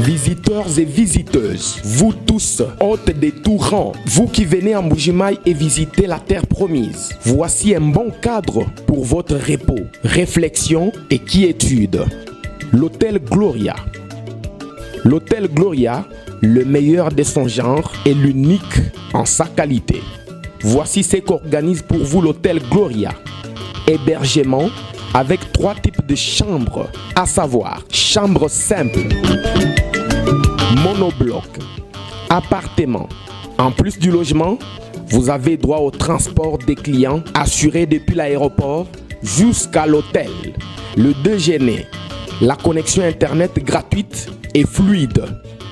Visiteurs et visiteuses, vous tous, hôtes des tout rangs, vous qui venez à Mbuji-Mayi et visitez la terre promise, voici un bon cadre pour votre repos, réflexion et quiétude. L'hôtel Gloria. L'hôtel Gloria, le meilleur de son genre et l'unique en sa qualité. Voici ce qu'organise pour vous l'hôtel Gloria. Hébergement avec 3 types de chambres, à savoir chambre simple, monobloc, appartement. En plus du logement, vous avez droit au transport des clients assuré depuis l'aéroport jusqu'à l'hôtel. Le déjeuner, la connexion internet gratuite et fluide,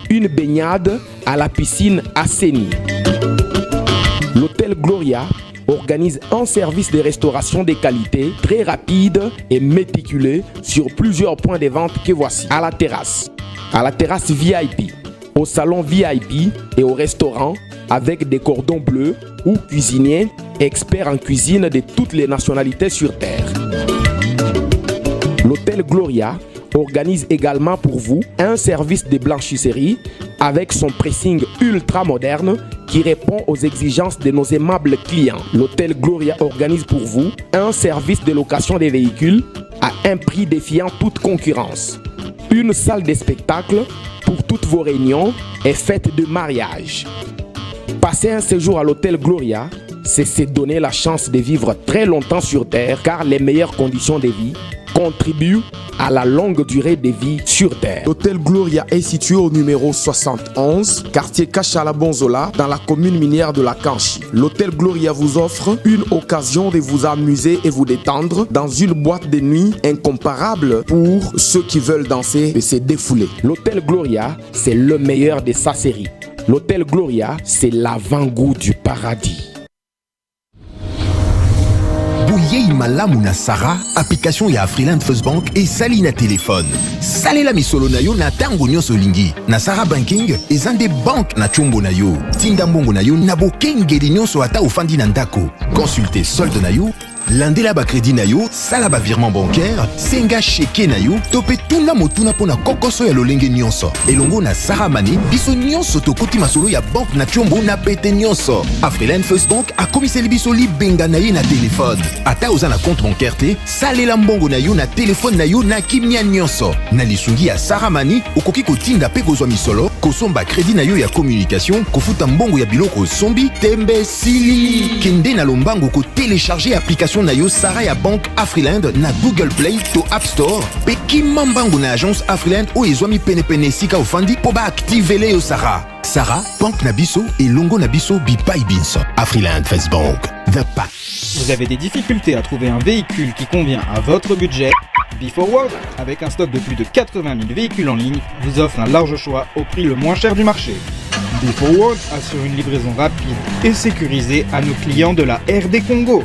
une baignade à la piscine assainie. L'hôtel Gloria organise un service de restauration de qualité très rapide et méticuleux sur plusieurs points de vente que voici. À la terrasse VIP, au salon VIP et au restaurant avec des cordons bleus ou cuisiniers experts en cuisine de toutes les nationalités sur terre. L'hôtel Gloria organise également pour vous un service de blanchisserie avec son pressing ultra moderne qui répond aux exigences de nos aimables clients. L'hôtel Gloria organise pour vous un service de location des véhicules à un prix défiant toute concurrence. Une salle de spectacle pour toutes vos réunions et fêtes de mariage. Passer un séjour à l'hôtel Gloria, c'est se donner la chance de vivre très longtemps sur Terre car les meilleures conditions de vie contribuent à la longue durée de vie sur Terre. L'hôtel Gloria est situé au numéro 71, quartier Kachala-Bonzola, dans la commune minière de la Kanchi. L'hôtel Gloria vous offre une occasion de vous amuser et vous détendre dans une boîte de nuit incomparable pour ceux qui veulent danser et se défouler. L'hôtel Gloria, c'est le meilleur de sa série. L'hôtel Gloria, c'est l'avant-goût du paradis. Bouyei malamu na Sara, application ya Afriland First Bank et sali na téléphone. Salela misolo na yo na tango nyonso lingi. Na Sara Banking, ezande bank na chombo na yo. Tinda mbongo na yo na bokengeli nyonso ata ofandi na ndako. Consultez solde na yo, landela ba crédit na yo, sala ba virement bancaire, senga cheke na yo, tope tuna motuna pona kokoso ya lolenge nyonso. Elongo na Sara Money, biso nyonso tokoti masolo ya bank na chombo na pete nyonso. Afriland First Bank a komiseli biso libenga na ye na téléphone. Ata oza na compte bancaire te, salela mbongo na yo na téléphone na yo na kimia nyonso. Na lisungi ya Sara Money, okoki kotinda pe kozwa misolo, kosomba crédit na yo ya communication, kofuta mbongo ya biloko sombi, tembe sili. Kende na lombango ko télécharger application na yo Sara ya Bank Afriland na Google Play to App Store pe kimambango na agence Afriland o ezwami pene sika ofandi po ba activele yo Sara. Sara, Bank na biso et longo na biso bipai binso. Afriland First Bank, the pack. Vous avez des difficultés à trouver un véhicule qui convient à votre budget? BeForward, avec un stock de plus de 80 000 véhicules en ligne, vous offre un large choix au prix le moins cher du marché. BeForward assure une livraison rapide et sécurisée à nos clients de la RD Congo.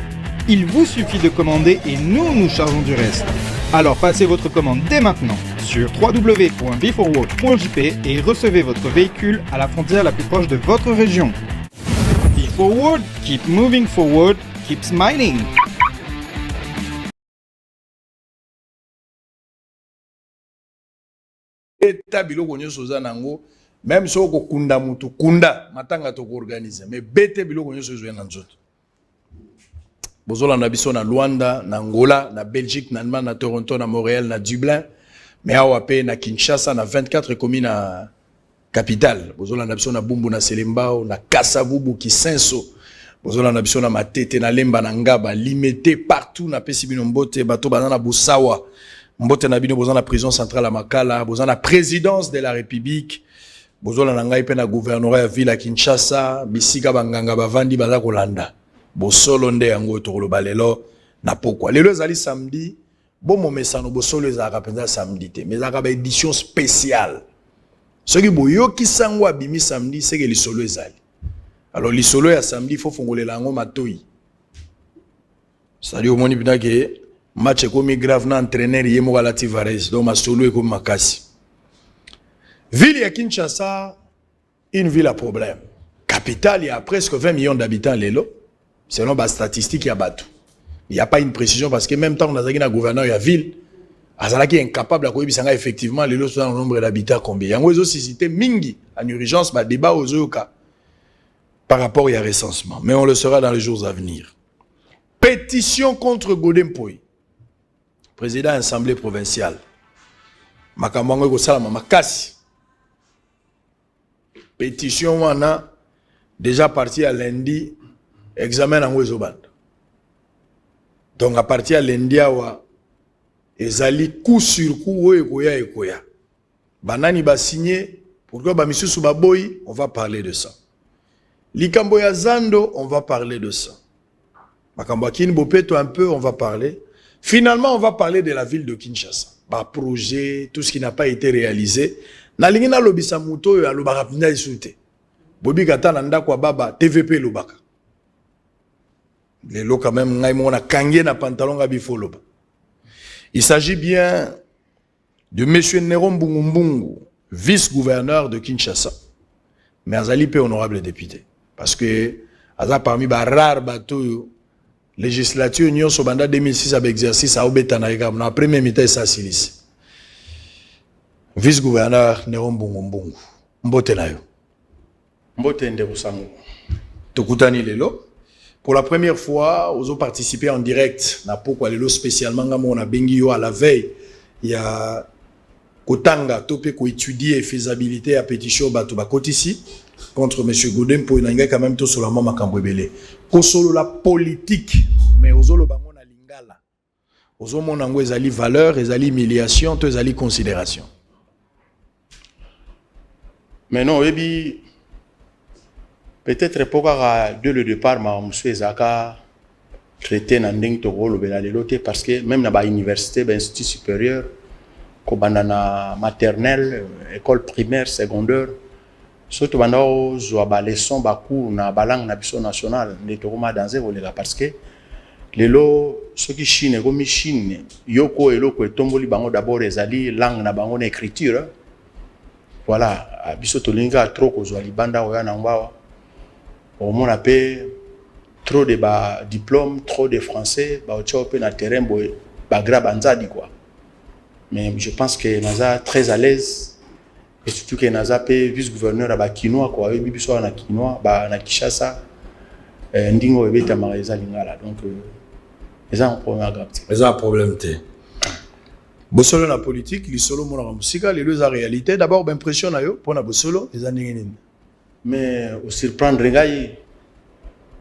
Il vous suffit de commander et nous chargeons du reste. Alors passez votre commande dès maintenant sur www.beforward.jp et recevez votre véhicule à la frontière la plus proche de votre région. BeForward, keep moving forward, keep smiling. Eta biloko nyonso za nango même so ko kunda mutu kunda matanga to organiser mais bete biloko nyonso zo na nzoto. Bozola na biso na Luanda, na Angola, na Belgique, na Allemagne, na Toronto, na Montréal, na Dublin, mais awa pe na Kinshasa na 24 communes na capitale. Bozola na biso na Bumbu na Selembao, na Kasavubu Kisenso. Bozola na biso na Matete na Lemba na Ngaba, limité partout na pesi bino mbote bato banana Busawa. Mbote na bino bozola na prison centrale à Makala, bozola na présidence de la République. Bozola na ngai pe na gouvernorat ya ville à Kinshasa, bisika banganga bavandi baza kolanda. Bosolo nde yango tokolo balelo na pokwa. Lelo ezali samedi, bon momesano bosolo ezaka penza samedi te, mais ezaka ba édition spéciale. Ce qui boyo ki sango abimi samedi, c'est que lisolo ezali. Alors lisolo ya samedi faut fongolela ngo matoi. C'est-à-dire au moni bina ke match komi grave na entraîneur yemo Galati Varese, donc masolo eko makasi. Ville ya Kinshasa, une ville à problème. Capitale, il y a presque 20 millions d'habitants lelo. Selon les statistiques, il y a bateau. Il n'y a pas une précision parce que même temps, on a un gouverneur, il y a ville. azalaki incapable à koyebisanga effectivement les lots dans le nombre d'habitants combien. Yango ezo suscité mingi en urgence ba débat aux oyoka par rapport à recensement, mais on le saura dans les jours à venir. Pétition contre Godem Poy. Président de l'Assemblée provinciale. Makambango ko salama makasi. Pétition wana déjà parti à lundi examen en Wezoband. Donc à partir de lundi awa ezali coup sur coup ekoya. Banani ba signé pourquoi ba misusu ba boy, on va parler de ça. Likambo ya Zando, on va parler de ça. Makambo Kini Bopeto un peu, on va parler. Finalement, on va parler de la ville de Kinshasa. Bah, projet, tout ce qui n'a pas été réalisé. Na lingina lobisa muto ya lobaka pinda isute. Bobi kata nanda kwa baba TVP lobaka. Les lots quand même ngai mona kangé na pantalon ga bifo loba. Il s'agit bien de monsieur Neron Mbungu, vice-gouverneur de Kinshasa. Mais azali pe honorable député parce que aza parmi ba rare bateau législature union sobanda 2006 avec exercice à Obetanaïka na premier mi-temps ça silis vice-gouverneur Neron Mbungu mbote na yo mbote ndeko sango tokutani lelo pour la première fois ozo participer en direct na pourquoi lelo spécialement ngamo na bengi yo à la veille il y a Kotanga topé ko étudier faisabilité à pétition bato bakotisi contre monsieur Godem pour nanga quand même tout sur la mama kambwebele ko solo la politique mais ozolo bango na lingala ozo mona ngo ezali valeur ezali humiliation to ezali considération mais non ebi peut-être pourquoi de le départ ma monsieur Ezaka traité na ndeng to rolo bela leloté parce que même na ba université ba institut supérieur ko bandana maternelle école primaire secondaire surtout bandao zo ba leçon ba cours na balang na biso national ne to ma danser volela parce que lelo ce qui chine ko mi chine yoko eloko etomboli bango d'abord ezali langue na bango na écriture voilà biso to linga trop ko zo libanda oya na ngbawa au moins pe trop de ba diplôme trop de français ba ochope na terrain boy ba grab anzadi quoi. Mais je pense que Naza très à l'aise et surtout que Naza peut vice-gouverneur à Bakinois quoi, et biso na Kinois, ba na Kinshasa, ndingo ebeta mareza lingala donc ils ont un problème grave. Ils ont un problème té. Bosolo na politique, li solo mona musika, les deux réalité d'abord impression na yo pour na bosolo les andingini. Mais au surprendre ngai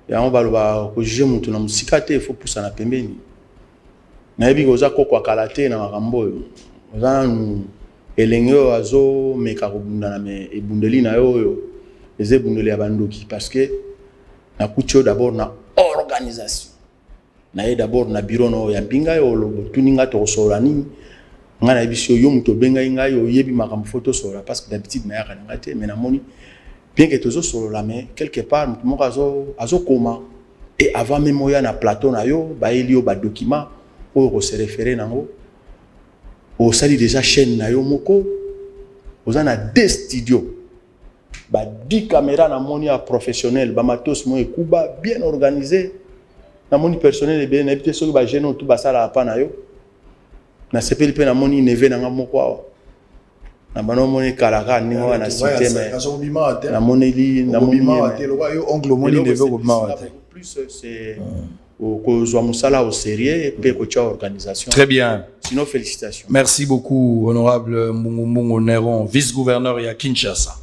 ya on baloba ko juger mutu na musika té il faut pousser na pembeni. Na yebi goza kokwa kalate na makambo yo oza elengyo azo meka kobunda na me ebundeli na yo eze bundeli ya bandoki parce que na kucho d'abord na organisation na ye d'abord na bureau no ya mbinga yo lobo tuninga to sola ni ngana biso yo muto benga inga yo yebi makambo photo sola parce que d'habitude na ya kana ngate mais na moni bien que tozo sola mais quelque part muto moko azo koma et avant même moya na plateau na yo ba elio ba document pour se référer nango au sali déjà chaîne na yo moko ozana 2 studios ba 10 caméras na moni a professionnel ba matos mo ekuba bien organisé na moni personnel bien habité so ba gêne tout ba sala pa na yo na sepeli pe na moni neve na moko na bano moni kalaka ni wa na cité mais na moni li na moni yo oncle moni neve ko ma plus c'est au sérieux et au organisation. Très bien. Sinon, félicitations. Merci beaucoup, honorable Mbungu Neron, vice-gouverneur à Kinshasa.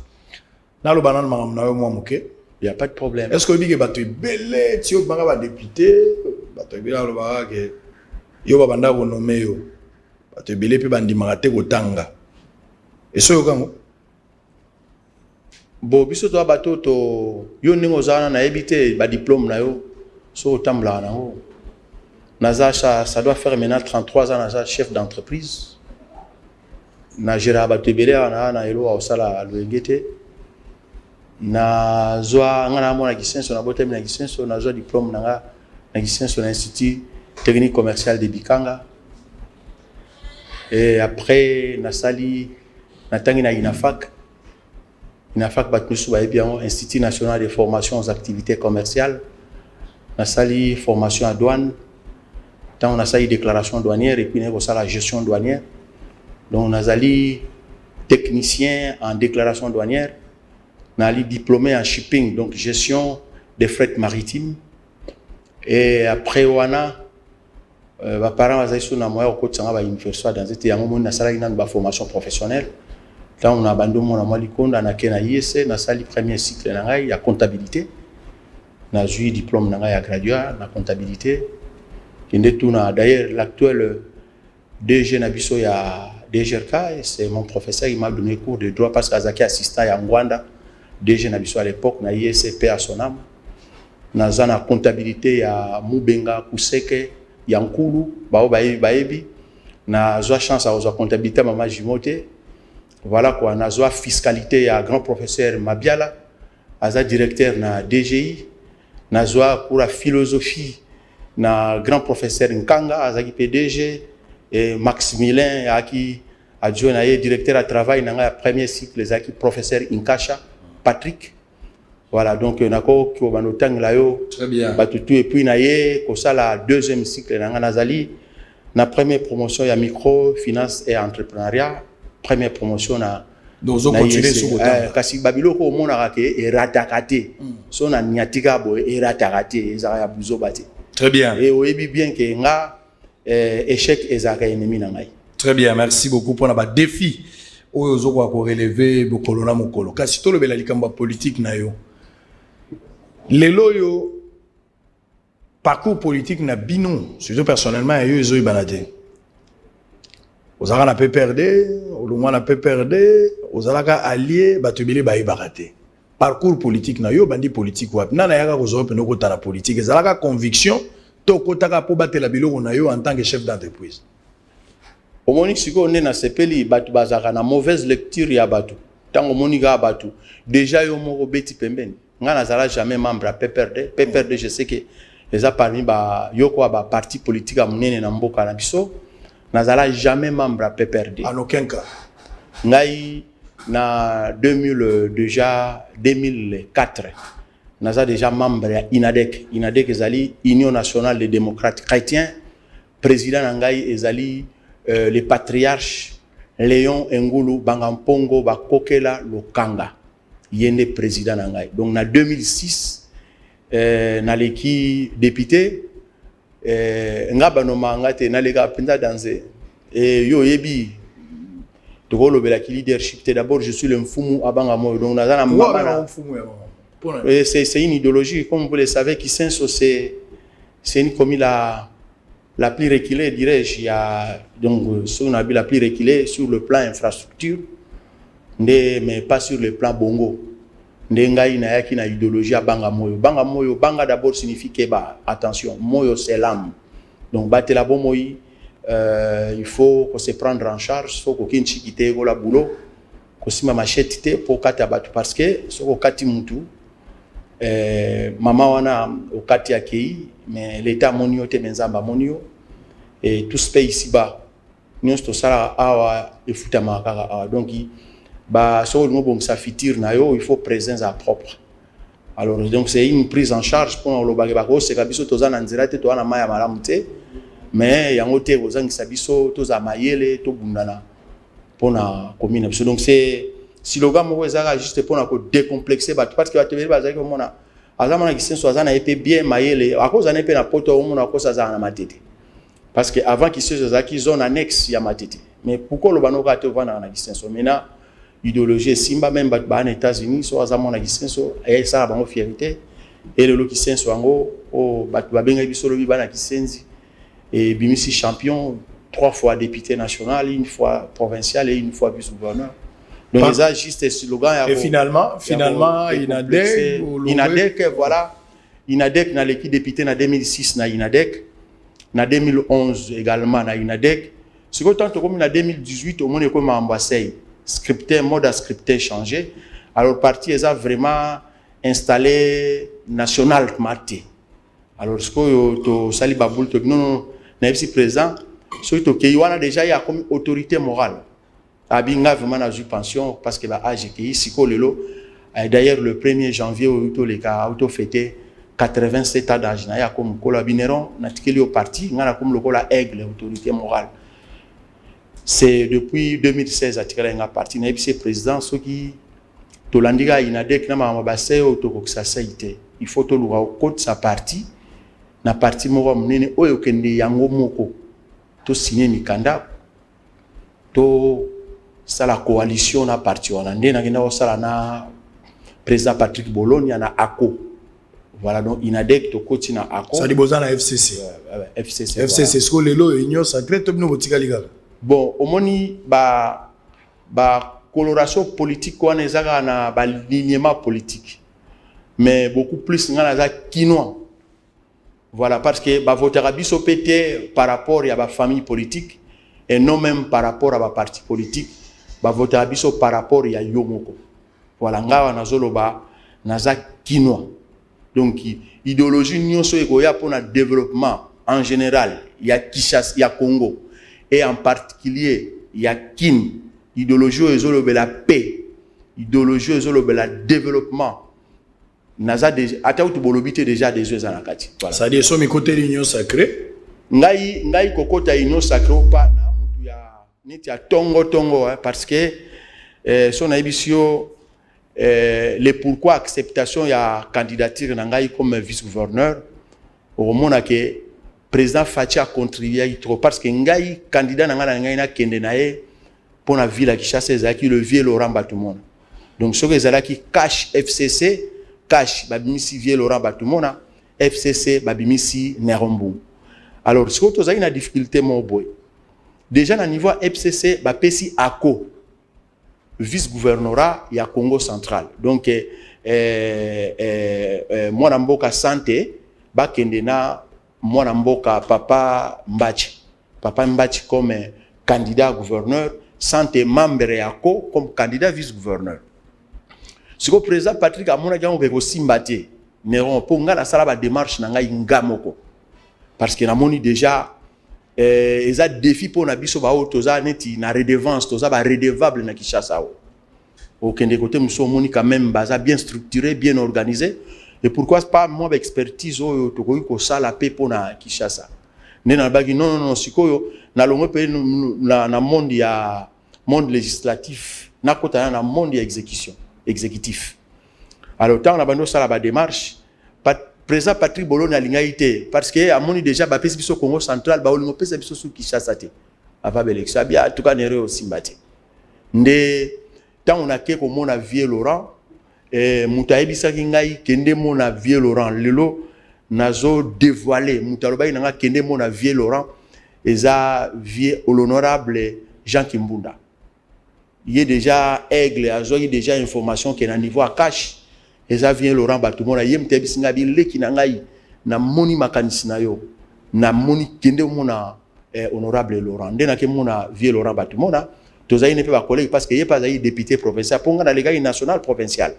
Dans le banan, il n'y a pas de problème. Est-ce que vous avez dit belé, tu as député, tu as dit yo babanda renommé yo, tu as belé puis bandi marate kotanga. Et ce yo bon, biso to bato to yo ningo zana na ebité ba diplôme na yo. So tambla na ho naza ça doit faire maintenant 33 ans naza chef d'entreprise na géré batebele na elo au sala luengete na zoa ngana mona kisenso na botem na kisenso na zoa diplôme na kisenso na institut technique commercial de Bikanga et après na sali na tangi na INAFAC batnusu ba bien Institut national de formation aux activités commerciales na sali formation à douane Tant on a ça une déclaration douanière et puis on a ça la gestion douanière. Donc on a zali technicien en déclaration douanière, on a diplômé en shipping, donc gestion des frais maritimes. Et après on a mes parents ont été na moya ko tsanga ba université dans cette yango na sala ina ba formation professionnelle. Tant on a abandonné mon amali konda na kena ISC na sali premier cycle na ngai ya comptabilité. Na eu diplôme na ngai ya graduat na comptabilité. D'ailleurs l'actuel DG Nabiso ya DGRK, c'est mon professeur, il m'a donné cours de droit parce qu'Azaki assistant à Ngwanda, DG Nabiso à l'époque, na ISCP à son âme. Na zana comptabilité ya Mubenga Kuseke, Yankulu, Baebi, na zoa chance à osa comptabilité Mama Jimote. Voilà quoi, na zoa fiscalité ya grand professeur Mabiala, aza directeur na DGI, na zoa pour la philosophie na grand professeur Nkanga, azaki PDG. Et Maximilien qui adjoint directeur à travail dans le premier cycle les acquis professeur Inkasha Patrick voilà donc nako ko banotang la yo très bien batutu et puis naye ko ça la deuxième cycle dans nazali na première promotion ya micro finance et entrepreneuriat première promotion na donc on continue sur le kasi babilo ko mona ke eratakate so na nyatika bo eratakate ezaya buzo bate très bien et oyebi bien que nga échec et ennemi nangai. Très bien, merci beaucoup pour le défi. Oyo ko relever bokolona mokolo. Kasi to le bela likamba politique na yo. Lelo yo parcours politique na bino, surtout personnellement yo ezo ibanate. Ozara na PPRD, olumwa na PPRD, ozala ka allié batubile ba ibarate. Parcours politique na yo bandi politique wapi. Nana yaka kozo pe no kota na politique, ezala ka conviction tokotaka po batela biloko na yo en tant que chef d'entreprise. Au monique siko on est na sepeli batu bazaka na mauvaise lecture ya batu. Tango monika batu déjà yo moko beti pembeni. Nga nazala jamais membre à PPRD. PPRD je sais que les a parmi ba yoko ba parti politique a munene na mboka na biso. Nazala jamais membre à PPRD. En aucun cas. Ngai na 2004 naza déjà membre ya INADEC. INADEC ezali Union nationale des démocrates chrétiens. Président nangai ezali le patriarche Léon Ngulu Bangampongo Bakokela Lokanga. Yende président nangai. Donc na 2006 na leki député ngaba no mangate na lega penda danse yo yebi tokolo bela ki leadership d'abord je suis le mfumu abanga moyo donc nazana mama c'est une idéologie comme vous le savez qui c'est une comme la plus reculée dirais-je il y a donc on a vu la plus reculée sur le plan infrastructure mais pas sur le plan bongo ndengai na yaki na idéologie abanga moyo banga d'abord signifie que bah attention moyo c'est l'âme donc batela bon moyi il faut se prendre en charge faut qu'aucun chiquité go la boulot ko sima machette pour kata batu parce que soko kati mutu mama wana okati akei mais l'état monio te menzamba monio et tout ce pays ici bas nous to sala awa efutama kaka awa donc bah so no bon sa fitir na yo il faut présence à propre alors donc c'est une prise en charge pour le bagé bako c'est kabiso toza na nzira te to na maya malamu te mais yango te ozangisa biso toza mayele to bundana pona commune donc c'est si le gars moko ezaka juste pour na décomplexer parce que batebeli bazaki komona azamana kisenso azana epé bien mayele akoza na epé na poto omona akosa za na matete parce que avant qu'il se zaki zone annexe ya matete mais pourquoi le banoka te vana na kisenso maintenant idéologie simba même aux États-Unis so azamona kisenso et ça bango fierté et le kisenso ango o batu babenga biso lobi bana kisenzi et bimisi champion 3 fois député national, 1 fois provincial et 1 fois vice-gouverneur. Donc les a juste slogan et finalement INADEC voilà INADEC na l'équipe député na 2006 na INADEC na 2011 également na INADEC ce que tant comme na 2018 au monde comme ambassade scripté mode à scripté changé alors parti est vraiment installé national maté alors ce que to sali babul to non na ici présent surtout que wana déjà il y a comme autorité morale abinga vraiment na pension parce que la âge qui ici ko lelo d'ailleurs le 1er janvier auto les cas auto fêté 87 ans d'âge na ya comme kola bineron na tikeli au parti ngana comme le kola aigle autorité morale. C'est depuis 2016 à tikela nga parti na vice président ce qui to landiga inadek na mabase autokokisa saité. Il faut to luga au code sa parti na parti moko munene oyo kende yango moko to signer mikanda to sala coalition na parti wana ndena kenda o sala na président Patrick Bologna na ACO. Voilà, donc INADEC to coach na ACO. Ça dit besoin la FCC. FCC. FCC ce que lelo union sacrée to bino botika liga. Bon, omoni ba coloration politique wana ezaka na ba alignement politique. Mais beaucoup plus ngana za quinoa. Voilà, parce que ba votera biso pété par rapport à ba famille politique et non même par rapport à ba parti politique, ba votera biso par rapport à yomoko. Voilà, ngawa nazoloba naza quinoa. Donc idéologie nyonso ekoya pour le développement en général, il y a Kinshasa, il y a Congo et en particulier il y a Kin. Idéologie ezolobe la paix, idéologie ezolobe la développement. Naza déjà ata utubolobi déjà des yeux anakati. Voilà. Ça dit so mi côté l'union sacrée. Ngai kokota union sacrée pa na mutu ya niti ya tongo parce que son ambition le pourquoi acceptation ya candidature nangai comme vice-gouverneur au moment que président Fachi a contribué trop parce que ngai candidat ngai na kende nae pour la ville à Kinshasa ezaki le vieux Laurent Batumona. Donc ce que zalaki cash FCC cash babimisi vieux Laurent Batumona FCC babimisi Nerombu. Alors ce que tu as une difficulté mon boy. Déjà na niveau FCC bapesi ACO vice-gouvernorat ya Congo central. Donc mwana mboka santé bakende na mwana mboka papa Mbachi comme candidat gouverneur, santé membre ya ACO comme candidat vice-gouverneur. Ce que le président Patrick Amona Django ke simbate neron pour nga la sala ba démarche na ngai ngamoko parce que na moni déjà eza défi pour na biso ba toza neti na redevance toza ba redevable na Kinshasa au kende côté muso moni quand même baza bien structuré bien organisé et pourquoi pas moi expertise au tokoki ko sala pe pour na Kinshasa nena bagi non sikoyo na longo pe na monde législatif na kota na monde ya exécutif. Alors tant on a bando sala ba démarche président Patrick Bologna a l'ingalité parce que à mon déjà ba pesi biso Congo central ba olingo pesa biso su Kinshasa te ava belexia bien en tout cas nere aussi mbate nde tant on a ke ko mona vieux Laurent muta ebisa ngai kende mona vieux Laurent lelo nazo dévoiler muta loba inanga kende mona vieux Laurent eza vieux l'honorable Jean Kimbunda il est déjà aigle azoyi déjà information qui est à niveau à cash eza vient Laurent Batumona yemte bisinga bi leki na ngai na moni makanisi na yo na moni kende mona honorable Laurent ndena ke mona vieux Laurent Batumona tozayi ne pe ba collègue parce que yé pas ayi député provincial ponga na lega national provincial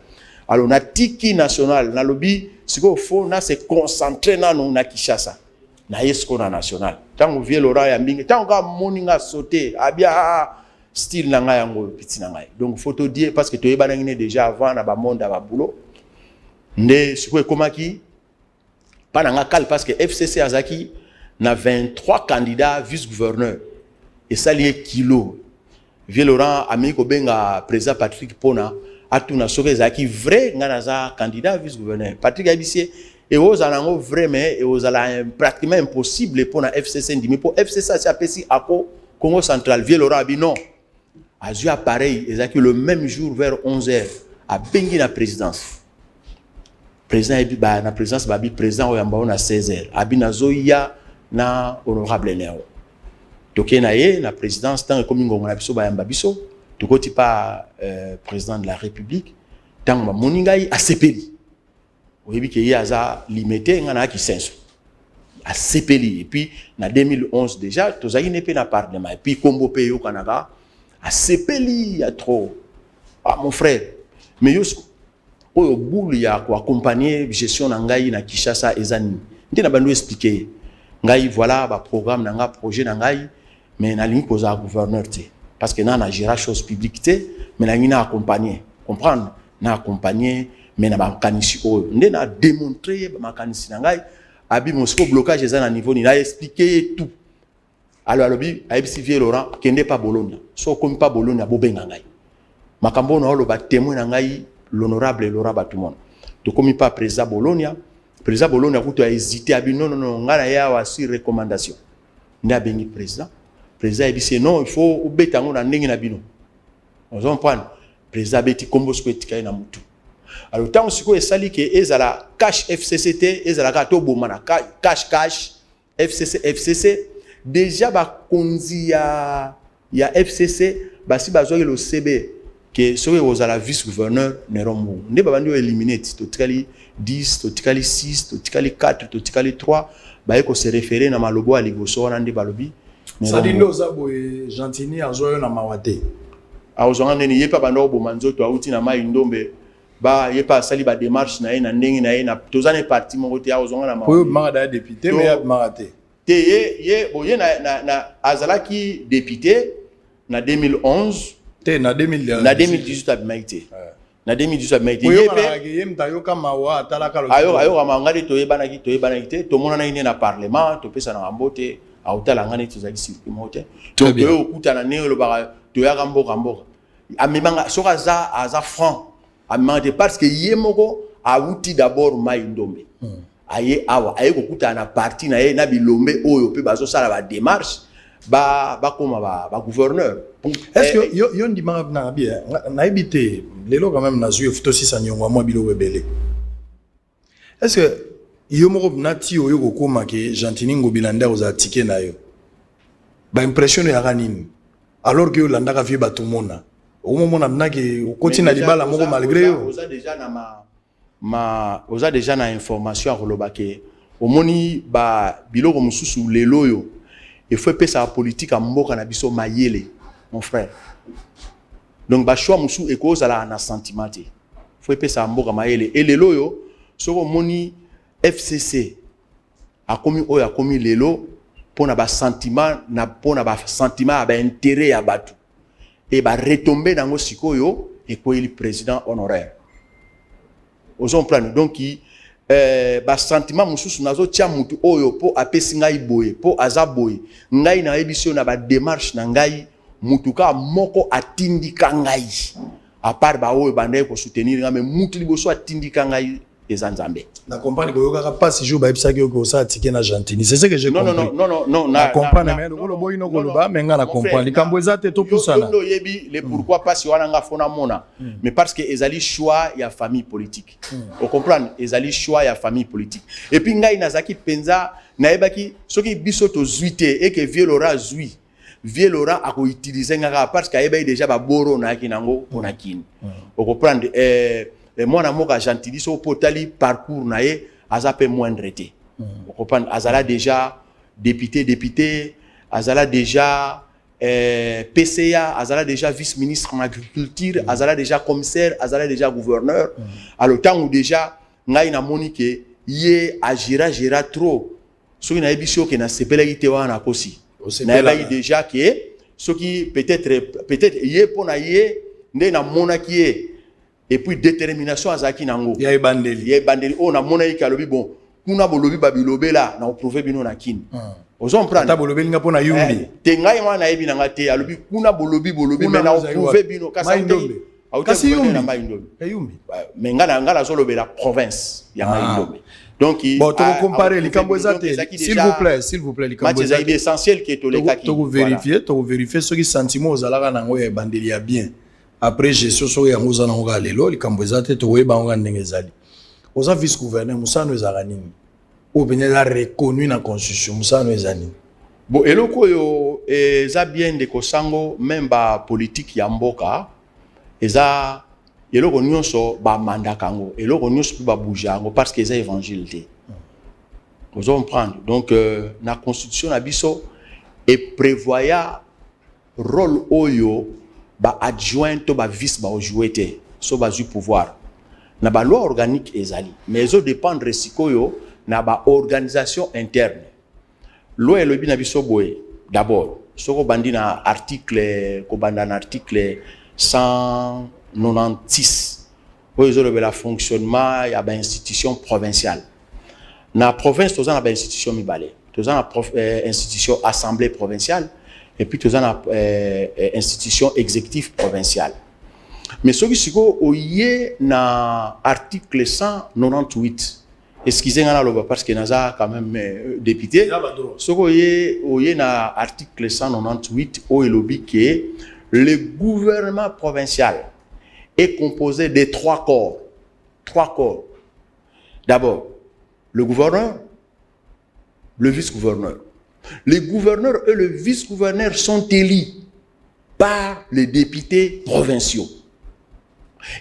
alors na tiki national na lobby siko fo na se concentrer na no na Kinshasa na yesko na national tango vieux Laurent ya mbingi tango ga moni nga sauter abia style na ngai yango petit na ngai donc faut te dire parce que to yeba ngine déjà avant na ba monde ba boulot nde siko ekomaki pa na nga kal parce que FCC azaki na 23 candidats vice-gouverneurs et ça lié kilo vieux Laurent amiko benga président Patrick Pona atuna soke zaki vrai ngana za candidat vice-gouverneur Patrick Abisie et aux alango vrai mais et aux ala pratiquement impossible pour na FCC ndimi pour FCC ça pesi ACO Congo central vieux Laurent abi non azu appareil ezaki le même jour vers 11h à bengi na présidence président ba na présidence babi président oyamba na 16h abi nazoya na honorable Neo toke na ye na présidence tant comme ngongo na biso ba yamba biso tokoti pa président de la république tant ba moningai asepeli oyebi ke yaza limité ngana ki senso asepeli et puis na 2011 déjà tozaki ne pe na parlement et puis kombo pe yo kanaka asepeli ya trop mon frère mais yo oyo boule ya ko accompagner gestion na ngai na Kinshasa ezani ndina bando expliquer ngai voilà ba programme na nga projet na ngai mais na ligne posa gouverneur te parce que na gérer chose publique te mais na ngina accompagner comprendre na accompagner mais na makanisi oyo nde na démontrer makanisi na ngai abi mosiko blocage eza na niveau ni na expliquer tout alors alobi ayebisi vie Laurent kende pas Bologna so comme pas Bologna bobenga ngai makambo na oloba témoin na ngai l'honorable Laurent Batumona to komi pas président Bologna kuto a hésité abi non ngana yawa sur recommandation nda bengi président ayebisi non il faut ubeta ngo na ndenge na bino on comprend président beti kombo sko etika na mutu alors tant siko esali ke ezala cash FCCT ezala ka to bomana cash FCC déjà ba konzi ya FCC basi bazoi le CB que soki ozala vice gouverneur nerombo nde babandi eliminate to tikali 10 to tikali 6 to tikali 4 to tikali 3 ba ko se référer na malobo a ligoso na nde balobi ça dit nous abo gentini azoyo na mawate azonga neni yepa bando boma nzoto auti na mai ndombe ba yepa sali ba démarche na ye na ndenge na ye na tozane parti moko te azonga na mawate po mara da député mais ya marate te ye boye na azalaki député na 2011 te na 2018 abimaite na 2018 abimaite yepe mtayoka mawa talaka lo ayo amangali toyebanaki te tomona na ine na parlement topesa na mbote autala ngani tozaki circuit mote to okutana ne lo ba toyaka mboka amemanga soka za franc amemanga parce que ye moko auti d'abord mai ndombe aye awa aye kokutana na parti na ye na bilombe oyo pe bazo sala ba démarche ba koma ba gouverneur est-ce que yo ndima na bien na habité lelo quand même na zuyo futo sisa nyongwa mwa bilo webele est-ce que yo moko nati oyo kokoma ke gentini ngobila oza tike na yo ba impression ya kanini alors que Yolanda ka vie batumona au moment na ke continue libala moko malgré yo oza déjà na oza déjà na information roloba ke omoni ba biloko mususu lelo yo il faut pesa politique a mboka na biso mayele mon frère donc ba choix musu ekoza la na sentiment te faut pesa mboka mayele et lelo yo soko moni FCC a commis oyo a commis lelo pona ba sentiment na pona ba sentiment ba intérêt ya batu et ba retomber dans sikoyo et ko il président honoraire aux plan donc qui ba sentiment mususu nazo tia mutu oyo po apesi ngai boye po aza boye ngai na ebisio na ba démarche na ngai mutuka moko atindika ngai à part ba oyo bande ko soutenir ngai mais mutu liboso atindika ngai ezanzambe na comprendre ko yoka pas si jour ba ebisaki ko sa tike na gentini c'est ce que j'ai compris non na comprendre mais le boy no ko ba menga na comprendre likambo ezate to pusana yo yebi le pourquoi pas si wana nga fona mona mais parce que ezali choix ya famille politique on comprendre ezali choix ya famille politique et puis ngai nazaki penza na yebaki soki biso to zuité et que Vieux Laurent a ko utiliser nga parce que ayeba déjà ba boro na kinango pona kini on comprendre moi na moka gentili so potali parcours na ye azape moindre te on comprend azala déjà député azala déjà PCA azala déjà vice-ministre en agriculture azala déjà commissaire azala déjà gouverneur alors temps où déjà ngai na monique ye agira trop so na ebisio ke na sepelaki te wana kosi na ba déjà que ce qui peut-être ye pona ye nde na monaki ye et puis détermination azaki nango ya bandeli on a mona ikalobi bon kuna bolobi babilobe la na prouver bino na kin ozo prendre ta bolobi nga pona yumbi te ngai wana yebi na ngate alobi kuna bolobi mais na prouver bino kasi yumbi na yumbi mais ngala zolobe la province ya Maindombe donc bon to comparer likambo ezate s'il vous plaît likambo ezate essentiel que to lekaki to vérifier ce qui sentiment ozalaka nango ya bandeli ya bien après gestion so ya ngoza na ngoga lelo likambo ezate to weba ngo ndenge ezali oza vice gouverneur musano ezala nini o benela reconnu na constitution musano ezali bon eloko yo eza bien de kosango même ba politique ya mboka eza eloko nyonso ba mandaka ngo eloko nyonso ba bouger ngo parce que eza évangile te vous comprendre donc na constitution na biso et prévoya rôle oyo ba adjoint to ba vice ba jouer te so ba du pouvoir na ba loi organique ezali mais zo dépendre sikoyo na ba organisation interne loi elobi na biso boye d'abord soko bandi na article ko banda na article 196 le fonctionnement il y a une institution provinciale. Dans la province, tu as une institution mibale. Tu as une institution assemblée provinciale et puis tu as une institution exécutive provinciale. Mais ce qui est dans l'article 198, excusez-moi parce que nous avons quand même député. Ce qui est dans l'article 198, où il dit que le gouvernement provincial est composé de 3 corps. 3 corps. D'abord, le gouverneur, le vice-gouverneur. Les gouverneurs et le vice-gouverneur sont élus par les députés provinciaux.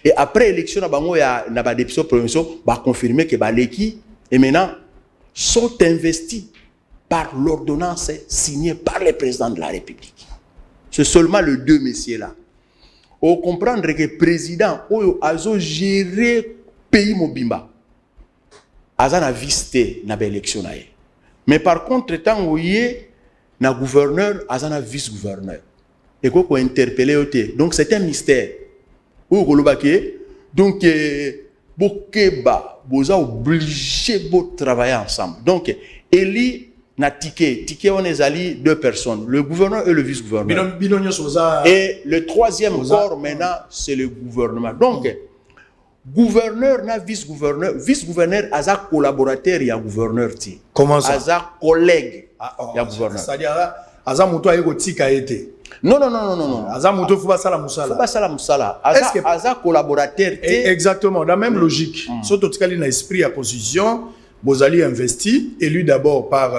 Et après l'élection, il y a des députés provinciaux qui ont confirmé que l'équipe et maintenant sont investis par l'ordonnance signée par le président de la République. C'est seulement les 2 messieurs-là. On comprend que le président a géré le pays Mobimba. Il a visité l'élection. Mais par contre, tant qu'il y a un gouverneur, il y a un vice-gouverneur. Et qu'on a interpellé. Donc c'est un mystère. Donc, vous êtes obligés de travailler ensemble. Donc, Eli n'a ticket. Ticket, on est allé 2 personnes, le gouverneur et le vice-gouverneur. Et le 3e corps, maintenant, c'est le gouvernement. Donc, gouverneur n'a vice-gouverneur. Vice-gouverneur a un collaborateur et un gouverneur. Comment ça? A un collègue et un gouverneur. C'est-à-dire, a un moto a été. Non. Azamuto faut pas ça la musala. Faut pas ça la musala. Aza collaborateur. Exactement, dans la même logique. Surtout qu'il y a esprit à constitution, Bozali investi, élu d'abord par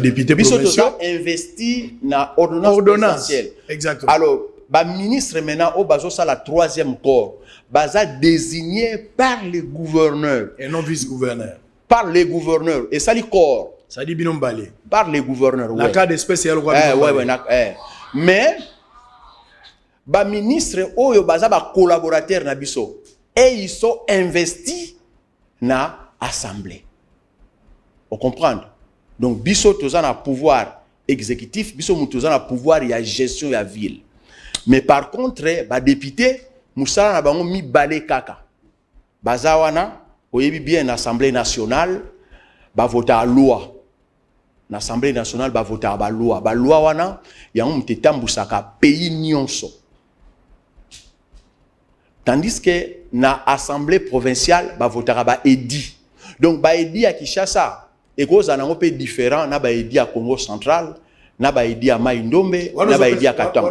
député provincial. Investi dans ordonnance présidentielle. Exactement. Alors, ministre maintenant au bazo ça la 3e corps, baza désigné par les gouverneurs et non vice-gouverneur. Par les gouverneurs et ça les corps. Ça dit binom balé. Par les gouverneurs. La cas spécial mais ministre oyo baza collaborateur na biso et ils sont investis na assemblée. Vous comprenez? Donc biso tous un pouvoir exécutif, biso tous un pouvoir il y a gestion ya ville. Mais par contre député musala na bango mi balé kaka. Baza wana oyebi bien l'Assemblée nationale ba voter à loi. L'Assemblée nationale va voter à la loi. La loi wana ya mtetambusaka pays nyonso. Tandis que na assemblée provinciale va voter à ba edi. Donc ba edi à Kinshasa et cause en un peu différent na ba edi à Congo central, na ba edi à Maïndombe, na ba edi à Katanga.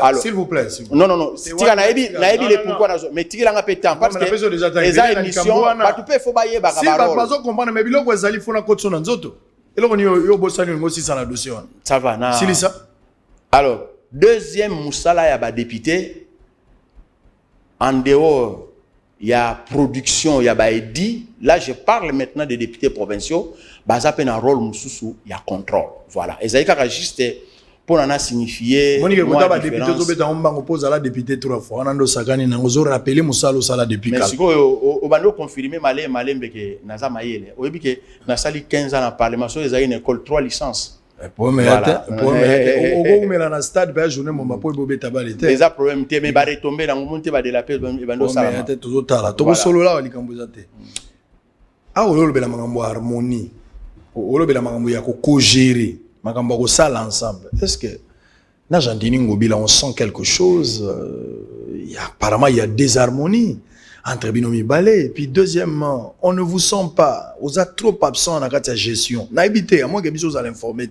Alors s'il vous plaît. Non. Tika na ebi les pourquoi mais tika nga pétant parce que les émissions ba tu peux faut bailler ba si ba pas comprendre mais biloko ezali fona kotso na nzoto. Ça va, na. Alors, deuxième moussala ya ba député, en dehors, il y a production, il y a ba edi. Là, je parle maintenant des députés provinciaux. Baza pen un rôle moussousou, il y a contrôle. Voilà. Et ça y est juste pour en signifier. Moni que quand député zobeta on bango pose à la député 3 fois. On ando sakani na ngozo rappeler moussalo sala depuis. Mais si au bando confirmer malé mbeke naza mayele. Oyebi ke na sali 15 ans dans parlement so ils ont une école 3 licences. Pour me au mela na stade ba journée mon mapo bobeta balete. Les problème té mais ba retomber dans monter ba de la paix bando sala. Mais tête toujours tala. To solo la likamboza te. Ah ololo bela mangambo harmonie. Ololo bela mangambo ya ko gérer. Makambo ko sala ensemble. Est-ce que na Jandini Ngobila on sent quelque chose apparemment il y a désharmonie entre Binomi Balé et puis deuxièmement on ne vous sent pas vous êtes trop absent dans la gestion na habité à moins que biso vous allez informer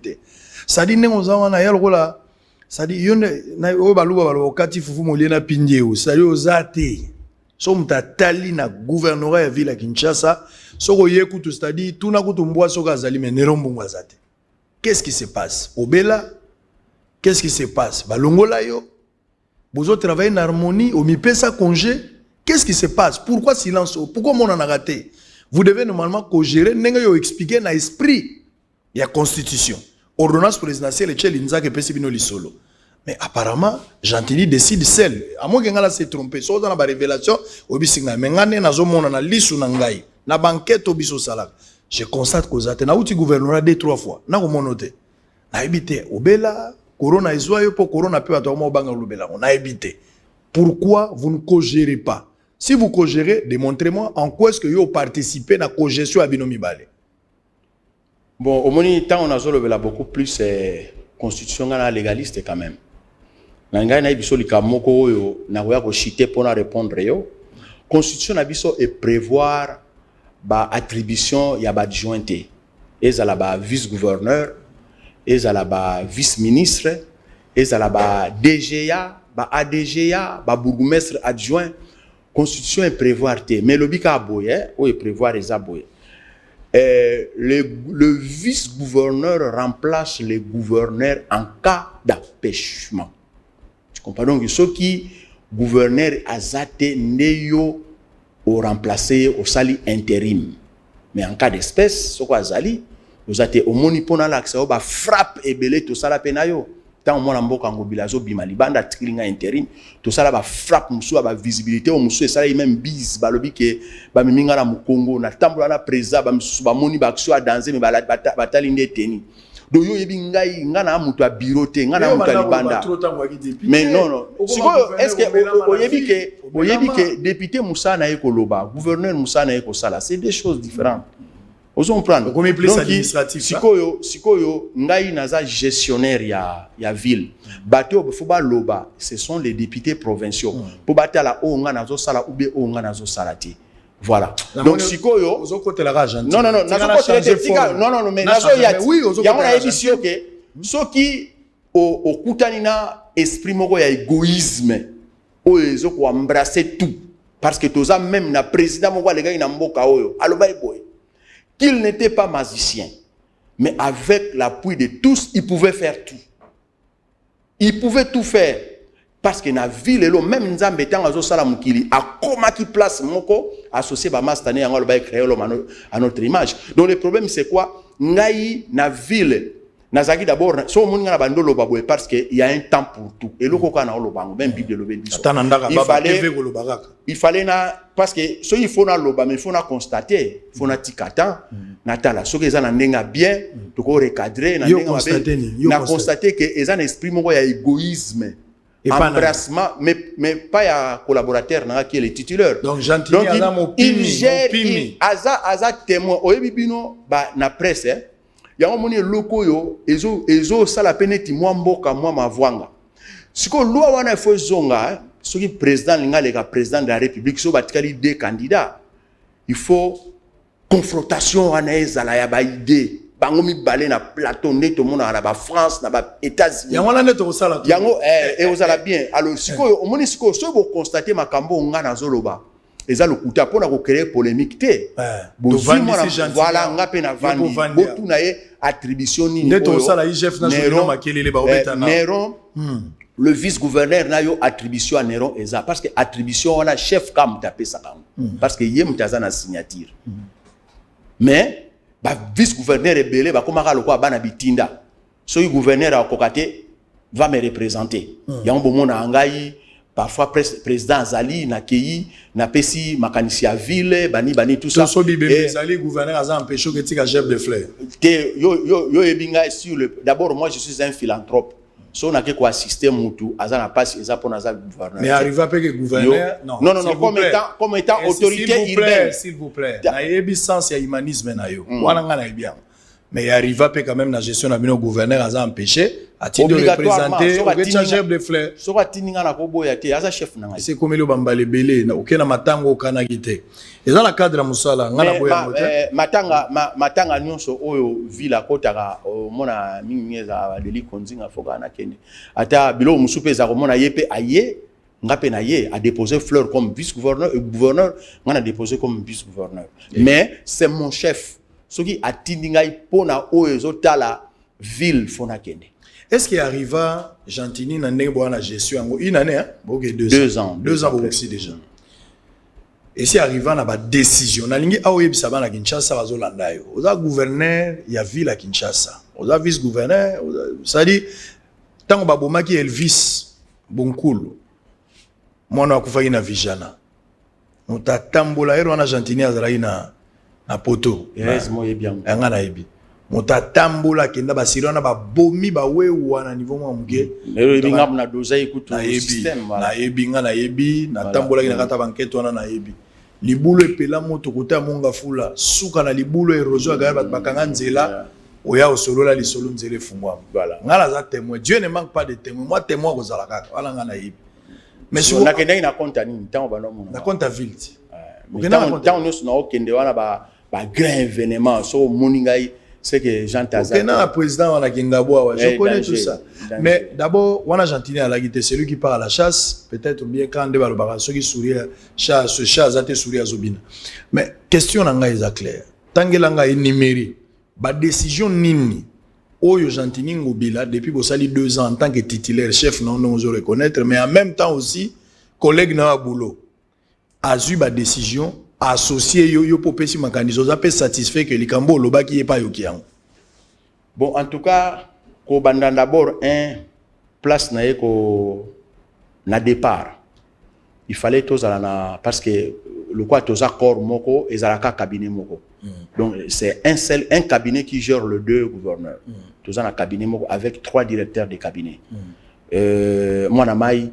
ça dit nous on a yel rola ça dit yone na o baluba balokati fufu molena pindie ça dit aux athées so mtatali na gouvernorat ya ville à Kinshasa soko yekutu c'est dit tout na kutumbwa soka zali mais nerombungwa zate. Qu'est-ce qui se passe? Obela, qu'est-ce qui se passe? Balongola yo, vous travaillez en harmonie, au mipesa congé, qu'est-ce qui se passe? Pourquoi silence? Pourquoi on en a raté? Vous devez normalement co-gérer, n'enga expliquer na esprit, il y a constitution. Ordonnance présidentielle et tchel inza ke pesi bino lisolo. Mais apparemment, Gentilly décide seul. À moins qu'elle s'est trompé, soit dans la révélation, obi singa, mais ngane na zo mona na lisu na ngai, na banquette obiso salak. Je constate que ça na outil gouvernement 2-3 fois na ko monoté na évité obela corona ezwa yo pour corona peut atomo banga lobela on a évité. Pourquoi vous ne co-gérez pas? Si vous co-gérez, démontrez-moi en quoi est-ce que vous participez à la co-gestion à Binomi Balé. Bon, au moins, on a beaucoup plus constitution légaliste quand même. Nanga na biso likamoko yo na koya ko chiter pour répondre yo. Constitution na biso est prévoir ba attribution ya ba adjointé. Ezala ba vice-gouverneur, ezala ba vice-ministre, ezala ba DGA, ba ADGA, ba bourgmestre adjoint. Constitution est prévoir té, mais le bika boye, ou est prévoir les aboye. Le vice-gouverneur remplace le gouverneur en cas d'empêchement. Tu comprends donc ceux qui gouverneur azate neyo au remplacé au sali intérim. Mais en cas d'espèce, ce quoi zali, vous êtes au monipona l'accès au frappe et belé tout ça la penayo. Tant mon amboka ngobilazo bimali banda tilinga intérim, tout ça là ba frappe musu ba visibilité au musu et ça là même bise ba lobi ke ba miminga na Congo na tambola na président ba musu ba moni ba action à danser mais ba batalinde teni. Do yo yebi ngai ngana mutu a birote ngana mutu libanda. Mais non. Est-ce que oyebi ke député Moussa na ekoloba, gouverneur Moussa na ekosala, c'est des choses différentes. Vous comprenez? Comme plus administratif. Sikoyo ngai naza gestionnaire ya ville. Bato foba loba, ce sont les députés provinciaux. Pour batala o nga nazo sala ou be o nga nazo salati. Voilà. Donc sikoyo ozo côté la rage. Non, mais nazo yati. Ya mona émission que soki au kutanina esprit moko ya égoïsme o ezo ko embrasser tout parce que toza même na président moko le gars na mboka oyo. Aloba boy. Qu'il n'était pas magicien, mais avec l'appui de tous, il pouvait faire tout. Il pouvait tout faire. Parce que dans la ville, même Nzambe Tangazo Salamukili, à comment qui place Moko, associé à Mastane, à notre image. Donc le problème, c'est quoi? Naï, na ville, Nazaki d'abord, parce qu'il y a un temps pour tout. Et le coca n'a pas même Bible il fallait parce que ce il faut na loba mais il faut na constater, il faut na tikata, natala ce que ça n'a bien, tu ko recadrer na constater que ils ont esprit mon égoïsme. Embrassement, mais pas ya collaborateur qui est le titulaire. Donc gentil, il gère, aza témoin. Oyebibino ba na presse. Yango moni loko yo ezo sala peneti mwa mboka mwa mavwanga. Siko loi wana fo zonga, soki président linga lega président de la République so batikali deux candidats. Il faut confrontation wana ezala ya ba idée. Bango mi balé na plateau neto mona na ba France na ba États-Unis. Yango na neto sala. Yango ozala bien. Alors siko omoni siko so bo constater makambo nga na zoloba. Eza le kuta pona ko créer polémique té. Voilà ngape na vandi. Botu na ye attribution ni. Neto sala IGF na jolino makelele ba obeta na. Néron. Le vice-gouverneur n'a eu attribution à Néron eza parce que attribution on a chef kam tapé ça parce que yem taza na signature. Mais ba vice-gouverneur est belé ba komaka lokwa bana bitinda. So gouverneur a kokate va me représenter. Ya mbomo na ngai parfois président Zali na kei na pesi makanisi ya ville bani tout ça. So bibé Zali gouverneur a empêché que tika chef de fleur. Yo ebinga sur le d'abord moi je suis un philanthrope. So on a que quoi assister mutu azana passe eza pour naza gouverneur. Mais arrive pas que gouverneur non comme étant autorité urbaine s'il vous plaît. Na yebi sens ya humanisme na yo. Wana ngana bien. Mais arrive pas quand même la gestion na bino gouverneur aza empêché à titre de représenter au chef de fleur. So ka tininga na ko boya te aza chef na ngai. C'est comme le bambale belé na okena matango kana kité. Eza la cadre musala ngana boya mote. Matanga nyonso oyo villa kotaka mona mingeza deli konzinga foka na kende. Ata bilo musupe za ko mona yepe aye ngape na ye a déposé fleur comme vice-gouverneur et gouverneur ngana déposé comme vice-gouverneur. Mais c'est mon chef. Ce qui a tindingai pona oezo tala ville fona kende. Est-ce qu'il arriva Gentini na ndenge na gestion une année hein? OK 2 ans. 2 ans aussi déjà. Et si arriva na ba décision na lingi aoyebisa bana Kinshasa bazolanda yo. Oza gouverneur ya ville à Kinshasa. Oza vice-gouverneur, ça dit tango babomaki Elvis Bonkulu. Mwana akufaki na vijana. Mutatambola ero na Gentini azalaki na poto. Yes, moi bien. Nga na yebi. mota tambola kenda ba sirona ba bomi ba wewa na niveau mwa muke lelo ibinga na doza ikutu na système na yebi nga na yebi na tambola kina kata banquete wana na yebi libulo epela moto kota monga fula suka na libulo erosion ga ba bakanga nzela oya osolola lisolo nzela efungwa voilà ngala za témoin Dieu ne manque pas de témoin moi témoin kozala kaka wala nga na yebi mais sur na kenda ina compte ni ntango ba no mona na compte ville ntango nyonso na okende wana ba grand événement so moningai c'est que Jean Tazar. Okay, le président on a Kingabo, je connais tout ça. Mais d'abord, on a Gentini à la guitare, c'est lui qui part à la chasse, peut-être bien quand on débat ceux qui sourient chasse, ce chasse a été souri à Zobina. Mais question nanga est claire. Tangelanga est numérique. Ba décision nini Oyo Gentini Ngobila depuis Bossali 2 ans en tant que titulaire chef non on se reconnaître mais en même temps aussi collègue na boulot. A eu ba décision associé yo popesi makanizo za pe satisfait que likambo loba qui est pas yokiang. Bon en tout cas ko banda d'abord un place na ko na départ il fallait tous na parce que le quoi tous accord moko ezalaka cabinet moko donc c'est un cabinet qui gère le 2 gouverneurs tous un cabinet moko avec 3 directeurs de cabinet moi na mai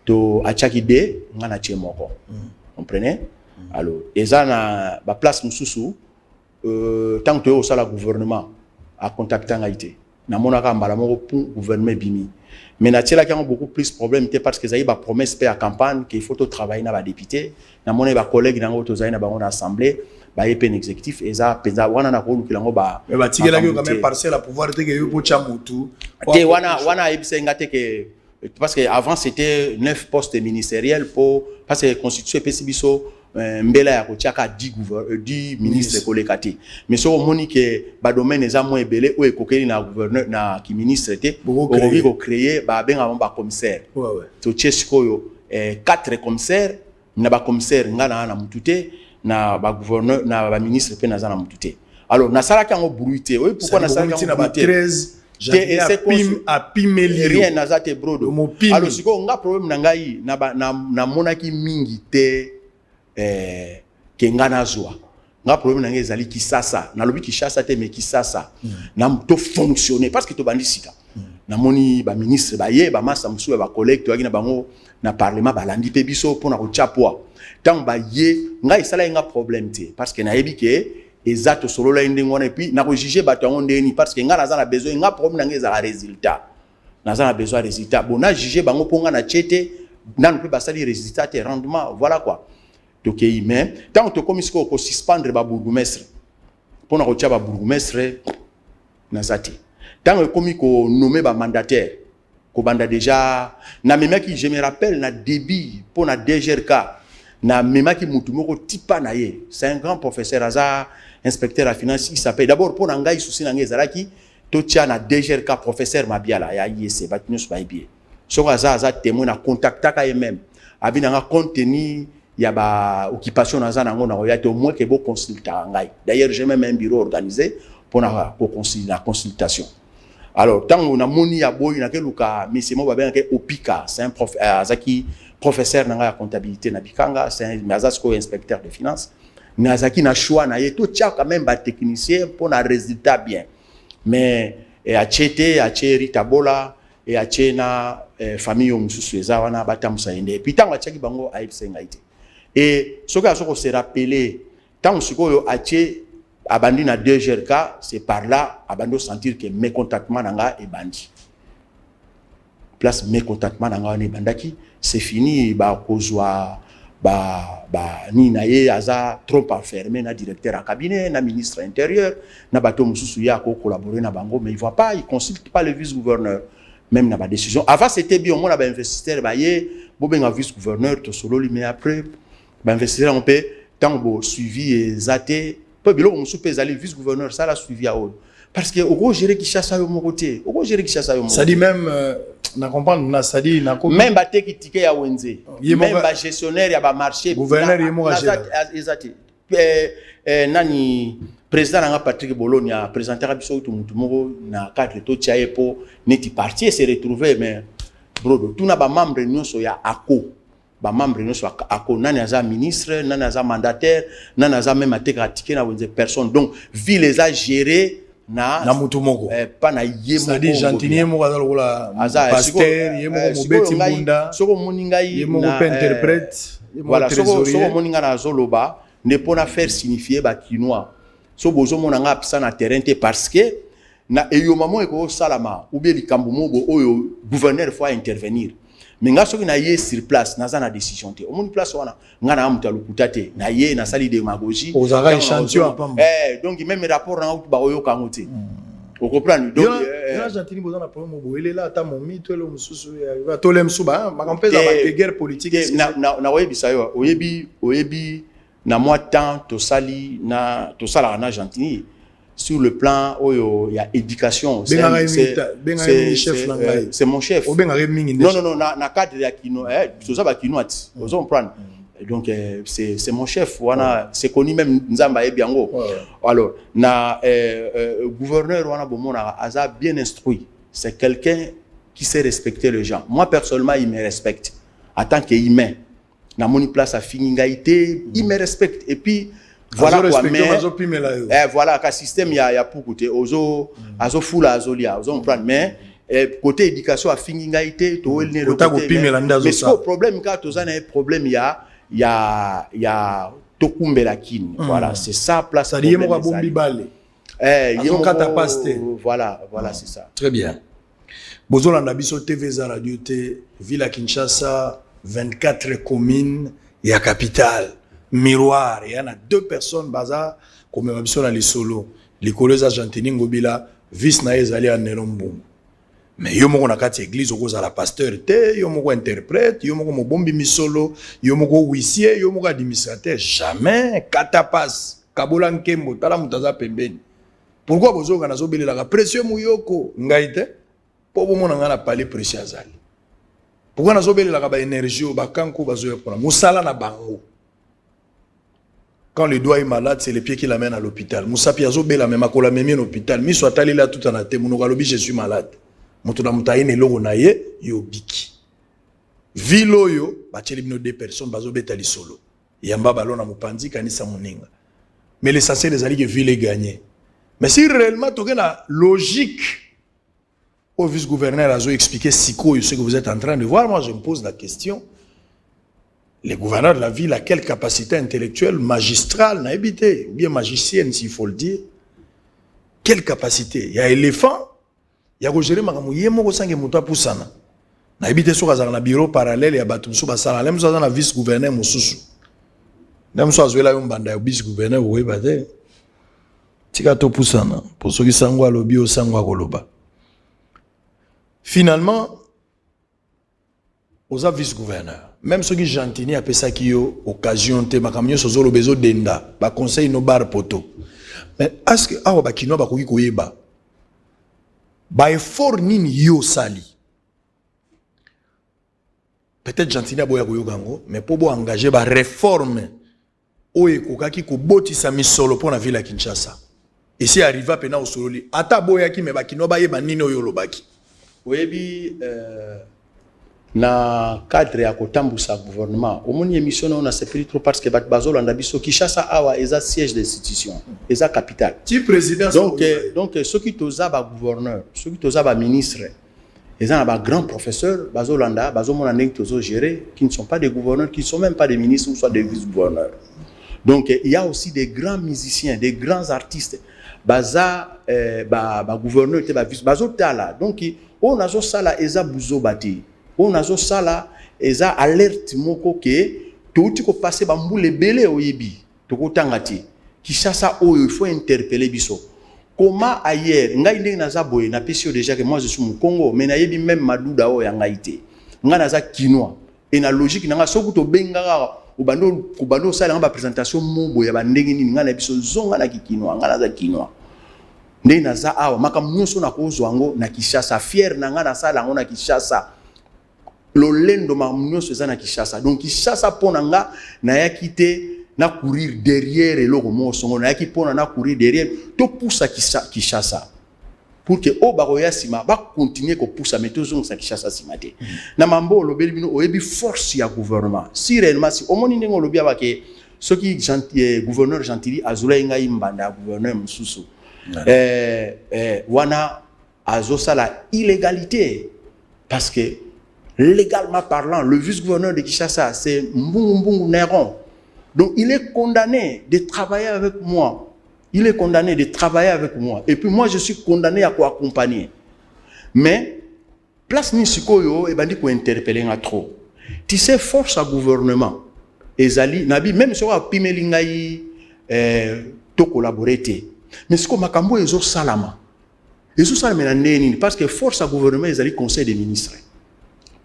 to achaki de ngana chemoko comprenez. Alors, eza na ba place mususu tant que au sala gouvernement a contacté ngaité na monaka mbala moko pour gouvernement bimi mais na tiela qui a beaucoup plus problème parce que zaïba promesse pe à campagne qu'il faut travailler na ba député na mona ba collègue na ngoto zaïna ba on assemblée ba yepen exécutif eza penza wana na ko lukilango ba mais ba tigela ki quand même parcelle à pouvoir te que yo po chamutu te wana ebisa ngate que parce que avant c'était 9 postes ministériels pour parce que constitution PCBiso mbela ya kotiaka 10 ministres kolekati mais so moni que ba domaine eza mo ebele o ekokeli na gouverneur na ki ministre te okoki ko créer ba benga ba commissaire to chesikoyo 4 commissaires na ba commissaire ngana na mutute na ba gouverneur na ba ministre pe na za na mutute alors na sala kango bruité oui pourquoi na sala kango na 13 a pimeli rien na za te brodo alors siko nga problème na ngai na monaki mingi te kengana zwa nga problème nange ezali kisasa na lobi kishasa te mais kisasa na to fonctionner parce que to bandisika na moni ba ministre ba ye ba massa musu ba collègue to na bango na parlement ba landi pe biso pona ko chapwa tant ba ye nga isala nga problème te parce que na yebi ke exact solo la ndengona et puis na ko juger ba tango ndeni parce que nga na za na besoin nga problème nange ezala résultat na za na besoin résultat bon na juger bango ponga na chete na pe ba sali résultat et rendement voilà quoi. Donc, mais tant que comme il faut suspendre le bourgmestre, pour na kotia ba bourgmestre nazati. Tant que comme il faut nommer ba mandataire, ko banda déjà na même qui je me rappelle na débit pour na DGRK na même qui mutu moko tipa na ye. C'est un grand professeur Aza, inspecteur à finance, il s'appelle d'abord pour ngai souci na ngezalaki to tia na DGRK professeur Mabiala ya IEC batinus ba ibie. So Aza témoin na contactaka même. Abi na contenu il y a ba occupation dans un angle na au moins que beau consultant ngai d'ailleurs j'ai même un bureau organisé pour la consultation alors tant on a moni ya boy na keluka monsieur mo ba bien ke opika c'est un prof azaki professeur na comptabilité na bikanga c'est un mazasko inspecteur de finance nazaki na choix na yeto tia quand même ba technicien pour na résultat bien mais a chete a cheri tabola et a chena famille mususu ezawana batamusa ende puis tant achaki bango a ngaite. Et ce qu'on se rappelé, tant que ache abandi na DGRK, c'est par là abando sentir que mécontentement nanga est bandi. Place mécontentement nanga est bandaki, c'est fini ba kozwa ba ni naye aza trop enfermé na directeur à cabinet, na ministre intérieur, na bato mususu ya ko collaborer na bango mais il voit pas, il consulte pas le vice-gouverneur même na ba décision. Avant c'était bien au moins ba investisseur ba ye, bo benga vice-gouverneur to solo li mais après ben investisseur on peut tant bon suivi et zaté peu bilo on soupe aller vice gouverneur ça la suivi à haut parce que au gros gérer qui chasse au mon côté au gros gérer qui chasse au mon ça dit même na comprendre na ça dit na même ba teki ticket ya wenze même ba gestionnaire ya ba marché gouverneur yemo zaté nani président nga Patrick Bologna présenté biso tout moko na cadre to tiaye po neti parti se retrouver mais bro tout na ba membre nyonso ya ako ba membre no soit ako nani aza ministre nani aza mandataire nani aza même atekatike na wenze personne donc ville les a géré na mutu moko pas na yé moko c'est-à-dire Gentilly moko azala kola pasteur yé moko mobeti mbunda soko moningai yé moko pe interprète voilà soko moninga na zoloba ne pona faire signifier ba kinois so bozo monanga pisa na terrain te parce que na eyoma mo eko salama ou bien likambo mo bo oyo gouverneur faut intervenir mais nga soki na yé sur place na za na décision te omoni place wana nga na amuta lukuta te na yé na sali démagogie ozara échantillon donc même rapport na ba oyo kango te vous comprenez donc Gentilly boza na problème bo elela ata momi to le mususu ya to le msuba makampeza ba guerre politique na oyebisa yo oyebi na moi temps to sali na to sala na Gentilly sur le plan oyo ya éducation c'est mon chef non na cadre ya kino tout ça ba kino ati vous comprenez donc c'est mon chef wana c'est connu même nzamba ebiango alors na gouverneur wana bomona aza bien instruit c'est quelqu'un qui sait respecter les gens moi personnellement il me respecte en tant qu'humain na moni place à fingaité il me respecte et puis voilà quoi mais voilà ka système ya pour côté ozo azo fula azolia ozo comprendre mais côté éducation à fingaité to elne le côté mais ce problème quand tozana un problème ya tokumbela kin voilà c'est ça place ça dit mo ka bombi balé voilà c'est ça très bien bozolanda biso TV za radio te ville à Kinshasa 24 communes et à capitale miroir il y en a 2 personnes baza comme biso na lisolo likolo Gentilly ngobila vice na ezali à Nerombo mais yo moko na kati église okoza la pasteur te yo moko interprète yo moko mobombi misolo yo moko huissier yo moko administrateur jamais katapas kabola nkembo tala mutaza pembeni pourquoi bozoka na zobelela ka précieux muyoko ngai te po bomona ngana parler précieux azali pourquoi na zobelela ka ba énergie ba kanko bazoya pona musala na bango quand le doigt est malade c'est le pied qui l'amène à l'hôpital musapi azobela même akola même à l'hôpital mi soit allé là tout en até monoko lobi je suis malade moto na mutaine loko na ye yo biki vilo yo bacheli bino 2 personnes bazobeta lisolo yamba balona mupanzi kanisa moninga mais l'essentiel les alliés que ville gagner mais si réellement tu as la logique au vice-gouverneur a expliqué ce que vous êtes en train de voir moi je me pose la question les gouverneurs de la ville à quelle capacité intellectuelle magistrale n'a habité ou bien magicienne s'il faut le dire quelle capacité il y a éléphant il y a gérer makamu yemo ko sange muta pusana na habité sur na bureau parallèle ya batu so basala même so na vice gouverneur mususu même so azwela yo mbanda ya vice gouverneur we bate tika to pusana pour ceux qui sangwa lobi o sangwa koloba finalement aux vice gouverneur même ceux qui Gentilly appellent ça qui yo occasion te makamyo so zolo bezo denda ba conseil no bar poto mais est-ce que awa ba kino ba koki koyeba ba effort nini yo sali peut-être Gentilly aboya koyo gango mais pour bo engager ba réforme oye kokaki ko botisa misolo pour la ville à Kinshasa et si arriva pena au sololi ata boya ki me ba kino ba yeba nini oyo lobaki oyebi na cadre ya kotambusa gouvernement omoni émission on a c'est plus trop parce que bat bazolo anda biso Kinshasa awa eza siège d'institution eza capitale ti président donc ceux qui toza ba gouverneur ceux qui toza ba ministre eza na ba grand professeur bazolanda bazomona ndenge tozo gérer qui ne sont pas des gouverneurs qui ne sont même pas des ministres ou soit des vice-gouverneurs donc il y a aussi des grands musiciens des grands artistes baza ba gouverneur te ba vice bazotala donc on a zo sala eza buzo bati on a zo sala eza alerte moko ke touti ko passer ba mbule belé oyebi to ko tangati Kinshasa oyo il faut interpeller biso comment ailleurs ngai ndenge naza boye na pesio déjà que moi je suis mu Congo mais na yebi même maduda oyo ngaité nga naza kinois et na logique nanga soku to bengaka ubando sala ba présentation mobo ya ba ndenge nini nga na biso zonga na kinois nga naza kinois ndenge naza awa makamnyoso na kozwango na Kinshasa fier nanga na sala ngo na Kinshasa lolendo makamnyoso eza na Kinshasa donc Kinshasa ponanga na yakite na courir derrière eloko mosongo na yaki pona na courir derrière to poussa Kinshasa pour que o baroya sima ba continuer ko poussa metozo sa Kinshasa simate na mambo lobeli bino oyebi force ya gouvernement si réellement si omoni ndengo lobi abake soki gouverneur Gentilly azula inga imbanda gouverneur mususu wana azosa la illégalité parce que légalement parlant le vice-gouverneur de Kinshasa c'est Mbungu Néron, donc il est condamné de travailler avec moi, il est condamné de travailler avec moi et puis moi je suis condamné à quoi accompagner, mais place ni sikoyo et bandi ko interpeller nga trop, tu sais force à gouvernement ezali nabi même si on a pimeli ngai to collaborer mais ce que makambo ezo salama na neni parce que force à gouvernement ezali conseil des ministres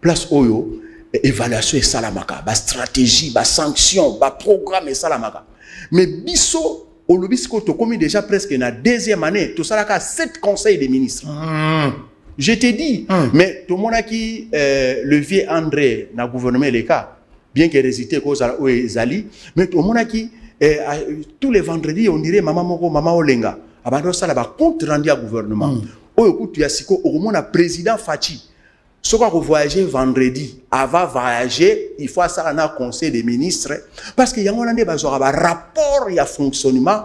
place oyo évaluation et salamaka ba stratégie ba sanction ba programme et salamaka mais biso au lobisco to commis déjà presque na deuxième année tout ça là 7 conseils des ministres. Je t'ai dit mais tout le monde qui le vieux André na gouvernement les cas bien que résulté cause au ezali mais tout le monde qui tous les vendredis on dirait maman moko maman olenga abando ça là ba compte rendu à gouvernement oyo kutu ya siko au moment président Fachi ce qu'on va voyager vendredi avant voyager il faut ça na conseil des ministres parce que yango ndé ba zora ba rapport ya fonctionnement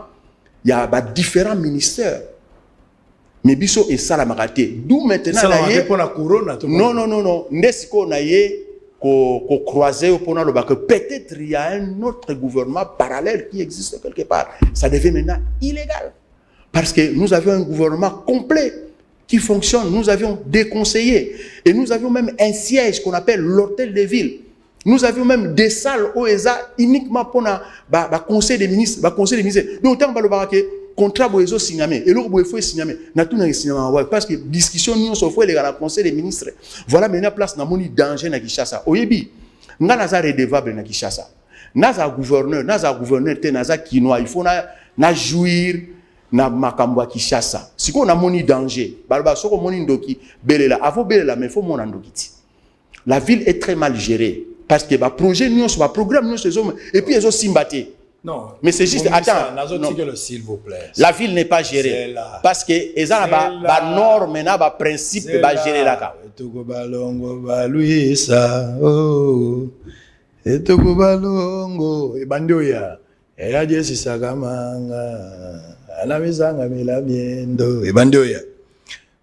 il y a ba différents ministères mais biso et ça la maraté d'où maintenant ça répond à corona non ndesiko na ye ko croiser pour le que peut-être il y a un autre gouvernement parallèle qui existe quelque part. Ça devient maintenant illégal. Parce que nous avions un gouvernement complet qui fonctionne. Nous avions des conseillers. Et nous avions même un siège qu'on appelle l'hôtel de ville. Nous avions même des salles OESA uniquement pour le conseil des ministres. Donc, tant que contrat boezo signamé et l'autre boefo signamé na tout na signamé parce que discussion nous se fait les gars conseil des ministres voilà maintenant place na moni danger na Kinshasa oyebi nga naza redevable na Kinshasa naza gouverneur te naza kinois il faut na jouir na makambo ya Kinshasa siko na moni danger balba soko moni ndoki belela avant belela mais faut mona ndokiti la ville est très mal gérée parce que ba projet nous ba programme nous ces hommes et puis ils ont simbaté. Non, mais c'est juste, attends, s'il vous plaît. La ville n'est pas gérée. Parce que les gens ont normes, ont principe de gérer la carte.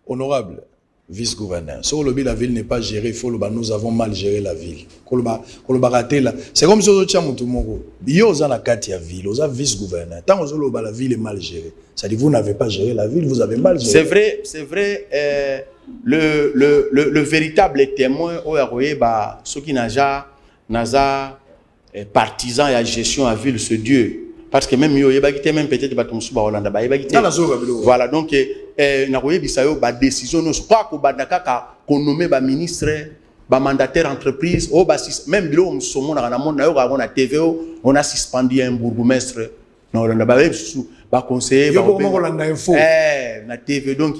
Honorable vice-gouverneur, si la ville n'est pas gérée, nous avons mal géré la ville. C'est comme si on a la carte de la ville, on a vice-gouverneur. Tant que la ville est mal gérée, ça dit vous n'avez pas géré la ville, vous avez mal géré. C'est vrai. Le véritable témoin, ceux qui n'ont partisan et la gestion à ville, c'est Dieu. Parce que même même peut-être voilà donc na décision nous pas ko bandaka ko nommer ba ministre ba mandataire entreprise même bilo musomo na monde na TV on a suspendu un bourgmestre na ba conseiller na TV donc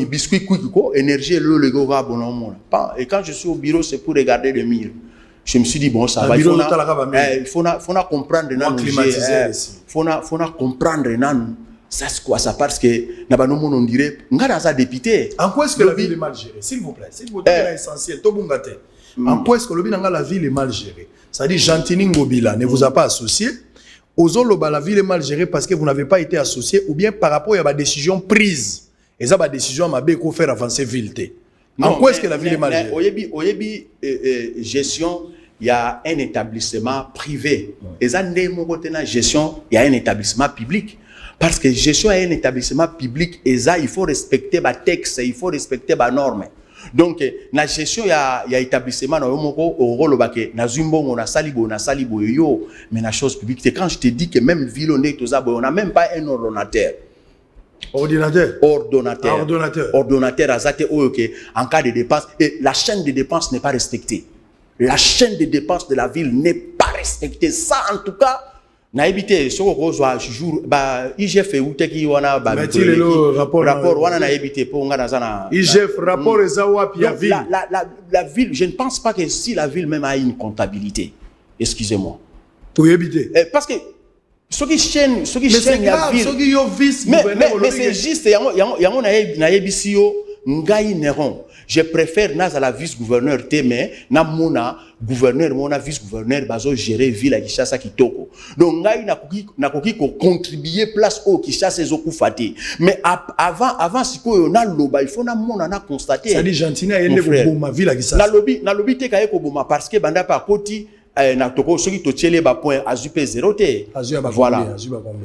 biscuit ko énergie le go ga bon et quand je suis au bureau c'est pour regarder le mur. Je me suis dit bon ça va il faut comprendre faut comprendre ça c'est quoi ça parce que on dirait ngara député en quoi est-ce que la ville est mal gérée s'il vous plaît c'est essentiel to bungate en quoi est-ce que la ville est mal gérée ça dit Gentini Ngobila ne vous a pas associé ozoloba la ville est mal gérée parce que vous n'avez pas été associé ou bien par rapport à la décision prise et ça la décision m'a bien faire avancer ville. En quoi est-ce que la ville est mal gérée oyebi gestion il y a un établissement privé. Et ça, gestion, il y a un établissement public. Parce que gestion est un établissement public, et ça, il faut respecter les textes, il faut respecter les normes. Donc, la gestion, il y a établissement, mais la chose publique, c'est quand je te dis que même ville, on n'a même pas un ordonnateur. Ordonnateur, en cas de dépense, et la chaîne de dépenses n'est pas respectée. La chaîne de dépenses de la ville n'est pas respectée. Ça, en tout cas, n'a évité. Ce qu'on voit jour, IGF et Outeki wana rapport wana n'a évité pour ngana IGF rapport ezawa pia ville. La ville, je ne pense pas que si la ville même a une comptabilité. Excusez-moi. Pour éviter. Parce que ceux qui chaînent la ville. Mais c'est juste, yango na ebisio. ngai neron je préfère naza la vice-gouverneur te mais na mona gouverneur mona vice-gouverneur bazo gérer ville à Kinshasa kitoko donc ngai nakoki ko contribuer place au Kinshasa ezokufate mais avant sikoyo na loba il faut na mona na constater ça dit gentina yende ko boma ville à Kinshasa na lobi te kaye ko boma parce que banda pa koti na toko soki to tiele ba point azupe 0 te voilà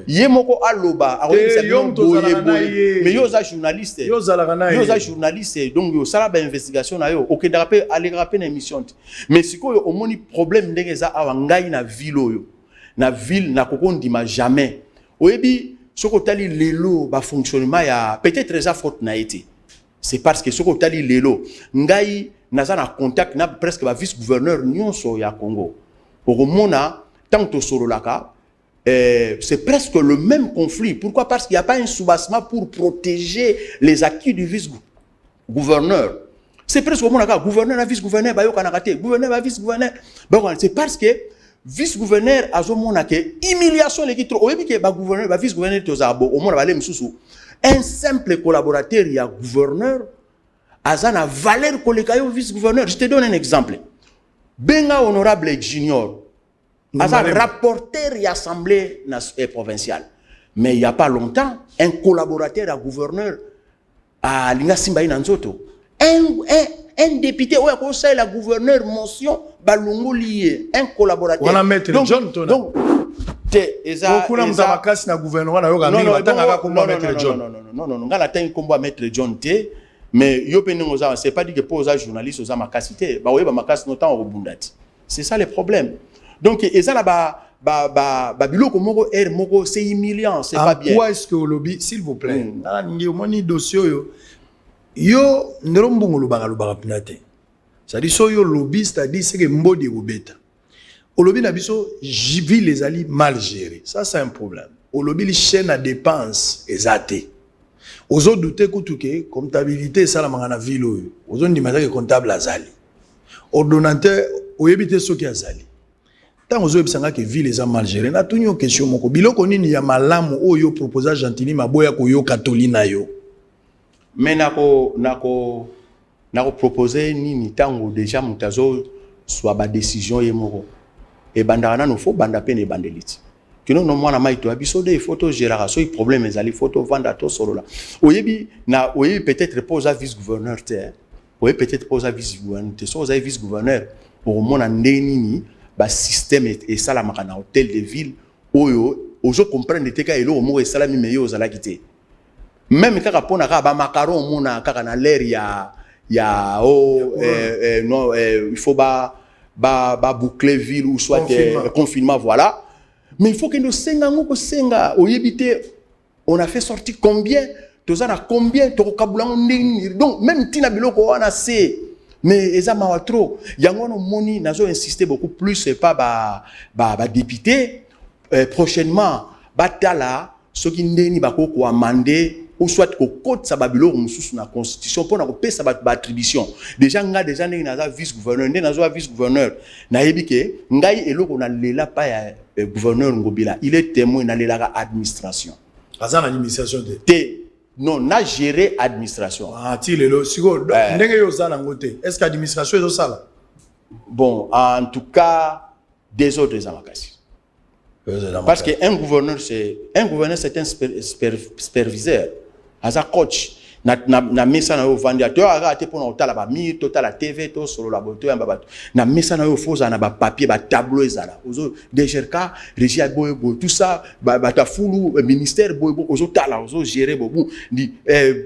yemoko aloba mais yo za journaliste donc yo sala ba investigation na yo OK d'après aller rappeler na émission mais sikoyo omoni problème ndenge za awangai na ville oyo na ville na kokondima jamais oyebi soko tali lelo ba fonctionnement ya peut-être ça faute na été c'est parce que soko tali lelo ngai naza na contact na presque ba vice-gouverneur nyonso ya Congo au mona tant que sorolaka c'est presque le même conflit. Pourquoi? Parce qu'il n'y a pas un soubassement pour protéger les acquis du vice-gouverneur. C'est presque au monde gouverneur à vice-gouverneur, gouverneur à vice-gouverneur. C'est parce que vice-gouverneur a humiliation les qui trop. Oui, que gouverneur, vice-gouverneur, au monde un simple collaborateur, il y a gouverneur, azana valeur collègue vice-gouverneur. Je te donne un exemple. Benga honorable junior. Un rapporteur et assemblée provinciale. Mais il n'y a pas longtemps, un collaborateur à gouverneur à Lingasimbaï Nanzoto. Un député au conseil la gouverneur motion Balungu lié. Un collaborateur. On a maître John Tona. Donc, mais c'est pas dit que pour les journalistes aux amakasité, c'est ça le problème. Donc, et ça là c'est humiliant, c'est pas bien. Pourquoi est-ce que au lobby, s'il vous plaît, dossier yo nderombo lobaka pinate. Ça dit so yo lobby, c'est-à-dire c'est que mbodi obeta. Au lobby na biso ville les ali mal géré. Ça c'est un problème. Au lobby les chaînes à dépenses exacté. Aux autres douter que comptabilité ça la mangana ville aux autres dimata que comptable azali. Ordonnateur oyebite soki azali. Tant aux autres sanga que ville les a mal géré. Na tunyo question moko biloko nini ya malamu oyo proposa gentili maboya ko yo katolina yo. Mais nako proposer nini tango déjà mutazo soit ba décision yemoko. Et bandana no fo banda pene bandeliti. Que non mwana maito abiso de photo génération il problème ezali photo vanda to solo la. Oyebi peut-être pose à vice-gouverneur te. Oyebi peut-être pose à vice-gouverneur te. So oza vice-gouverneur pour mona ndeni ba système et ça la makana hôtel de ville oyo ozo comprendre te ka elo mo esala mi meyo za la kité. Même quand on a ba macaron mona kaka na l'air ya il faut ba boucler ville ou soit confinement voilà. Mais il faut que nous sengango ko senga oyebite on a fait sortir combien tozana combien to kabulango ndini donc même tina biloko wana c'est mais eza mawa trop yango no moni nazo insister beaucoup plus c'est pas ba député prochainement batala soki ndeni bakoko amender ou soit ko code sa babilo mususu na constitution pour na ko pesa ba attribution déjà déjà na vice-gouverneur na vice-gouverneur na yebike ngai eloko na lela pa ya gouverneur Ngobila il est témoin na lela administration azana administration non na gérer administration ti lelo siko ndenge yo zana ngote est-ce que administration ezo sala bon en tout cas des autres amakasi parce que un gouverneur c'est un superviseur as a coach na mesa na yo vandi to aga te pona otala ba mi total la TV to solo la boto ya babato na mesa na yo foza na ba papier ba tableau ezala ozo DGRK régie boyebo tout ça ba ta fulu ministère boyebo ozo tala ozo gérer bobu di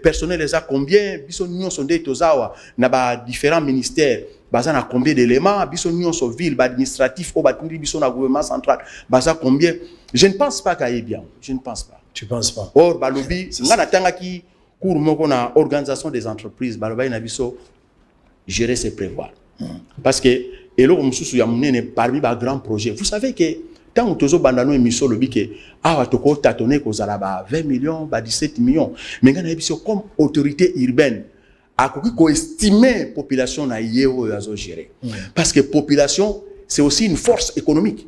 personnel eza combien biso nyonso nde tozawa na ba différents ministères baza na combien d'éléments biso nyonso ville ba administratif o ba tindi biso na gouvernement central baza combien je ne pense pas qu'il y ait bien je ne pense pas. Tu penses pas? Or balobi ngana tangaki cours moko na organisation des entreprises baloba na biso gérer ses prévoir parce que elo mususu ya munene parmi ba grand projet vous savez que tant tozo bandano émission lobi que awa toko tâtonner ko zala ba 20 millions ba 17 millions mais ngana biso comme autorité urbaine akoki ko estimer population na yeo yazo gérer parce que population c'est aussi une force économique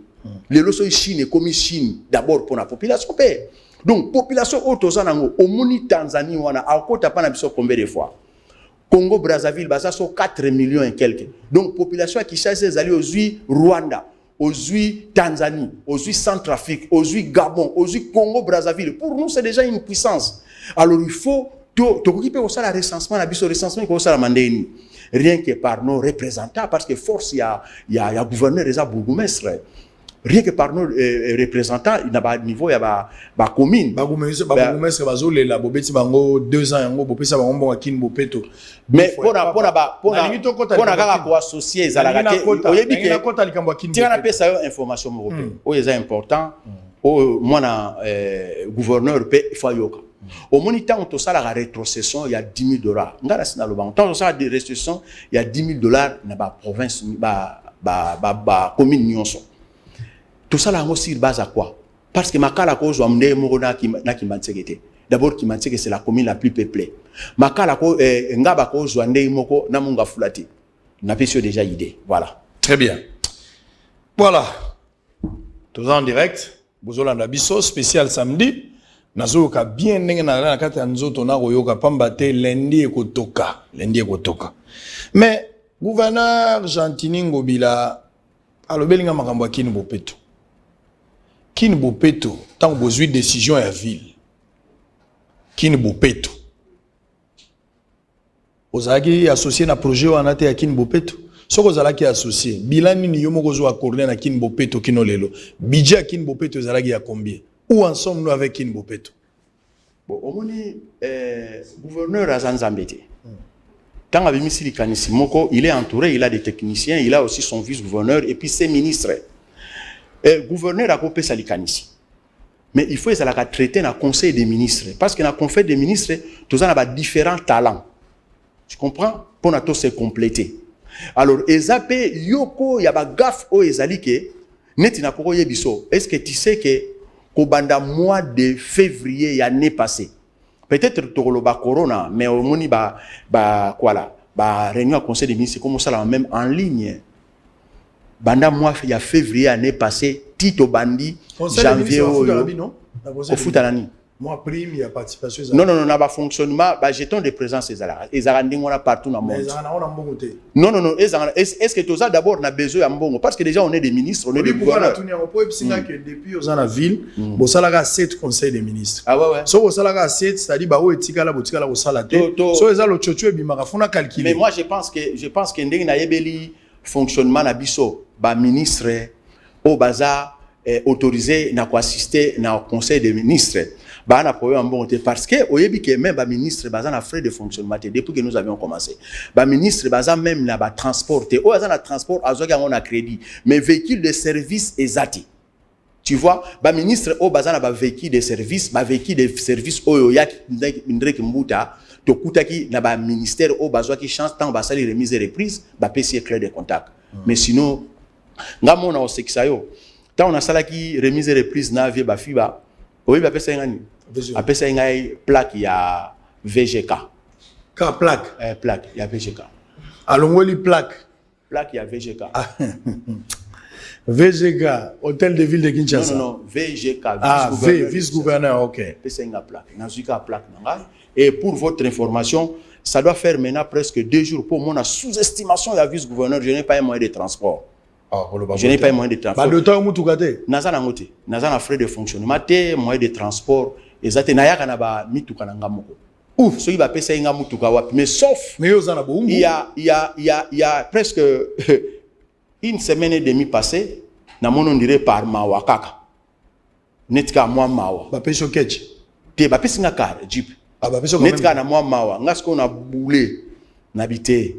les loso Chine et comme Chine d'abord pour la population donc population autosanango au moni Tanzanie wana akota pa na biso combien de fois Congo Brazzaville baza so 4 millions et quelques. Donc population qui chasse allés aux Rwanda, aux Tanzanie, aux Centrafrique, aux Gabon, aux Congo Brazzaville. Pour nous c'est déjà une puissance. Alors il faut t'occuper aussi la recensement, la recensement qui la mandéni. Rien que par nos représentants, parce que force il y a gouverneur et bourgmestre. Rien que par nos représentants, il y a niveau, il y a commune. Bourgmestre bazole la bobeti bango 2 ans yango bopesa bango bon akine bopeto. Mais pour associer zalagate, oyebi ke tina na pesa information mo pe. Oyo c'est important. Moi na gouverneur pe fayoka. Au moniteur, on a la rétrocession, il y a $10,000. Ngara sina lo bango. Tant on a des restrictions, il y a $10,000 na ba province commune nyonso. Tout ça là aussi base à quoi? Parce que makala cause amne morona qui mansekete. D'abord qui manseke c'est la commune la plus peuplée. Makala ko ngaba cause ande moko na munga fulati. Na pesio déjà idée. Voilà. Très bien. Voilà. Tous en direct. Bozola na biso spécial samedi. Nazoka bien ndenge na kati ya nzoto na koyoka pamba te lundi ekotoka. Mais gouverneur Gentini Ngobila alobelinga makambo ya Kini Bopeto. Kini Bopeto tant bozui décision ya ville. Kini Bopeto. Ozaki associé na projet wana te ya Kini Bopeto. Soko zalaki associé. Bilan nini yo moko zo accorder na Kini Bopeto kino lelo. Budget ya Kini Bopeto zalaki ya combien? Où en sommes-nous avec Kini Bopeto? Bon, au moni gouverneur Azanzambete. Tant avec Missili Kanisimoko, il est entouré, il a des techniciens, il a aussi son vice-gouverneur et puis ses ministres. Gouverneur a coupé Salikanisi. Mais il faut que traiter dans le conseil des ministres. Parce que dans le conseil des ministres, tous en ont différents talents. Tu comprends? Pour nous se compléter. Alors, Ezape, Yoko, Yaba Gaf, O Ezalike, Netina Koko Yebiso. Est-ce que tu sais que au mois de février l'année passée, peut-être le corona, mais au moni réunion au conseil des ministres comme ça même en ligne. Banda mois il y a février l'année passée, Tito Bandi, janvier au Futanani. Moi prime il y a participation. Non, n'a pas fonctionnement, jeton de présence les aranding on a partout dans le monde. Non, est-ce que tout ça d'abord on a besoin de mbongo parce que déjà on est des ministres, on est des gouverneurs. Que depuis aux la ville, bon ça là 7 conseils des ministres. Ah ouais. So ça là 7, c'est-à-dire bah o etikala botikala au salaté. So ça le chocho bimaka fona calculer. Mais moi je pense que ndenge na yebeli fonctionnement na biso ba ministre au bazar autorisé na ko assister na conseil des ministres. Bah, on a problème bon parce que au début que même ministre bazan a frais de fonctionnement depuis que nous avions commencé. Bah ministre bazan même na ba transporter au bazan a transport azoga on a crédit mais véhicule de service ezati. Tu vois, bah ministre au bazan a ba véhicule de service oyo ya ndrek mbuta to kutaki na ba ministère au bazwa qui change tant ba sali remise et reprise ba PC clé de contact. Mais sinon ngamo na osekisayo tant on a sala qui remise et reprise na vie ba fiba oui ba pesa ngani après ça, il y a une plaque, il y a VGK. Quelle plaque? Plaque, il y a VGK. Allons les plaques. Plaque, il y a VGK. VGK, hôtel de ville de Kinshasa. Non, VGK. Vice-gouverneur, ok. C'est une plaque. Et pour votre information, ça doit faire maintenant presque 2 jours pour mon sous-estimation de la vice-gouverneur. Je n'ai pas un moyen de transport. Je n'ai pas un moyen de transport. Pas de temps où tu gâtes? Nazana frais de fonctionnement, moyen de transport. Ezate na yaka na ba mituka na ngamoko. Ouf, ceux qui va payer un mutuka wapi. Mais sauf, il y a presque une semaine et demie passée, na mon on dirait par Mawa kaka. Netka moi Mawa. Ba peso ketch. Te ba pesi nga car jeep. Ah ba peso netka na moi Mawa. Ngasko na boulé na bité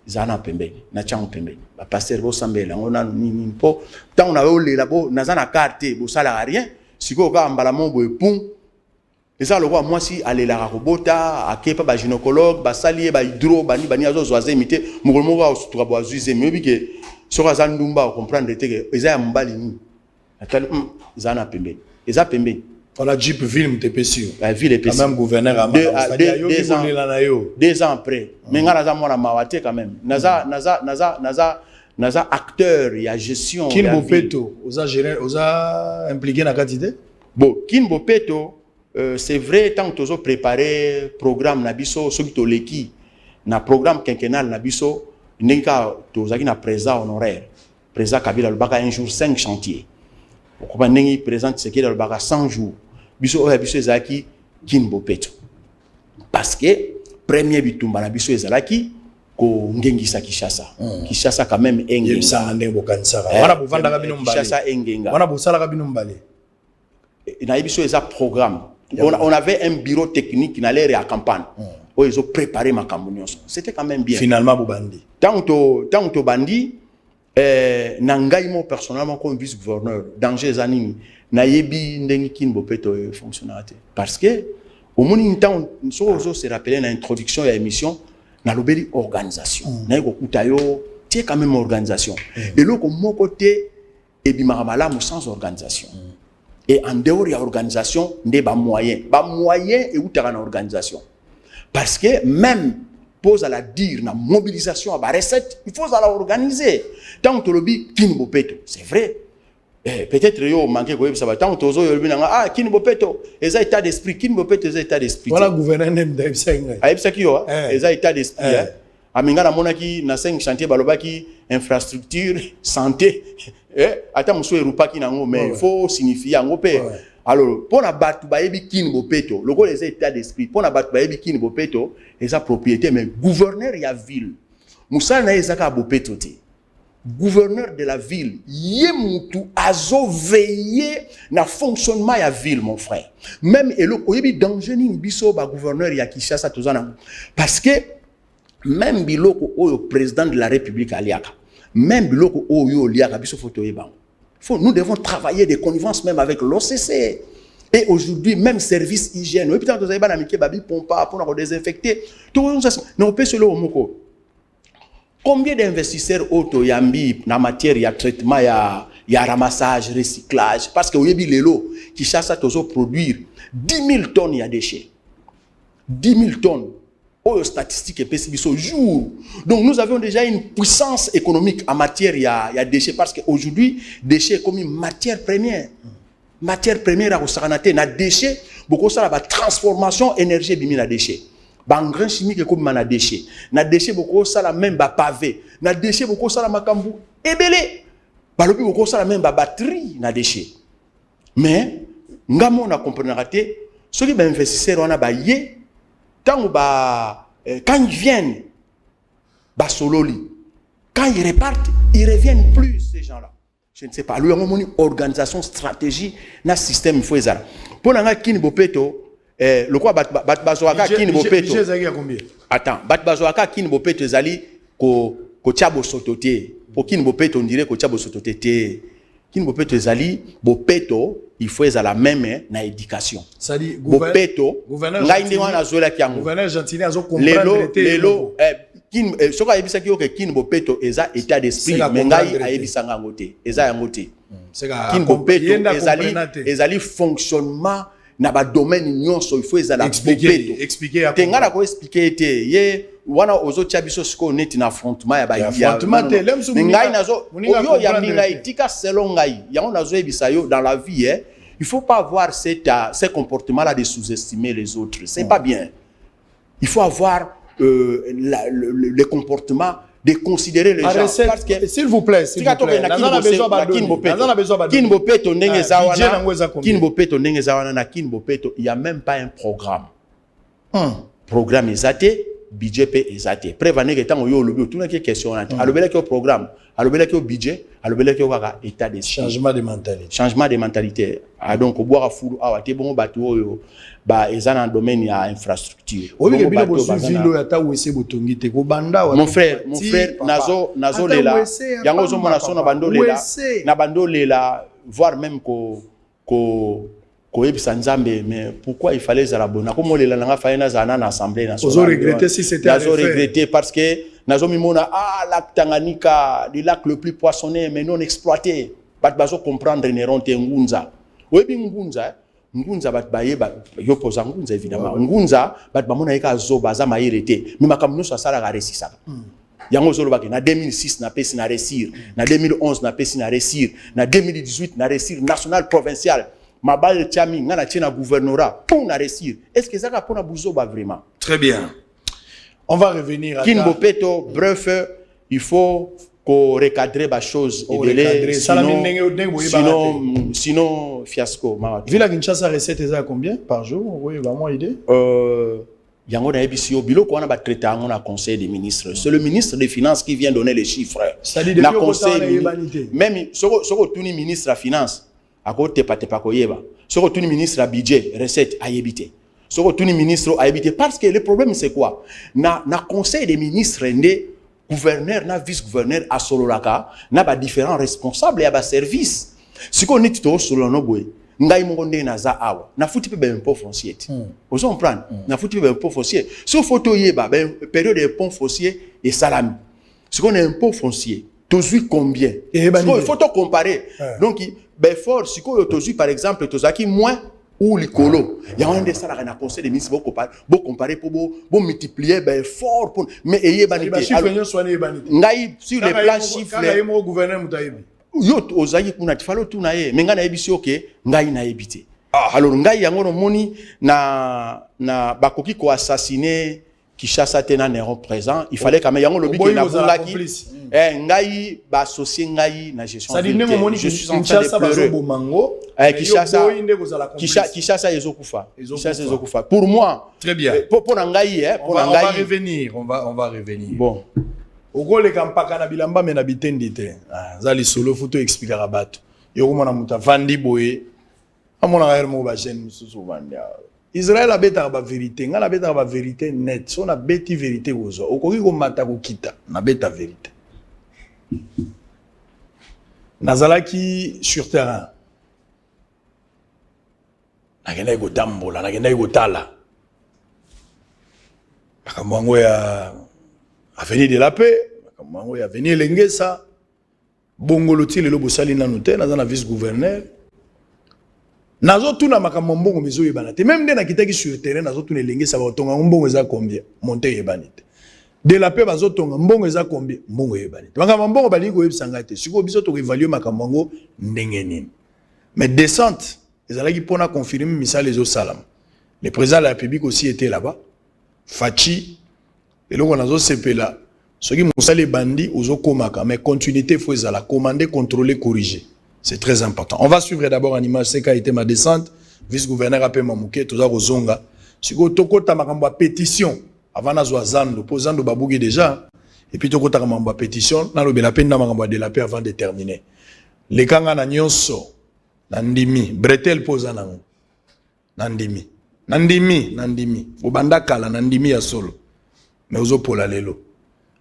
zana pembeni, na chango pembeni. Ba pasteur bo sambela ngona nini po. Tant on a olé là bo na zana carte bo sala rien. Siko ka mbala mon bo pont. Et ça, le roi, moi, si, aller la robota, à kepa, ba gynécologue, ba salier, ba hydro, ba ni, ba ni, azo, zoazé, imité, mourmo, va, au trouble, à zuiser, mais oui, que, sur la zone d'umba, comprendre, que, ils ont un mbali, ni. Ils ont un pembe. Ils ont pembe. On a Jeep ville, m'te sûr. La ville est pessie. Quand même, gouverneur à 2 ans après. Mais, naza, moi, la mawate, quand même. Naza, acteur, il y a gestion. Kini Bopeto, vous a impliqué dans la quantité? Bon, Kini Bopeto, c'est vrai, tant que tu as préparé le programme, Nabiso, ceux qui t'ont l'équipe, na programme quinquennal na biso ndeka tozaki na président honoraire président Kabila lobaka un jour 5 chantiers okoba ndenge président Tshisekedi lobaka 100 jours biso oya biso ezalaki Kini Bopeto parce que premier bitumba na biso ezalaki ko ngengisa Kinshasa Kinshasa quand même engenga ndenge bokanisaka wana bovandaka bino mbale Kinshasa engenga wana bosalaka bino mbale na biso eza programme on avait un bureau technique qui allait à campagne où ils ont préparé ma campagne. C'était quand même bien. Finalement, Boubandi. Tant que Bandi, Nangaïmo personnellement comme vice-gouverneur, danger zanini, nayebi ndengi Kini Bopeto fonctionnalité. Parce que au moins temps, nous se rappelé dans l'introduction de l'émission, na lobeli organisation. Na yeko kutayo, c'est quand même organisation. Et là, comme mon côté, et bimaramala sans organisation. Et en dehors de l'organisation, il y a des moyens. Des moyens et où tu as une organisation. Parce que même, pose à la dire, la mobilisation à la recette, il faut la organiser. Tant que tu as dit, Kini Bopeto, c'est vrai. Peut-être que tu as manqué de savoir. Tant que tu as dit, ah, Kini Bopeto, ils ont état d'esprit. Kini Bopeto, ils ont état d'esprit. Voilà, gouverneur d'Aïbsa. Aïbsa qui ils ont état d'esprit. Aminga na monaki na 5 chantiers balobaki infrastructure santé ata muso erupaki nango mais il faut signifier ngo pe alors pour na batu bayebi Kini Bopeto loko les états d'esprit pour na batu bayebi Kini Bopeto eza propriété mais gouverneur ya ville musala na ezaka Bopeto te gouverneur de la ville ye mutu azo veiller na fonctionnement ya ville mon frère même eloko yebi danger ni biso ba gouverneur ya Kinshasa tozana parce que même biloko oyo président de la République aliaka même biloko oyo liaka biso photo yeba nous devons travailler des connivences même avec l'OCC et aujourd'hui même service hygiène et putain tozayeba na mike babi pompa pour na désinfecter tout non peut solo moko combien d'investisseurs auto yambi na matière ya traitement ya ramassage recyclage parce que oyebi lelo qui chasse tozo produire 10 000 tonnes ya déchets 10 000 tonnes aux statistiques et au jour. Donc nous avons déjà une puissance économique en matière il y a déchets parce qu'aujourd'hui déchets comme une matière première. Matière première à Osaranate na déchets beaucoup ça la transformation énergie bimi na déchets. Bangren chimique comme na déchets. Na déchets beaucoup ça la même ba pavé. Na déchets beaucoup ça la makambu ebele. Balobi beaucoup ça la même ba batterie na déchets. Mais ngamo na comprendre raté ceux qui ba investisseurs on a ba yé quand ils viennent, quand ils repartent, ils ne reviennent plus, ces gens-là. Je ne sais pas. Lui, on a une organisation, stratégie, un système, il faut les avoir. Pour nous, Kini Bopeto, le quoi, Batbazoaka, Kini Bopeto. Attends, Batbazoaka, Kini Bopeto, Zali, ko Tchabo Sototé. Pour Kini Bopeto, on dirait ko Tchabo Sototé. Kini Bopeto, Zali, Bopeto, il faut être la même na éducation. Ça dit Bopeto, gouverneur Gentini a comprendre lelo kin soka yebisa ki que Kini Bopeto eza état d'esprit mais ngai ayebisa ngote eza ngote. Kini Bopeto ezali fonctionnement na ba domaine nyonso il faut ezala Bopeto. Expliquer tengala ko expliquer te ye wana ozo chabiso siko neti na affrontement ya ba affrontement te ngai nazo yo ya minga itika selon ngai yango nazo yebisa yo dans la vie il faut pas avoir ce comportement là de sous-estimer les autres c'est pas bien il faut avoir le comportement de considérer les gens parce que s'il vous plaît Kini Bopeto ndenge zawana Kini Bopeto ndenge zawana na Kini Bopeto il y a même pas un programme programme exaté budget pe exaté prévenir que tant yo lobi tout na question alobela que programme alobela que budget alobela que waka état de changement de mentalité donc boire fulu awa te bon bato oyo ba ezana dans domaine ya infrastructure mon frère nazo lela yango zo mona sona bando lela voire même ko ebisa nzambe mais pourquoi il fallait za la bonne comme lela nga fallait na za na assemblée nationale nazo regretter si c'était nazo regretter parce que nazo mimona lac Tanganyika le lac le plus poissonné mais non exploité bat bazo comprendre neronte ngunza webi ngunza bat bayeba yo poza ngunza évidemment ngunza bat bamona eka zoba za mairete mais makamno so sala ga resisa yango zolo baki na 2006 na pesi na resir na 2011 na pesi na resir na 2018 na resir national provincial mabal tiami ngana tina gouvernorat pour na resir est-ce que ça va pour na buzoba vraiment très bien On va revenir à Kin Bopeto, bref, il faut qu'on recadre les choses et délai, sinon fiasco. Villa Kinshasa recette est à combien par jour? Oui, vraiment idée. Yango na ebisi au bilo qu'on a traité à mon conseil des ministres. C'est le ministre des Finances qui vient donner les chiffres. C'est-à-dire depuis conseil même soko tuni ministre à finance à côté pas koyeba. Soko tuni ministre à budget, recette à yebité. Soko tuni ministre à yebité parce que le problème c'est quoi? Na conseil des ministres ndé gouverneur na vice-gouverneur à Sololaka na ba différents responsables et à ba service. Si qu'on est tout sur le boy ngai mongonde na za awa na futi pe ben impôt foncier vous comprenez na futi pe ben impôt foncier so photo yeba ben période de impôt foncier et salami ce qu'on est impôt foncier tozui combien il faut comparer donc ben fort si qu'on tozui par exemple tozaki moins ou likolo il y a un de ça na conseil des ministres bo comparer pour bo multiplier ben fort pour mais ayé banité ngai sur les plans chiffres ngai gouverneur mutayibi yo ozaki kuna tifalo tu na ye menga na ebisi oke ngai na ebité alors ngai yango no moni na bakoki ko assassiner Kinshasa tena Néron présent il fallait quand même yango lobi ke na bungaki ngai ba associé ngai na gestion je suis en train de pleurer Kinshasa ezokufa pour moi très bien pour ngai on va revenir on va revenir bon ogole kampaka na bilamba me na bitendi te zali solo photo expliquera bato yo mona muta vandi boye amona gaer mo ba jeune mususu vandi Israël abeta ba vérité ngala beta ba vérité net so na beti vérité ozo okoki ko mata ko kita na beta vérité nazalaki sur terrain nakenda ko tambola nakenda ko tala makambo ya Avenue de la Paix, Avenue Lengesa, Bongoloti le Bosali Nanoute, na vice-gouverneur. Nazo tuna makambo mbongo mezo yebanate. Même dès na kitaki sur terrain nazo tuna Lengesa ba tonga mbongo za combien? Monter yebanite. De la Paix bazo tonga mbongo za combien? Mbongo yebanite. Makambo mbongo bali ko yebsanga te. Siko biso to évaluer makambo ngo ndenge nini. Mais descente, ezalaki pona confirmer misala les salam. Le président de la République aussi était là-bas. Fachi et là, on a sepela. Ce qui m'a les bandits, aux komaka, mais continuité, faut la commander, contrôler, corriger. C'est très important. On va suivre d'abord en image, c'est qu'a été ma descente. Vice-gouverneur appelle Mamouké, tout ça, Rozonga. Si vous avez pétition, avant de zando, posando babougi déjà, et puis vous avez pétition, dans le peine de la paix avant de terminer. Les kanga na nyonso, nandimi, bretel posa nango, nandimi, obanda kala, nandimi ya solo. Mais aux opola lelo.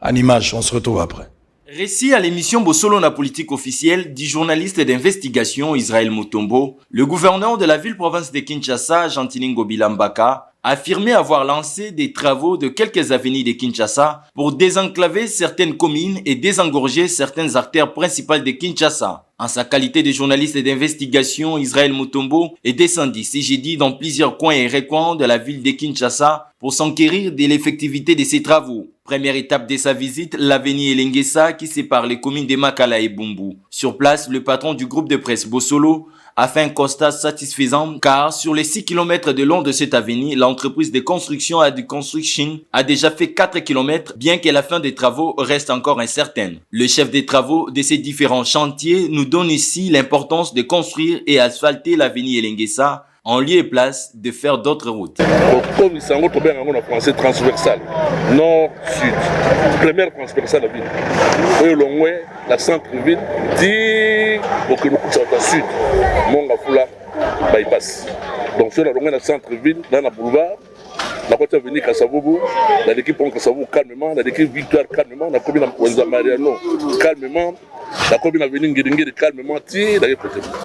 En image, on se retrouve après. Récit à l'émission Bosolo na politique officielle du journaliste d'investigation Israël Mutombo, le gouverneur de la ville-province de Kinshasa, Jean-Tiningo Bilambaka, a affirmé avoir lancé des travaux de quelques avenues de Kinshasa pour désenclaver certaines communes et désengorger certaines artères principales de Kinshasa. En sa qualité de journaliste d'investigation, Israël Mutombo est descendu, si j'ai dit, dans plusieurs coins et recoins de la ville de Kinshasa pour s'enquérir de l'effectivité de ses travaux. Première étape de sa visite, l'avenue Elengesa qui sépare les communes de Makala et Bumbu. Sur place, le patron du groupe de presse Bosolo a fait un constat satisfaisant car sur les 6 km de long de cette avenue, l'entreprise de construction Adi Construction a déjà fait 4 km bien que la fin des travaux reste encore incertaine. Le chef des travaux de ces différents chantiers nous donne ici l'importance de construire et asphalter l'avenue Elengesa en lieu et place de faire d'autres routes. Comme c'est un autre bien en français transversal, nord-sud, première transversale de la ville. Et long la centre-ville dit pour que nous puissions au sud, Mongafula bypass. Donc sur la centre-ville, dans la boulevard, la côte avenue Kasavubu, la l'équipe Pont Kasavubu calmement, la l'équipe Victoire calmement, la commune de Mariano calmement. La commune avenue Ngedengede calmement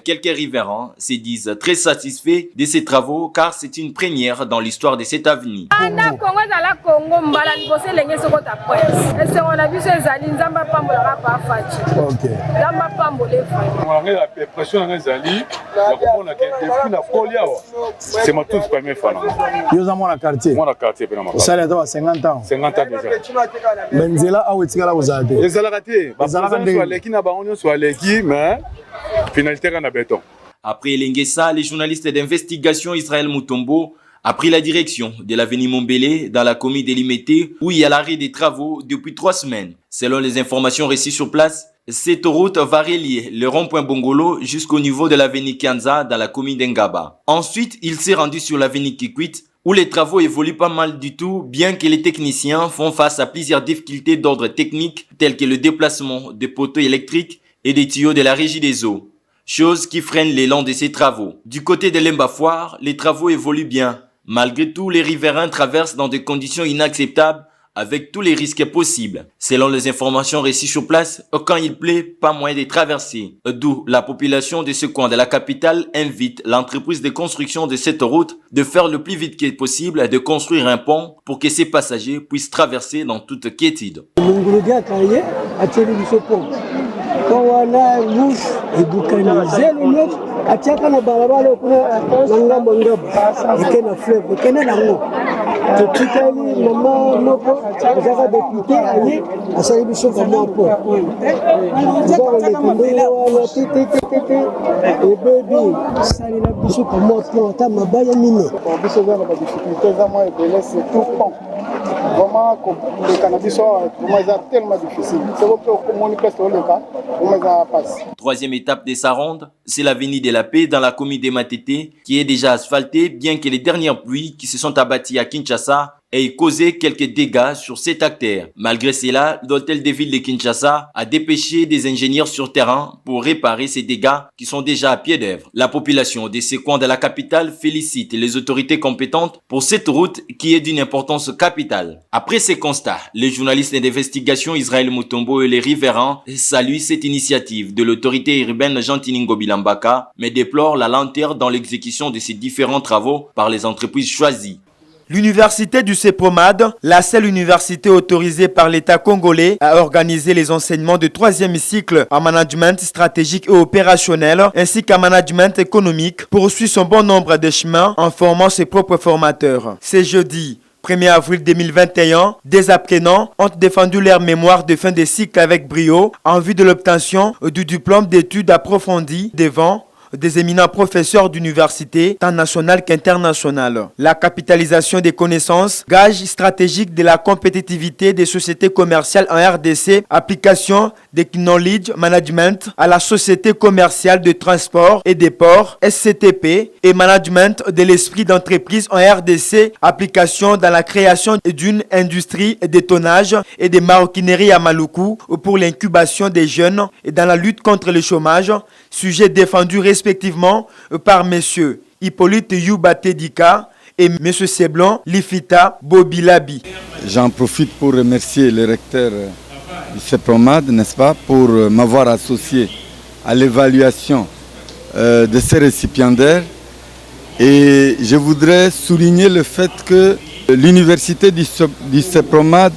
Quelques riverains se disent très satisfaits de ces travaux car c'est une première dans l'histoire de cette avenue. C'est ma toute première fois. Mon quartier. Mon quartier. Ça a 50 ans. 50 ans déjà. Benzela a été là aux Alpes. Les Alaratés. Après Elengesa, les journalistes d'investigation Israël Mutombo a pris la direction de l'avenue Montbelé dans la commune de Limete où il y a l'arrêt des travaux depuis 3 semaines. Selon les informations reçues sur place, cette route va relier le rond-point Bongolo jusqu'au niveau de l'avenue Kianza dans la commune d'Engaba. Ensuite, il s'est rendu sur l'avenue Kikwit où les travaux évoluent pas mal du tout, bien que les techniciens font face à plusieurs difficultés d'ordre technique telles que le déplacement des poteaux électriques et des tuyaux de la régie des eaux, chose qui freine l'élan de ces travaux. Du côté de l'Embafoire, les travaux évoluent bien. Malgré tout, les riverains traversent dans des conditions inacceptables avec tous les risques possibles. Selon les informations reçues sur place, quand il plaît, pas moyen de traverser. D'où la population de ce coin de la capitale invite l'entreprise de construction de cette route de faire le plus vite que possible et de construire un pont pour que ces passagers puissent traverser dans toute quiétude. Quand on a rouge et boucanisé le neuf, à Tchaka na balabala kuna nanga mangab et na fleuve et na nango. Tout kali maman moko zaka député aye asali biso comme po. Zaka le kundela wala tete et baby sali la biso comme po ta mabaya mine. Biso za na ba difficulté za moi et c'est tout pont. Vraiment le cannabis vraiment c'est tellement difficile. C'est pourquoi on communique presque le cas. Troisième étape de sa ronde, c'est l'avenue de la Paix dans la commune de Matete qui est déjà asphaltée bien que les dernières pluies qui se sont abattues à Kinshasa aient causé quelques dégâts sur cet artère. Malgré cela, l'hôtel de ville de Kinshasa a dépêché des ingénieurs sur terrain pour réparer ces dégâts qui sont déjà à pied d'œuvre. La population de ces coins de la capitale félicite les autorités compétentes pour cette route qui est d'une importance capitale. Après ces constats, les journalistes d'investigation Israël Mutombo et les riverains saluent cette initiative de l'autorité urbaine Jean-Tiningo Bilambaka, mais déplorent la lenteur dans l'exécution de ces différents travaux par les entreprises choisies. L'université du CEPROMAD, la seule université autorisée par l'État congolais à organiser les enseignements de 3e cycle en management stratégique et opérationnel ainsi qu'en management économique, poursuit son bon nombre de chemins en formant ses propres formateurs. C'est jeudi 1er avril 2021, des apprenants ont défendu leur mémoire de fin de cycle avec brio en vue de l'obtention du diplôme d'études approfondies devant des éminents professeurs d'université, tant nationales qu'internationales. La capitalisation des connaissances, gage stratégique de la compétitivité des sociétés commerciales en RDC, application des knowledge management à la société commerciale de transport et des ports, SCTP, et management de l'esprit d'entreprise en RDC, application dans la création d'une industrie de tonnage et de maroquinerie à Maluku pour l'incubation des jeunes et dans la lutte contre le chômage, sujet défendu respectivement par M. Hippolyte Youbate Dika et M. Seblon Lifita Bobilabi. J'en profite pour remercier le recteur du CEPROMAD, n'est-ce pas, pour m'avoir associé à l'évaluation de ces récipiendaires. Et je voudrais souligner le fait que l'université du CEPROMAD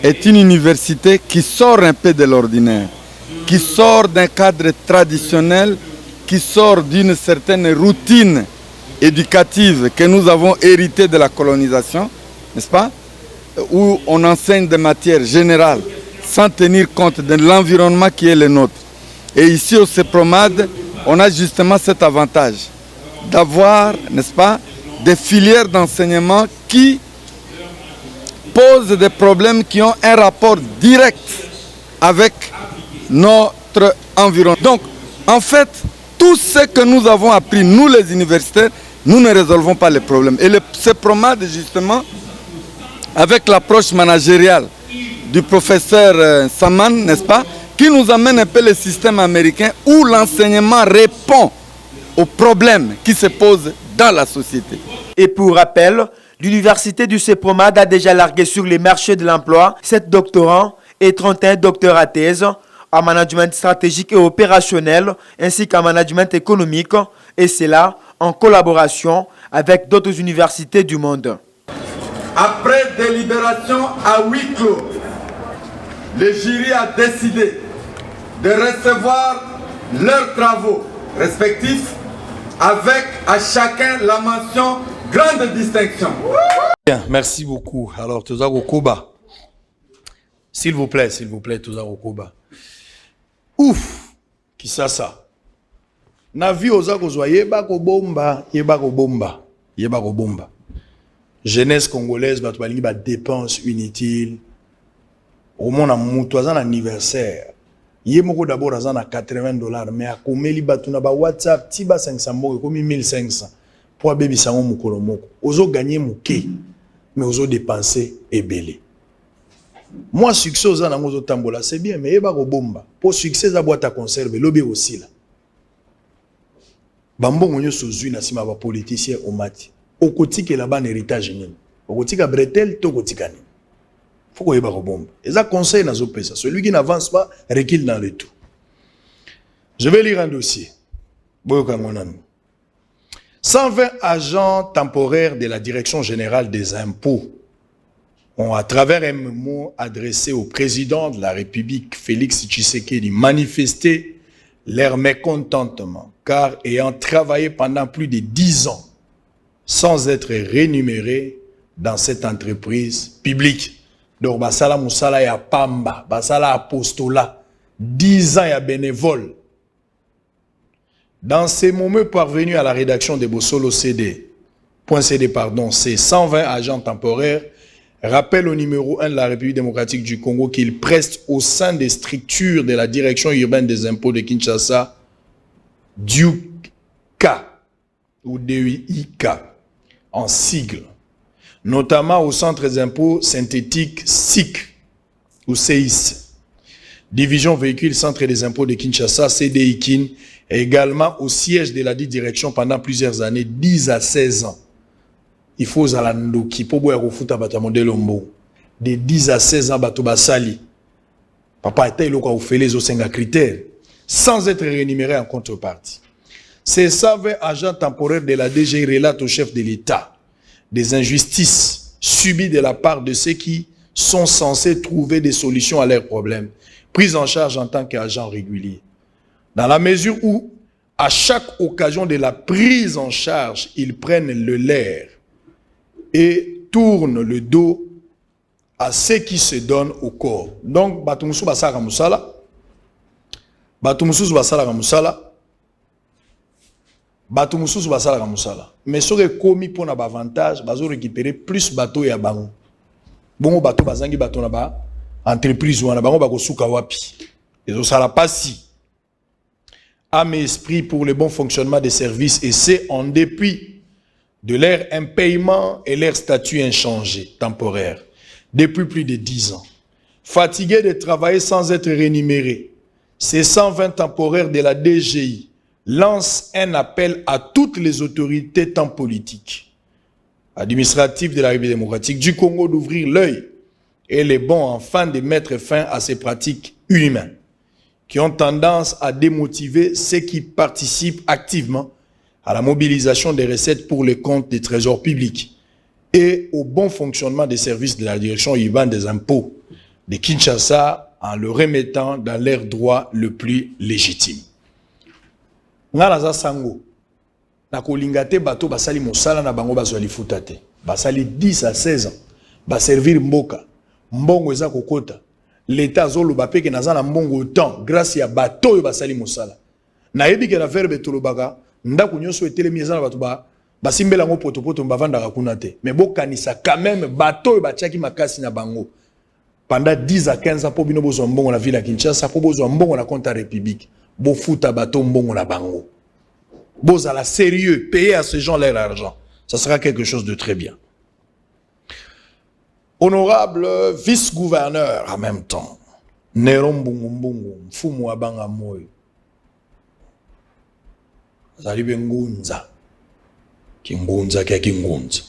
est une université qui sort un peu de l'ordinaire, qui sort d'un cadre traditionnel, qui sort d'une certaine routine éducative que nous avons héritée de la colonisation, n'est-ce pas, où on enseigne des matières générales sans tenir compte de l'environnement qui est le nôtre. Et ici au CEPROMAD, on a justement cet avantage d'avoir, n'est-ce pas, des filières d'enseignement qui posent des problèmes qui ont un rapport direct avec notre environnement. Donc, en fait, tout ce que nous avons appris, nous les universitaires, nous ne résolvons pas les problèmes. Et le CEPROMAD, justement, avec l'approche managériale du professeur Saman, n'est-ce pas, qui nous amène un peu le système américain où l'enseignement répond aux problèmes qui se posent dans la société. Et pour rappel, l'université du CEPROMAD a déjà largué sur les marchés de l'emploi 7 doctorants et 31 docteurs à thèse en management stratégique et opérationnel ainsi qu'en management économique, et cela en collaboration avec d'autres universités du monde. Après délibération à huis clos, le jury a décidé de recevoir leurs travaux respectifs avec à chacun la mention grande distinction. Bien, merci beaucoup. Alors, Tozako Koba. S'il vous plaît, Tozako Koba. Ouf, qui ça? Na vie ozako zwa yeba ko bomba. jeunesse congolaise bato balingi ba dépenses inutiles au moins un anniversaire yé moko d'abord azan à $80 mais akomeli bato na ba WhatsApp ti ba 500 moko komi 1500 pour baby sango mukolo moko ozo gagner muke mais ozo dépenser ebele. Moi succès oza nango ozo tambola c'est bien mais yeba ko bomba pour succès za boîte à conserve lobi aussi là bambongo nyoso zui na sima ba politicien au mati okotika la ban héritage nini okotika bretel to kotika ni faut ko yeba ko bomba et ça conseil na zo pesa celui qui n'avance pas recule dans le tout. Je vais lire un dossier boyoka monani 120 agents temporaires de la Direction générale des impôts ont, à travers un mot adressé au président de la République, Félix Tshisekedi, manifesté leur mécontentement, car ayant travaillé pendant plus de 10 ans sans être rémunérés dans cette entreprise publique. Donc, basala musala ya pamba, basala apostolat, 10 ans ya bénévole. Dans ces moments parvenus à la rédaction de Bossolo CD, ces 120 agents temporaires rappellent au numéro 1 de la République démocratique du Congo qu'ils prestent au sein des structures de la Direction urbaine des impôts de Kinshasa, DUIK, ou DUIK, en sigle, notamment au centre des impôts synthétiques SIC, ou CIS, Division véhicule centre des impôts de Kinshasa, CDIKIN, et également au siège de la direction pendant plusieurs années, 10 à 16 ans. Il faut zalandoki pour boire au foot à Batamodel Ombo. De 10 à 16 ans, Bato Basali. Papa était là où fait les autres critères, sans être rémunéré en contrepartie. Ces 120 agents temporaires de la DG relatent au chef de l'État des injustices subies de la part de ceux qui sont censés trouver des solutions à leurs problèmes, pris en charge en tant qu'agents réguliers. Dans la mesure où, à chaque occasion de la prise en charge, ils prennent le leurre et tournent le dos à ceux qui se donnent au corps. Donc, Batumusu Basara Moussala, Batumusu Basara Moussala, Batumusu Basara Moussala. Mais ce qui est commis pour un avantage, ils ont récupéré plus de bateaux et bango. Bon, bateau bazangi bateau na ba entreprise ou na bango bako suka wapi. Ils ont ça la passi. Âme et esprit pour le bon fonctionnement des services et c'est en dépit de leur impayement et leur statut inchangé, temporaire, depuis plus de 10 ans. Fatigués de travailler sans être rémunérés, ces 120 temporaires de la DGI lancent un appel à toutes les autorités tant politiques, administratives de la République démocratique du Congo d'ouvrir l'œil et les bons enfin de mettre fin à ces pratiques inhumaines qui ont tendance à démotiver ceux qui participent activement à la mobilisation des recettes pour les comptes des trésors publics et au bon fonctionnement des services de la direction urbaine des impôts de Kinshasa en le remettant dans leur droit le plus légitime. Ngalaza sango na kolingate bato basali mosala na bango bazwali futate basali 10 à 16 ans ba servir mboka mbongo eza kokota l'État zolo bapeke nazana mbongo temps grâce ya bato yo basali mosala na yebi ke na verbe tolobaka ndako nyonso etelemi ezana bato basimbela ngo potopoto mbavanda kuna te mais bokanisa quand même bato yo batiaki makasi na bango pendant 10 à 15 ans pour bino bozwa mbongo na ville ya Kinshasa pour bozwa mbongo na compte république bo futa bato mbongo na bango bozala sérieux payer à ces gens leur argent ça sera quelque chose de très bien. Honorable vice-gouverneur en même temps, Nerombungumbungu, Mfumu Abanga Moyo, Zalibe Ngunza, Kingunza Kingunza.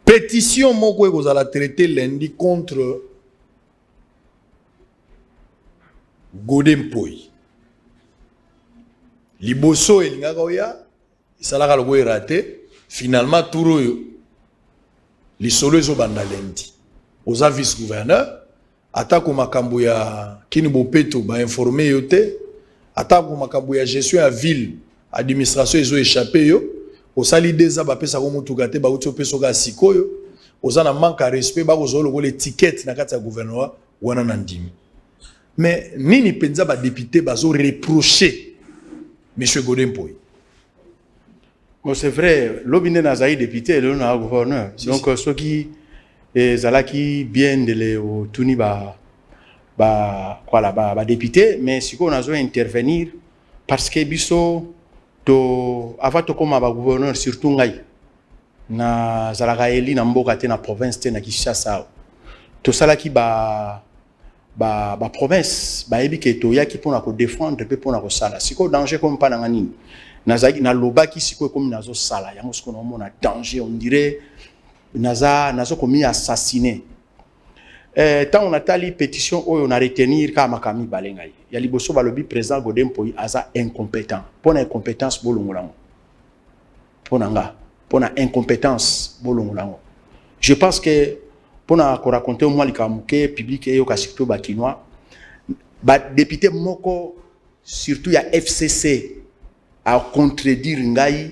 Pétition moko vous allez traiter lundi contre Godempoy. Liboso et Lingagoya, il s'est raté. Finalement, tout les solos au bandalendi. Aux vice-gouverneurs, attaque au makambo ya Kinibo Peto, ba informé yote, attaque au makambo ya gestion à ville, administration ils ont échappé yo, au sali des abapé sa komo tugate ba uti opeso ga sikoyo, aux ana manque à respect ba kozolo les tickets na kati ya gouvernement wana nandimi. Mais nini penza ba député bazo reprocher monsieur Godempoy. Bon, c'est vrai, l'obine n'a député, le n'a gouverneur. Donc, ceux qui zalaki bien de les tuni député, mais si on a besoin intervenir parce que biso to avant to comme gouverneur surtout ngai na zalaka eli na mboka te na province te na Kinshasa to salaki province ebi ke to yaki pona ko défendre pe pona ko sala siko danger comme pas na ngani nazaki na lobaki siko comme nazo sala yango siko na mona danger on dirait nazo komi assassiné tant on a tali pétition on a retenir ka makami balengai ya liboso balobi président Godin Poyi aza incompétent pona incompétence bolongolango pona incompétence bolongolango je pense que pona ko raconter moi likamuke public et yo ka surtout bakinois ba député moko surtout ya FCC a contredire ngai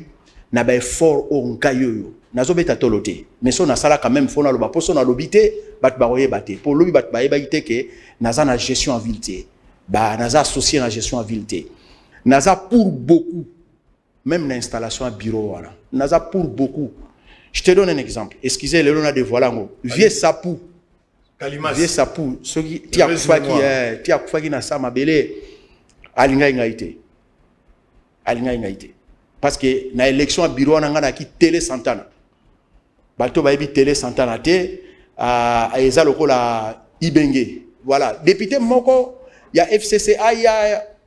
na ba effort o nkayoyo nazo beta tolote mais so na sala quand même fona loba poso na lobité bat ba roye baté pour lobi bat ba yebite que naza na gestion en ville ba naza associé na gestion en ville naza pour beaucoup même l'installation à bureau voilà naza pour beaucoup. Je te donne un exemple. Excusez le nom de Voilango. Vieux sapou. Vieux sapou. Ce qui tia kufaki na sama belé alinga ingaité. Alinga ingaité. Parce que na élection à bureau na ngana ki télé Santana. Bato ba yebi télé Santana te a eza lokola Ibenge. Voilà. Député moko ya FCC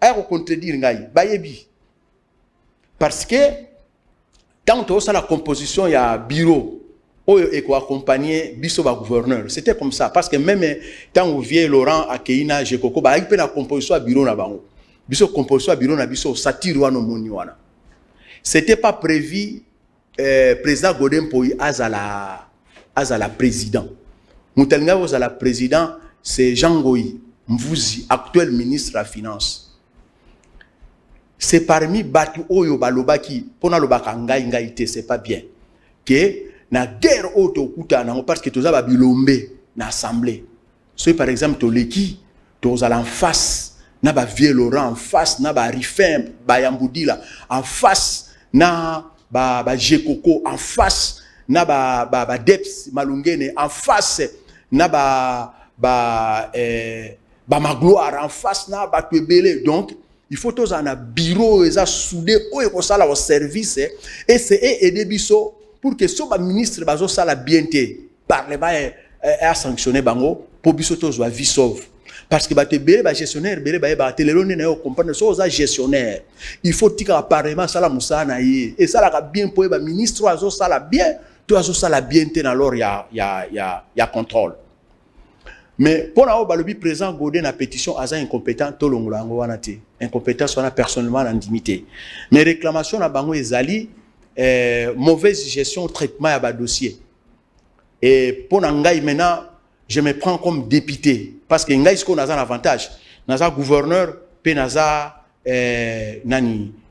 a contredire ngai ba yebi. Parce que tant que la composition il y a bureau et quoi accompagner biso ba gouverneur c'était comme ça parce que même tant où vient Laurent Akeina Jekoko ba il peut la composition à bureau na bango biso composition à bureau na biso satire wana moni wana c'était pas prévu président Godin Poyi azala président mutelnga azala président c'est Jean Goyi Mvuzi actuel ministre de la finance. C'est parmi batu oyo balobaki pona lobaka ngai te c'est pas bien que na guerre auto kuta na parce que toza ba bilombe na assemblée so par exemple to leki toza en face na ba vieux Laurent en face na ba Rifem ba Yambudila en face na ba Jekoko en face na ba Deps Malungene en face na ba Magloire en face na ba Twebele donc il faut tous en un bureau et ça soudé au sala au service et c'est aider biso pour que ce ministre bazo sala bienté parlement a sanctionné bango pour biso tous soit vie sauve parce que te belé ba gestionnaire belé ba téléroné na comprendre so za gestionnaire il faut tika parlement sala musana yi et ça la bien pour ba ministre azo sala bien to azo sala bienté na lor ya contrôle. Mais pour la balobi présent Godin na pétition aza incompétent to longolango wana te incompétence wana personnellement en intimité mais réclamation na bango ezali mauvaise gestion traitement ya ba dossier et pour ngai maintenant je me prends comme député parce que ngai ce qu'on a un avantage naza gouverneur pe naza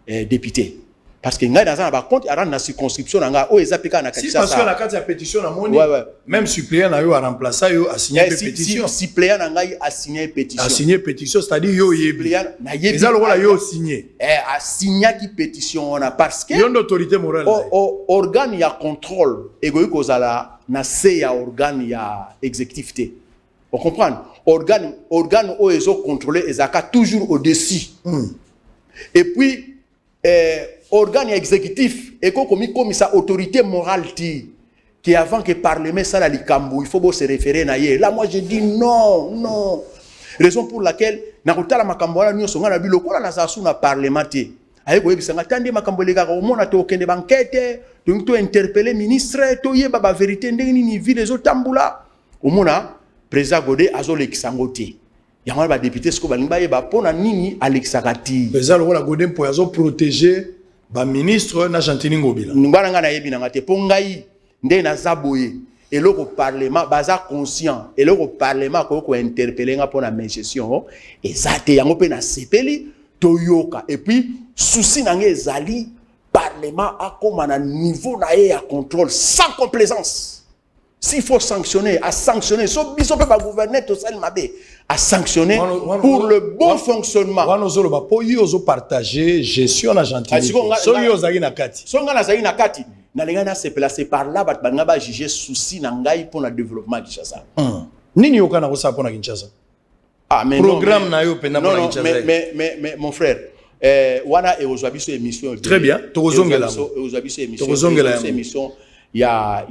député parce que ngai naza na compte ara na circonscription nga o ezapika na Kinshasa. Si parce que la carte de pétition na moni même suppléant na yo a remplacer yo a signé pétition. Si suppléant na ngai a signé pétition. A signé pétition c'est-à-dire yo yebi. Na yebi. Eza lokola yo signé. A signé qui pétition on a parce que yo d'autorité morale. Organe ya contrôle egoyi kozala na se ya organe ya exécutivité. On comprend organe o ezo contrôler ezaka toujours au-dessus. Et puis organe exécutif et comme sa autorité morale qui avant que parlement ça la likambo il faut se référer na ye là moi je dis non raison pour laquelle na kotala makambo la nyo songa na biloko la na sasu na parlementaire aye ko yebisanga tande makambo le kaka omona to kende banquête donc to interpeller ministre to yeba ba vérité ndenge ni vie les otambula omona président Godé azole kisangote yango ba député sko balinga yeba pona nini alexakati président lokola Godin pour azo protéger ba ministre na Jantini Ngobila ngwana ngana yebi na ngate pongai nde na zaboye eloko parlement baza conscient eloko parlement ko interpeller nga pona gestion ezate yango pe na sepeli toyoka et puis souci na ngezali parlement a comme na niveau na ya contrôle sans complaisance s'il faut sanctionner, à sanctionner, sauf biso peut pas gouverner tout ça mabé, à sanctionner pour le bon fonctionnement. Pour yo partager gestion na gentilité. So yo zagi na kati. So nga na zagi na kati. Na lenga na se placer par là bat banga ba juger souci na ngai pour le développement Kinshasa. Nini yo kana ko sa pour na Kinshasa? Ah mais programme na yo pena pour Kinshasa. Mais mon frère, wana e ozwabi so émission. Très bien. Tozongela. Ozwabi so émission. Ya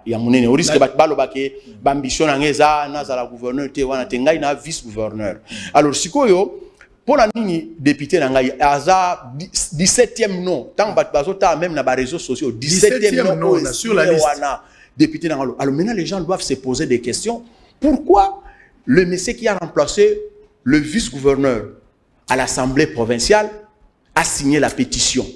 munene au risque bat balobake bambition ngeza na za la gouverneur te wana te ngai na vice gouverneur. Alors sikoyo pour nini député na ngai aza 17e nom tant bat bazota même na ba réseaux sociaux 17e nom sur la liste wana député na ngalo. Alors maintenant les gens doivent se poser des questions. Pourquoi le monsieur qui a remplacé le vice gouverneur à l'Assemblée provinciale a signé la pétition?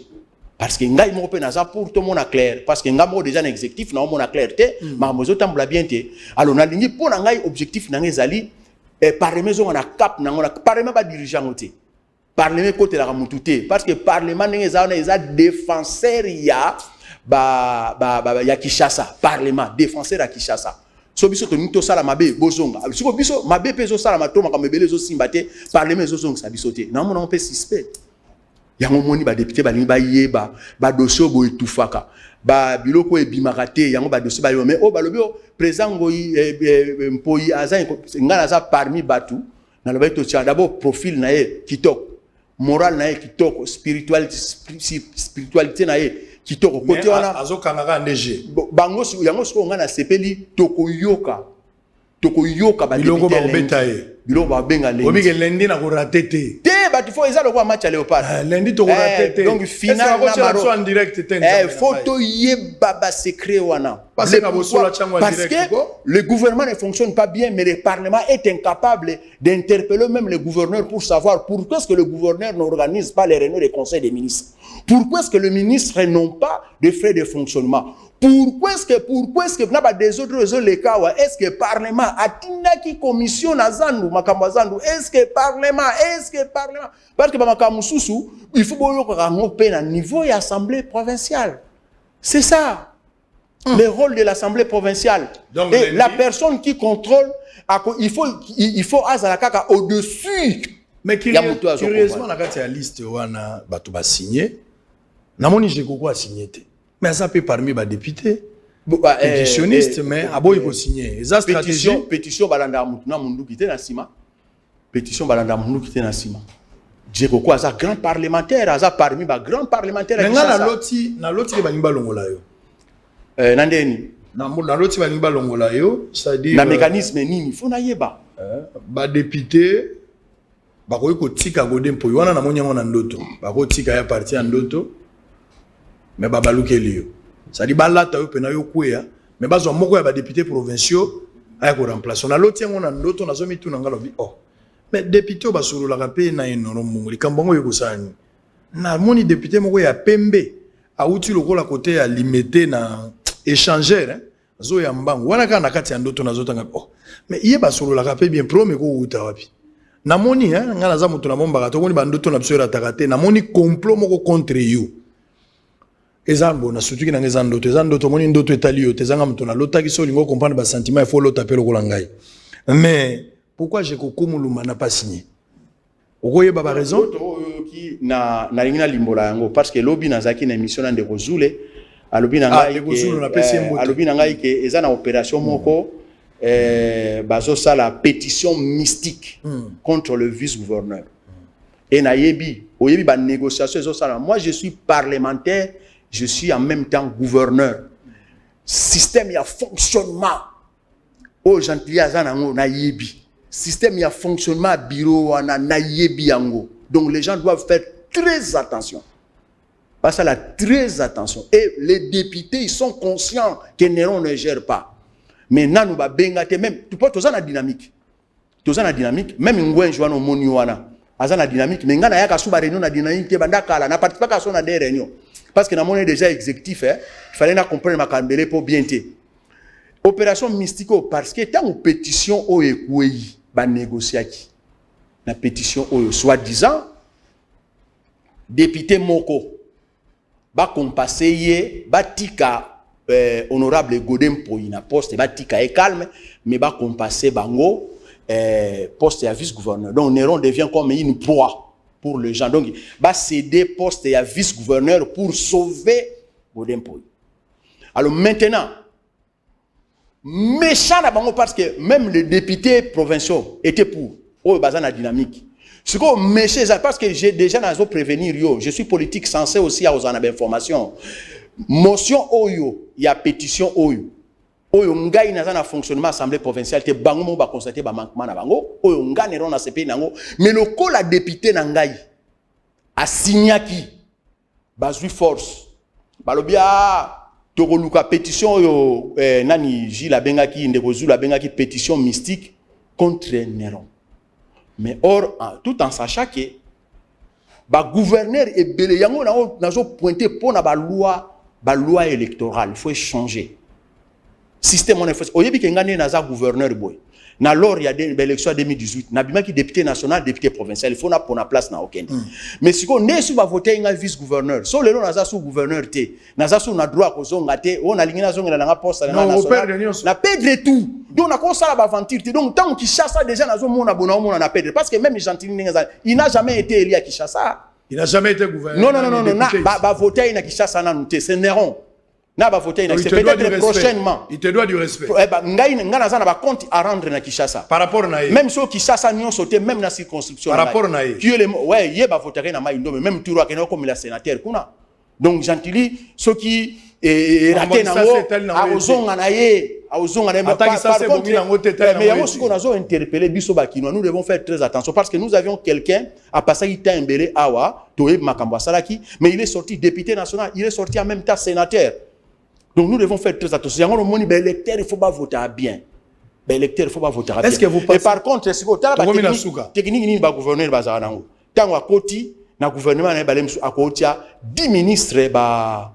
Parce que ngai mo pe naza pour tout monde clair parce que ngai mo déjà un exécutif na mo na clarté ma mozo tambla bien té alors na lingi pour ngai objectif na ngezali parlement zo na cap na ngona parlement ba dirigeant oté parlement côté la mututé parce que parlement ngeza na eza défenseur ya ya Kinshasa parlement défenseur ya Kinshasa so biso to nito sala mabe bozonga siko biso mabe pezo sala matoma ka mebele zo simbate parlement zo zonga sa biso té na mo na pe suspect yango moni ba député ba lingi ba yeba ba dossier bo etufaka ba biloko ebimakate yango ba dossier ba yo mais o ba lobi président ngoyi mpoyi aza ngana za parmi batu na loba to tia d'abord profil na ye kitoko moral na ye kitoko spiritualité na ye kitoko côté wana azokanga ndege bango yango siko ngana sepeli tokoyoka ba biloko ba obetaye biloko ba benga lendi obike lendi na ko rater tu faut ils allent match à Léopard. Lundi tu raté. Donc final en direct photo yé baba secret wana. Parce que le gouvernement ne fonctionne pas bien mais le parlement est incapable d'interpeller même le gouverneur pour savoir pourquoi est-ce que le gouverneur n'organise pas les réunions des conseils des ministres. Pourquoi est-ce que le ministre n'ont pas de frais de fonctionnement? Pourquoi est-ce que n'a pas des autres raisons les cas est-ce que parlement a qui commission na zandu makambo zandu est-ce que parlement parce que makambo susu il faut boyo ko rango pe na niveau de l'assemblée provinciale. C'est ça. Le rôle de l'assemblée provinciale. Donc, et la personne qui contrôle il faut azalaka au-dessus. Mais curieusement na kati ya liste wana batu ba signer na moni Jekoko a signé té. Mais ça peut parmi les députés, pétitionnistes, mais à boy il signer. Ça stratégie. Pétition balanda mutuna mundu kité na sima. Pétition balanda mundu kité na sima. Jekoko a ça grand parlementaire, a ça parmi ba grand parlementaire. Mais na loti ba nimba longola yo. Nandeni. Na loti ba nimba longola yo, c'est-à-dire na mécanisme nini faut na yeba. Ba député ba ko tika gode mpo wana na monyango na ndoto. Ba ko tika ya parti ya ndoto. Mais babaluke liyo ça dit balata yo pena yo kwea mais bazwa moko ya ba députés provinciaux aya ko remplacer na loti yango na ndoto na zomi tuna ngalo bi mais député ba solo la rapé na enono mungu likambongo yo kusani na moni député moko ya pembe a uti lokola côté ya limité na échangeur zo ya mbangu wana kana kati ya ndoto na zotanga mais iye ba solo la rapé bien pro mais ko uta wapi na moni ngala za mutu na bomba to moni ba ndoto na biso ya takate na moni complot moko contre you. Ezambo na surtout na ndoto moni ndoto etali yo tezanga mtu na lota kiso lingo comprendre ba sentiment il faut lota pelo ko langai mais pourquoi Jekoko Mulumba n'a pas signé okoye ba raison qui na lingina limbola yango parce que lobi na zaki na émission na ndeko Zule alobi na ngai ke eza na opération moko bazo ça la pétition mystique contre le vice-gouverneur et na yebi oyebi ba négociation ezo ça moi je suis parlementaire. Je suis en même temps gouverneur. Système y a fonctionnement. Oh gentil azanango na yebi. Système y a fonctionnement bureau na yebi yango. Donc les gens doivent faire très attention. Parce que là très attention. Et les députés ils sont conscients que Néron ne gère pas. Mais nanu ba bengate même tu peux toza na dynamique. Toza na dynamique même ngwen joano moni wana. Azana dynamique mais ngana yaka suba réunion na dynamique bandaka la na participer à son des réunions. Parce que nous sommes déjà exécutif, il fallait comprendre ma cambélé pour bien te. Opération mystico, parce que tant une pétition au ekouyi, ba négocier qui. La pétition au soi-disant, député Moko, ba compasser ba tika honorable Godem Poina poste ba tika e calme mais ba compasser bango poste à vice-gouverneur. Donc Néron devient comme une proie pour les gens. Donc va céder poste à vice-gouverneur pour sauver Godem Poina. Alors maintenant méchant na bango parce que même les députés provinciaux étaient pour oh bazana dynamique. Ce qu'on méchant parce que j'ai déjà nazo prévenir yo, je suis politique censé aussi à aux information. Motion oyo, il y a pétition oyo. Oyo ngai naza na fonctionnement assemblée provinciale te bango mo ba constater ba manquement na bango, oyo nga neron na CP nango, mais le ko la député na ngai a signaki bazui force. Balobia tokoluka pétition oyo nani Gilles abengaki ndeko Zulu abengaki pétition mystique contre Néron. Mais or tout en sachant que ba gouverneur et belé yango nazo pointer pour na ba loi électorale, il faut changer. Système on est oyebi ke ngane naza gouverneur boy. Na lors il y a des élections en 2018, na bima ki député national, député provincial, il faut na pour na place na aucun. Mais si ko ne su ba voter nga vice gouverneur, so lelo naza sous gouverneur te, naza sous na droit ko zonga te, on a lingina zonga na nga poste na national. Na perdre tout. Donc na ko sala ba aventure te. Donc tant Kinshasa déjà nazo mona bona mona na perdre parce que même Gentili il n'a jamais été élu à Kinshasa. Il n'a jamais été gouverneur. Non, va voter na Kinshasa na nute, c'est Néron. Na ba voter na, c'est peut-être prochainement. Il te doit du respect. Ngai naza na ba compte à rendre na Kinshasa. Par rapport na même si Kinshasa nyon sauté même na circonscription. Par rapport na tu le ouais, yé ba voter na Maindo même tour à Keno comme la sénateur kuna. Donc Gentili ceux qui raté na a ozonga na ye. Mais nous devons faire très attention parce que nous avions quelqu'un à passer Mbele Awa, mais il est sorti député national, il est sorti en même temps sénateur. Donc nous devons faire très attention. L'électeur, il ne faut pas voter bien. L'électeur, il ne faut pas voter bien. Est-ce que vous pensez... Et par contre, c'est que technique ba gouverneur bazanango. Tango akoti na gouvernement na balem akoti 10 ministres ba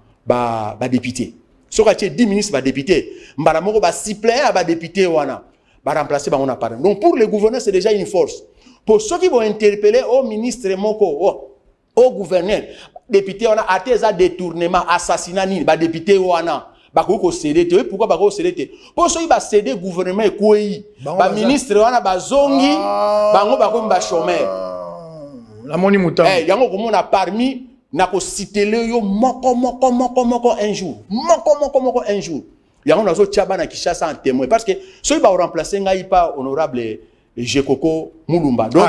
député. Si on a 10 ministres, va député, Mbaramoko va suppléer va député wana, va remplacer on appareil. Donc pour les gouverneurs c'est déjà une force. Pour ceux qui vont interpeller au ministre moko, au gouverneur, député wana ateza détournement, assassinat ni, va député wana, va ko céder. Pourquoi va ko céder? Pour ceux qui va céder gouvernement et quoi va ministre wana ba zongi, bango ba ko mba chômeur. La moni mutam. Yango comme on a parmi na ko citer le yo moko un jour moko un jour ya on azo tchaba na Kinshasa en témoin parce que ceux va remplacer ngai pas honorable Jekoko Mulumba donc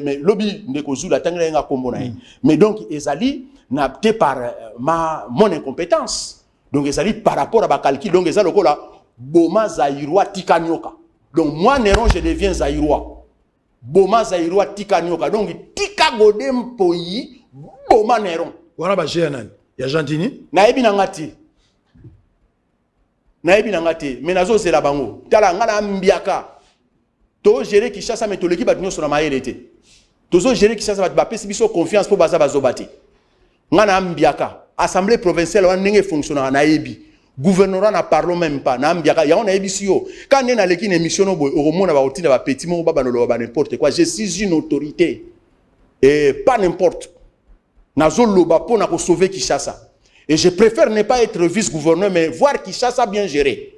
mais lobby ndeko Zula tangela nga kombo na mais donc ezali na té par mon incompétence donc ezali par rapport à ba calcul donc ezali lokola boma zairwa tikanyoka donc moi Néron je deviens zairwa Boma Zairwa tika nyoka donc tika Godem Poina Boma Néron. Wana ba jeune ya Gentili. Na yebi na ngati mais nazo zela bango. Tala ngana mbiaka. To gérer Kinshasa mais to l'équipe ba nyo sur la maïrete. Tozo gérer Kinshasa ba pesi biso confiance pour baza bazobate. Ngana mbiaka. Assemblée provinciale wana ndenge fonctionner na yebi. Gouvernorat n'a parlé même pas. On a émis quand on a une émission, on a petit mot, n'importe quoi. Je suis une autorité. Et pas n'importe. Pour sauver Kinshasa. Et je préfère ne pas être vice-gouverneur, mais voir Kinshasa bien géré.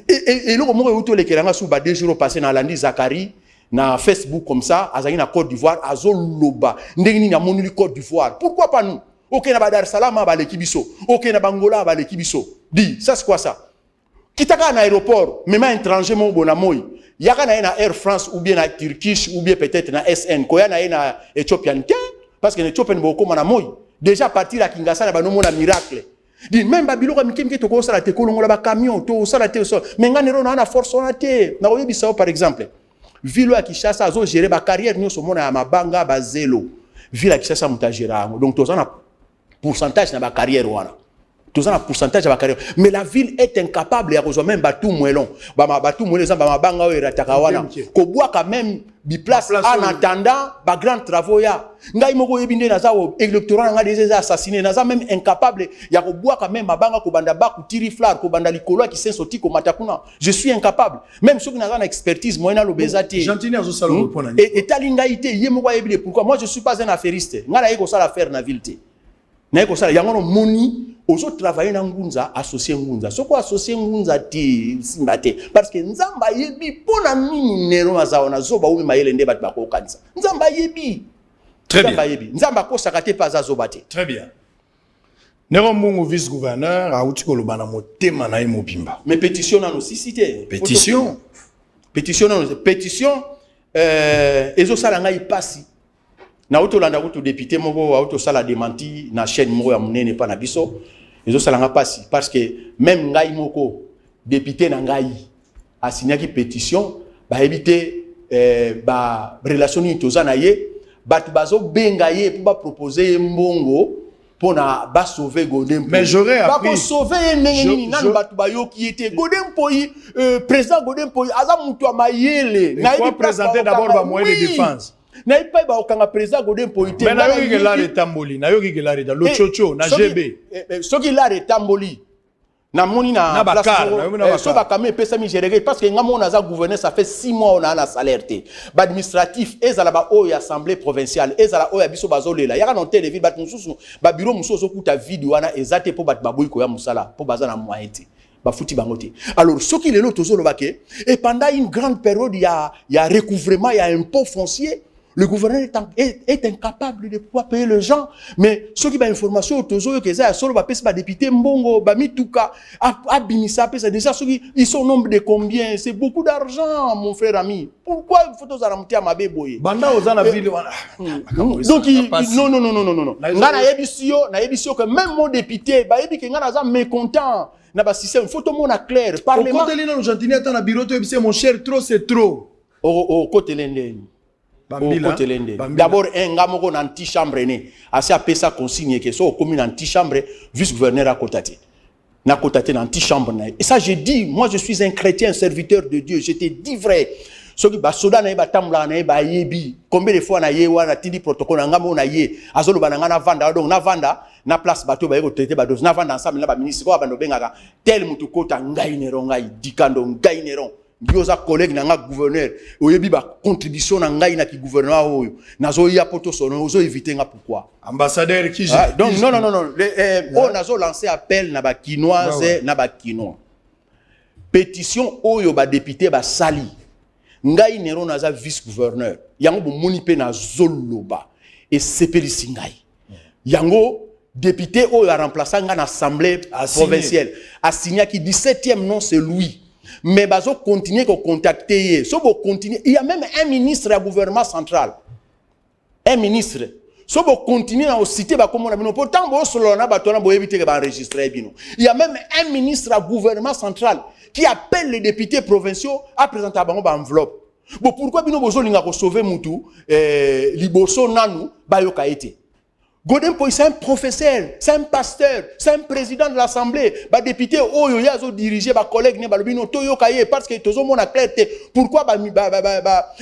Et là, on a des jours passés dans l'année Zakari, dans Facebook comme ça, à Côte d'Ivoire, à Zoloba, à Côte d'Ivoire. Pourquoi pas nous? Ok, na Dar Salam ba l'équibiso. Ok, na Bangola ba l'équibiso. Dis, ça c'est quoi ça? Kitaka na aéroport, même un étranger mon bonamoy. Yaka na Air France ou bien na Turkish ou bien peut-être na SN. Koya na Ethiopian parce que Ethiopian boko manamoy. Déjà partir à Kinshasa na banomo na miracle. Dis même babilo ka mikimke to ko sala te kolongola ba camion to sala te so. Mais ngane na force on a te. Na oyebi ça par exemple. Ville à Kinshasa azo gérer ba carrière nyoso mona ya mabanga ba zelo. Ville à Kinshasa mutajera. Donc to na pourcentage dans ma carrière tout ça pourcentage de ma carrière mais la ville est incapable à rejoindre même batou moelon batou moelon ça ba banga o rataka wana ko bois quand même bi place en attendant ba grand travaux ya ngai moko yebinde na za électorat nga des assassinés na za même incapable ya ko bois quand même banga ko banda ba ku tiri fleur ko banda likolo ki sen soti ko matakuna je suis incapable même ceux qui na za expertise moyena lo bezati Gentili azo sala ko na et talingaité yemo ko yebile pourquoi moi je suis pas un affairiste nga na yeko sala affaire na ville te. Yango moni ozo travailler na ngunza associé ngunza soko associé ngunza ti simbate parce que nzamba yebi pona mini nero azaona zoba umi mayele nde bat bako kanisa nzamba yebi très bien nzamba yebi nzamba ko sakate pas azobate très bien nero mungu vice gouverneur auti koloba na motema na mobimba mais pétition na no cité pétition ezo sala ngai pasi na autolanda kutu député moko auto sala démenti na chaîne moko ya munene pa na biso ezo sala nga pasi parce que même ngai moko député na ngai asignaki pétition ba éviter ba relation ni tozana ye batu bazo benga ye pour ba proposer mbongo pour na ba sauver Godem. Mais j'aurais appris ba sauver nengeni nan batu ba yo qui était Godem Poyi président Godem Poyi aza mutu amayele na il faut présenter d'abord ba moyen de défense na ipa ba okanga président Godem Poyi te mais na yo ki la retamboli na yo ki la reta lo chocho na GB soki la retamboli na moni na place so ba kamé pesa mi gérer parce que ngamo na za gouverner ça fait 6 mois on a na salaire te ba administratif ezala ba o ya assemblée provinciale ezala o ya biso bazolela yaka no tele ville bat mususu ba bureau mususu okuta video wana ezate po bat baboyi ko ya musala po baza na moyen te ba futi bangote alors soki lelo tozolo baké et pendant une grande période il y a recouvrement il y a impôt foncier. Le gouverneur est incapable de pouvoir payer les gens. Mais ceux qui ont information, député Mbongo, Mituka, Abimisa, déjà ils sont au nombre de combien? C'est beaucoup d'argent, mon frère ami. Pourquoi il faut tous arrêter à ma bébé? Banda aux la ville. Donc, non. Na yebisio que même mon député, il est mécontent. Na ba système, faut tout le monde clair. Parlement. Mon cher, trop c'est trop. Au côté l'Inde. D'abord, un gars qui est anti-chambre, assez appelé ça consigne que soit commune anti-chambre, vice-gouverneur à côté. Na côté anti-chambre. Et ça, j'ai dit, moi je suis un chrétien, un serviteur de Dieu. Je te dis vrai. Ce qui est soda na tambla na yebi. Combien de fois na ye wana tindi protocole na ngamo na ye. Azolo bananga na vanda donc na vanda na place bato ba yeko traiter ba dos na vanda ensemble na ba ministre ko abando bengaka tel mutu kota ngai neron ngai dikando ngai neron. Bioza collègue na nga gouverneur oyebi ba contribution na ngai na ki gouverneur oyo nazo ya poto sono ozo éviter nga pourquoi ambassadeur qui donc non on nazo lancer appel na ba kinoise na ba kinois pétition oyo ba député ba sali ngai nero naza vice gouverneur yango bo moni pe na zoloba et sepelisi ngai yango député oyo a remplacé nga na assemblée provinciale a signé qui 17e nom c'est lui. Mais bazo continuer à contacter. So bo continuer, il y a même un ministre du gouvernement central. Un ministre. So bo continuer à citer ba comme on a bino pourtant bo solo na batona bo éviter que ba enregistrer bino. Il y a même un ministre du gouvernement central qui appelle les députés provinciaux à présenter bango ba enveloppe. Bon pourquoi bino bozo linga ko sauver mutu liboso nanu ba yoka été. Godem Poyi, c'est un professeur, c'est un pasteur, c'est un président de l'Assemblée. Ba député oyo yazo diriger ba collègue ne balobino toyo kaye parce que tozo mona clarté. Pourquoi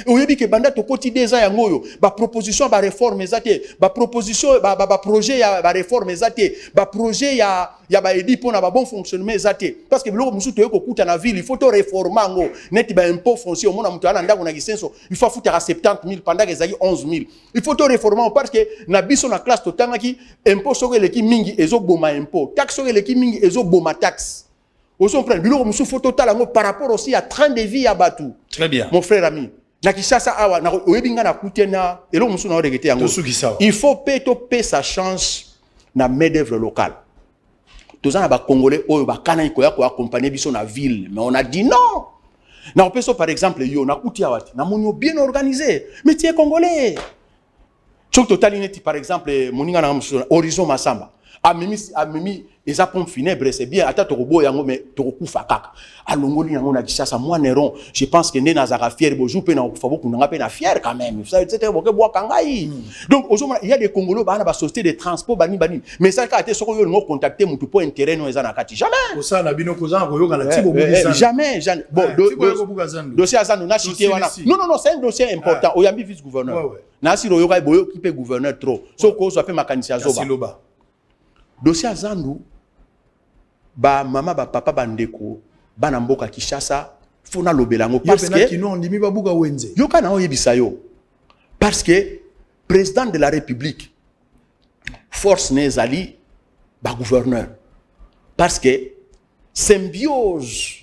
oyebi ke banda to koti des ans yangoyo ba proposition ba réforme ezate, ba proposition ba projet ya ba réforme ezate, ba projet ya ba edi pona ba bon fonctionnement ezate parce que biloko musu toyo ko kuta na ville, il faut to réformer ngo net ba impôt foncier mona mutu ana ndako na gisenso, il faut futa 70 000 pendant que ezaki 11 000. Il faut to réformer parce que na biso na classe tangaki impôt sur les qui mingi ezo boma impôt taxe sur les qui mingi ezo boma taxe oso prendre biloko musu photo talango par rapport aussi à train de vie à Batu. Très bien mon frère ami na Kinshasa awa na oyebinga na kutena elo musu na regete yango il faut payer sa chance na main d'œuvre locale tozana ba congolais oyo ba kana iko ya ko accompagner biso na ville mais on a dit non na opeso par exemple yo na kutia wati na monio bien organisé mais tu es congolais. Par exemple, Moninga na Horizon Massamba. Amimi les pompes funèbres c'est bien ata torobo yango mais torokufa kaka. Alongoli yango na Kinshasa moi Néron, je pense que Nena Zara fier boju pe na fabo kunanga pe na fier quand même. Ça c'était boke boa kangai. Donc il y a des Congolais ba na ba société de transport bani mais ça ka été soko yo ngo contacter mutu pour intérêt no ezana kati jamais. Ko ça na bino ko za ko yoga na tibo bubisa. Jamais. Bon dossier azanu na cité wana. Non c'est un dossier important. Oyambi vice gouverneur. Na siro yoga boyo qui peut gouverneur trop. Soko so pe makanisi azoba. Dossier Zandu, ba mama ba papa bandeko, ba namboka Kinshasa, fona lobelango parce que yoka na oyebisa yo. Parce que président de la République force nezali ba gouverneur. parce que symbiose,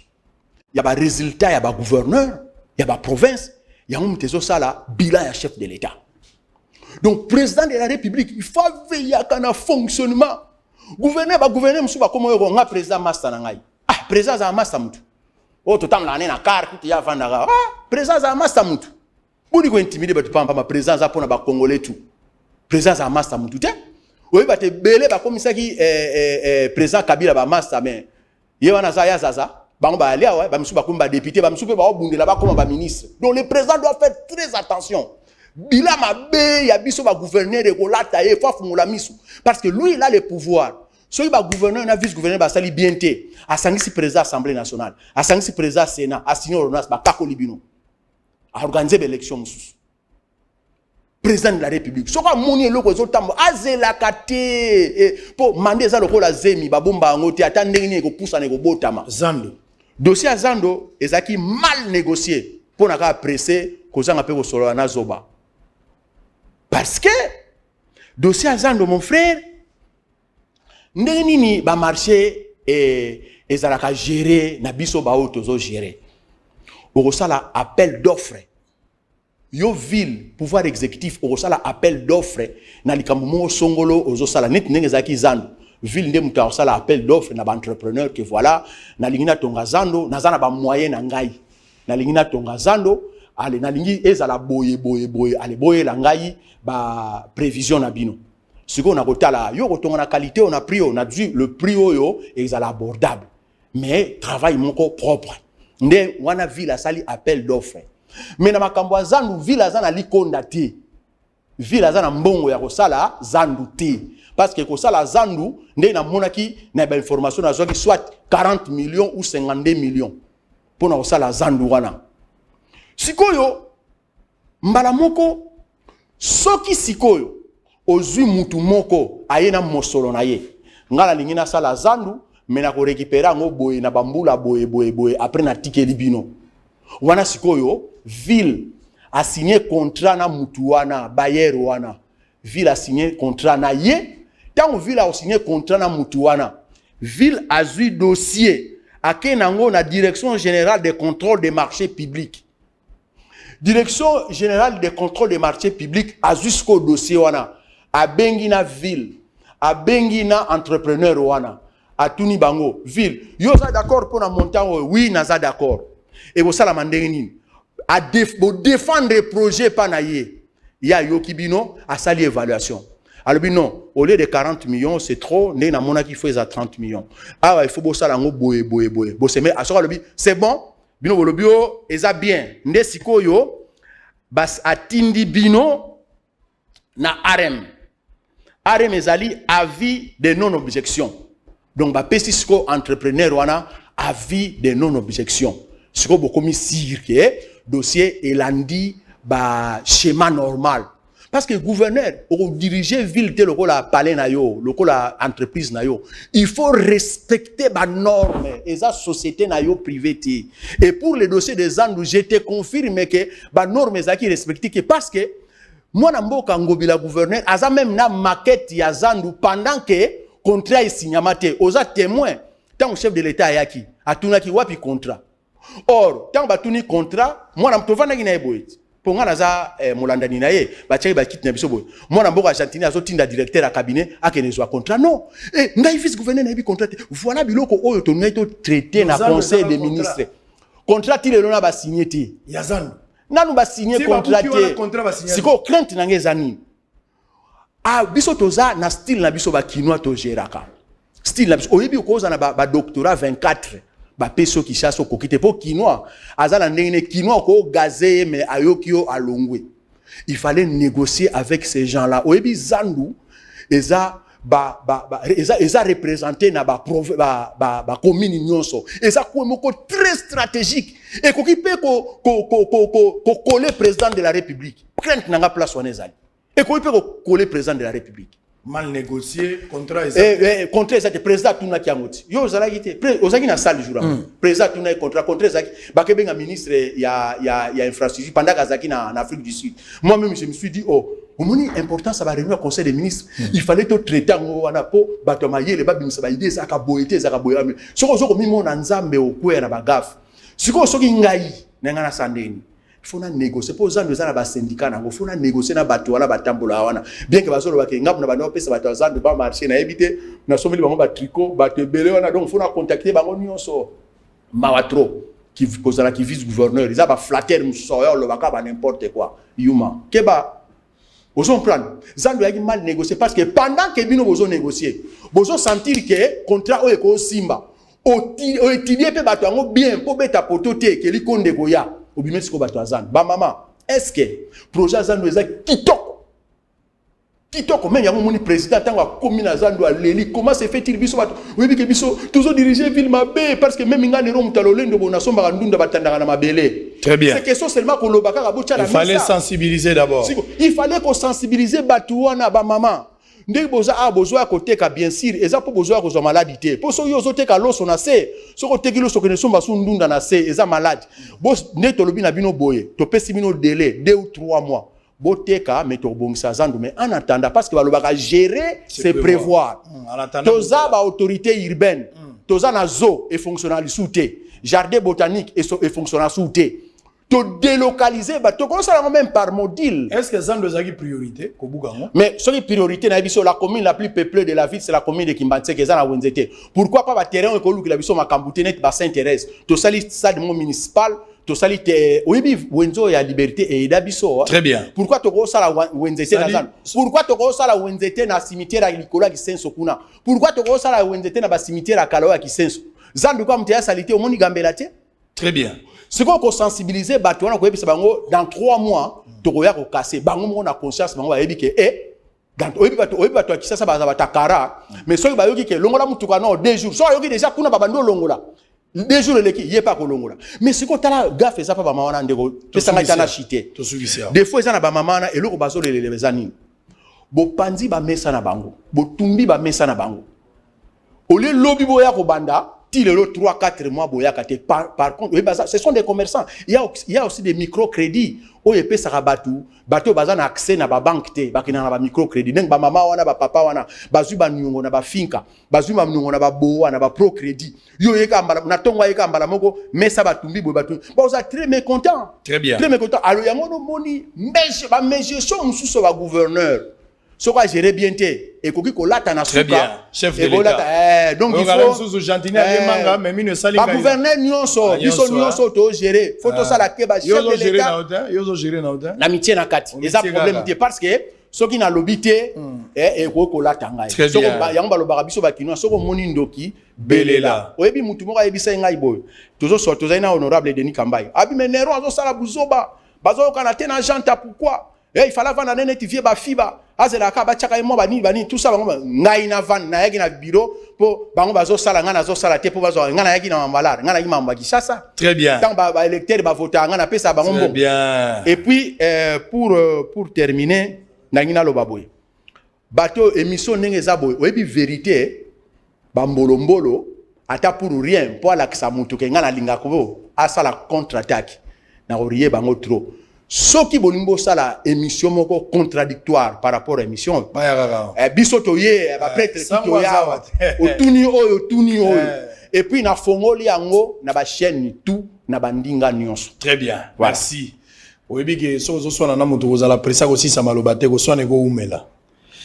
il y a des résultats, il y a des gouverneurs, il y a des provinces, il y a un bilan à chef de l'État. Donc, président de la République, il faut veiller à un fonctionnement. Gouverneur, comment on a président Mastanangai. Ah, président Mastamutu. Oh, tout le temps, l'année na carte, il y a Vandara. Ah, président Mastamutu. Vous dites que intimider, tu parles pas président pour les Congolais tout. Président Mastamutu. Oui, bah te belé, bah comme ça qui président Kabila bah Masta, mais il y a un Azaya Zaza. Bah on va aller, ouais, bah monsieur bah comme bah député, bah monsieur bah au Bundi là-bas comme bah ministre. Donc le président doit faire très attention. Bila mabe, il y a biso ba gouverneur de Golata et faut fumula misu parce que lui il a le pouvoir. So il ba gouverneur na vice-gouverneur ba sali bienté. A sangisi président Assemblée nationale, a sangisi président Sénat, a signé ordonnance ba kako libino. A organiser l'élection musu. Président de la République. So ka moni loko zotambo azela kate pour mander za lokola zemi ba bomba ngoti atandenge ni ko poussa ne ko botama. Zando. Dossier à Zando ezaki mal négocié pour na ka presser kozanga pe ko solo na zoba. Parce que, dossier à Zando, mon frère, nini ba marché et ezalaka gérer, na biso ba otozo gérer. Orosala appel d'offres. Yo ville, pouvoir exécutif, orosala appel d'offres. Na likambo songolo ozosala net nengezaki Zando. Ville nde muta orosala appel d'offres na ba entrepreneur que voilà, na lingina tonga Zando, na zana ba moyen na ngai. Na lingina tonga Zando. Allez, na lingi ezala boye, allez boye la ngai ba prévision na bino. Ce qu'on a kotala, yo kotonga na qualité, on a dit le prix yo ezala abordable. Mais travail moko propre. Nde wana villa sali appel d'offre. Mais na makambo Zandu villa zana likonda te. Villa zana mbongo ya kosala Zandu te. Parce que kosala Zandu nde na monaki na ba information na zoki soit 40 millions ou 52 millions. Pour na kosala Zandu wana. Sikoyo, mbala moko, soki sikoyo, ozui mutu moko, ayena mosolo na ye. Ngala lingina sala Zandu, mena ko récupérer ngo boye na bambula boye, après na tike libino. Wana sikoyo, ville a signé contrat na mutu wana, bayer wana. Ville a signé contrat na ye, tant ville a signé contrat na mutu wana. Ville a zui dossier, a kenango na direction générale des contrôles des marchés publics. Direction générale des contrôles des marchés publics a jusqu'au dossier wana a bengina ville a bengina entrepreneur wana a tuni bango ville yo za d'accord pour na montant oui naza d'accord et vous ça la mandengini a défendre projet panaye ya yokibino a sali évaluation alors non au lieu de 40 millions c'est trop né na mona qui fait à 30 millions ah il faut bosala ngo boye bosse mais c'est bon bino bolobio eza bien nde sikoyo bas atindi bino na arem ezali avis de non objection donc ba pesi siko entrepreneur wana avis de non objection siko bokomi sirke dossier elandi ba schéma normal parce que gouverneur ou diriger ville te lokola palais na yo lokola entreprise na yo il faut respecter ba norme et sa société na yo privée et pour les dossiers des Zandu je te confirme que ba norme ezaki respecté que parce que moi na mboka ngobila gouverneur aza même na maquette ya Zandu pendant que contrat est signé mate oza témoin tant chef de l'état ayaki atunaki wapi contrat or tant batuni contrat moi na mtovana kina eboiti ponga naza molandani na ye bachaki bakiti na biso boy mwana mboka Argentine azotinda directeur à cabinet akenezwa contrat non ngai vice gouverneur na bi contrat voilà biloko oyo to ngai to traiter na conseil des ministres contrat il lona ba signé te ya Zandu nanu ba signé contrat te siko crainte na ngezani ah biso toza na style na biso ba kinwa to geraka style na biso oyebi okoza na ba doctorat 24 ba peso ki chaso kokite po quinoa azala ndenge quinoa ko gazé mais ayokio alongwe il fallait négocier avec ces gens-là oyebi Zandu eza eza représenté na ba commune nyonso eza ko moko très stratégique et ko kipe ko coller président de la République crainte nanga place wana ezali et ko kipe ko coller président de la République mal négocié contrat contrat exact président tuna kiangoti yo zala kité ozaki na salle jour président tuna contrat zaki bakebenga ministre ya infrastructure pendant kazaki na Afrique du Sud moi même je me suis dit oh au moins importance ça va réunir au conseil des ministres il fallait tout traiter en wana po bato mayele ba bimisa ba idée ça ka boyete ça ka boyame soko soko mimo na nzambe okwe na bagaf siko soki ngai nenga na sandeni il faut na négocier pour ça nous na ba syndicat na faut na négocier na bato wana batambola wana bien que bazolo ba ke ngapu na bano pesa bato azande ba marché na éviter na someli bango ba tricot bato belé wana donc faut na contacter bango nyonso mawatro qui kozala qui vice gouverneur ils a ba flatter musoyo lo baka ba n'importe quoi yuma keba ozo prendre zando yaki mal négocier parce que pendant que bino bozo négocier bozo sentir que contrat o eko simba o étudier pe bato ngo bien po beta potote ke li konde goya obimé siko bato azan ba maman est-ce que projet zando eza kitoko même yango moni président tango commune zando aleli comment se fait-il biso bato oui que biso toujours diriger ville mabé parce que même ngane ro mutalolendo bona somba ndunda batandaka na mabele très bien c'est question seulement ko lobaka ka bocha la il fallait sensibiliser d'abord il fallait qu'on sensibiliser bato wana ba maman ndenge boza a besoin à côté ka bien sûr eza po besoin ko zo maladie po so yo zo te ka loso na se so ko teki loso ko ne somba su ndunda na se eza malade bo ne to lobi na bino boye to pesi bino délai 2 ou 3 mois boteka mais to bongisa zandu mais en attendant parce que balobaka gérer c'est prévoir toza ba autorité urbaine toza na zo et fonctionnel souté jardin botanique et fonctionnel souté to délocaliser ba to commence même par module est-ce que zandu zaki priorité ko bugango mais ce qui priorité na biso la commune la plus peuplée de la ville c'est la commune de Kimbantseke za na Wenzete pourquoi pas ba terrain ko luki la biso makambute net ba Saint-Thérèse to sali stade municipal to salite oyebi wenzo ya liberté et dabiso très bien pourquoi to ko sala Wenzete na zan pourquoi to ko sala Wenzete na cimetière ya Likola ki Senso kuna pourquoi to ko sala Wenzete na ba cimetière ya Kaloya ki Senso zan kwa mtia salite o moni gambela te très bien c'est qu'on sensibiliser bato wana ko yebisa bango dans 3 mois to ko ya ko casser bango mo na conscience bango ba yebi ke dans oyebi bato akisa sa ba takara mais soki ba yoki ke longola mutuka no 2 jours so yoki déjà kuna ba bando longola 2 jours eleki yé pas ko longola mais c'est qu'on tala gafe ça pa ba mawana ndeko pesa ngai tana chité des fois ça na ba mamana eloko bazo le bezani bo panzi ba mesa na bango bo tumbi ba mesa na bango ole lobby boya ko banda le 3-4 mois par contre ce sont des commerçants il y a aussi des microcrédits où il peut sarabatu bateau bazana accès na ba banque te bakina na ba microcrédit ndeng ba mama wana ba papa wana bazu ba nyongo na ba finka bazu ba nyongo na ba boa na ba procrédit yo yeka mbala na tongo yeka mbala moko mais ça batumbi bo batu ba za très mécontent très bien très mécontent alors yango no moni mais je suis mususo ba gouverneur ce qu'on gérer bien té et koki ko lata na très bien chef de l'État donc il faut sous gentiment manga mais mine sali ba gouverneur nyonso biso nyonso to gérer faut to sala ke ba chef de l'État yo gérer na autant la mitié na kati et ça problème té parce que ceux qui na lobité et ko lata ngai so ko yango ba lobaka biso ba kino so ko moni ndoki belela oyebi mutu moko ayebisa ngai boy toujours so to zaina honorable Denis Kambai abi menero azo sala buzoba bazo kana tena janta pourquoi il fallait vendre un étivier ba fiba azela ka ba chaka mo bani tout ça bango ngai na van na yaki na bureau po bango bazo sala ngana zo sala te po bazo ngana yaki na mambalar ngana yaki mamba kisasa très bien tant ba électeur ba voter ngana pesa bango très bien et puis pour terminer na ngina lo baboy bateau émission ndenge za boy oyebi vérité ba mbolo ata pour rien pour la kisa mutu ke ngana linga ko asala contre-attaque na oriye bango trop soki bolimbo sala émission moko contradictoire par rapport à émission biso toye ba prêtre to ya otuni oyo et puis na fongoli yango na ba chaîne tout na bandinga nyonso très bien merci oyebi ke sozo sona na mutu kozala presa ko sisa maloba te ko sone ko umela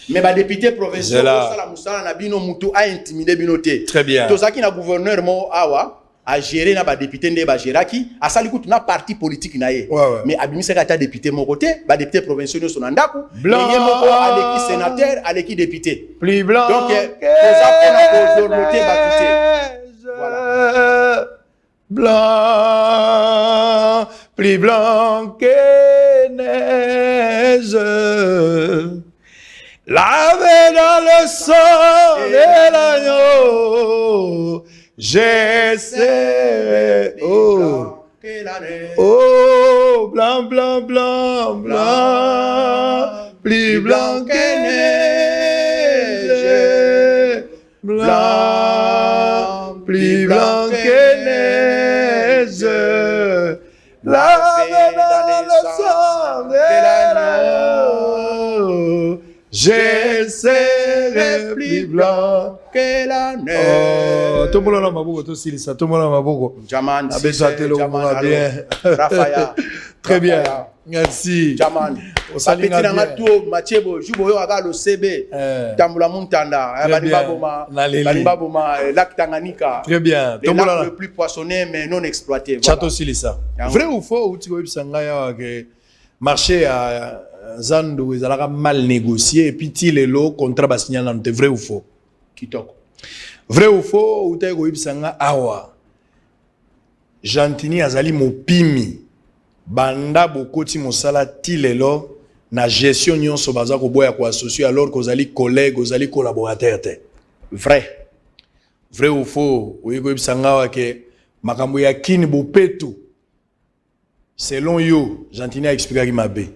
mais ba député provincial sala musala na bino mutu a intimider bino te très bien tozaki na gouverneur mo awa a gérer na ba député ndé ba géraki a sali kutu na parti politique na ye mais abimisa ka ta député mon côté ba député provincial so na ndaku yé moko aleki sénateur aleki député plus blanc donc toza pona ko dorloté ba tuté voilà blanc plus blanc que neige lavé dans le sang de l'agneau. J'essaie, oh, blanc, blanc, blanc, blanc, plus blanc que neige, blanc, plus blanc que neige, lavé dans le sang de l'agneau. ne serait plus blanc que la neige. Tout le monde a maboko, tout le monde a maboko. Jaman, bien. Raphaël. Très bien. Merci. Jaman. Sapeti na ngatuo machebo jubo yo aga lo CB. Tambula Muntanda, Balimba Boma, lac Tanganyika. Très bien. Le lac le plus poissonné mais non exploité. Chateau Silisa. Vrai ou faux ou tu vois Sangaya que marché à Zandu ils allaient mal négocier et puis ti lelo contrat ba signé là vrai ou faux? Kitoko. Vrai ou faux ou tu vois Sanga awa. Jantini azali mopimi. Banda bokoti mosala ti lelo na gestion nyonso baza ko boya ko associé alors que ozali collègue ozali collaborateur te. Vrai. Vrai ou faux? Oui ko bisanga wa ke makambo ya kini bopetu. Selon yo, Jantini a expliqué ki mabe.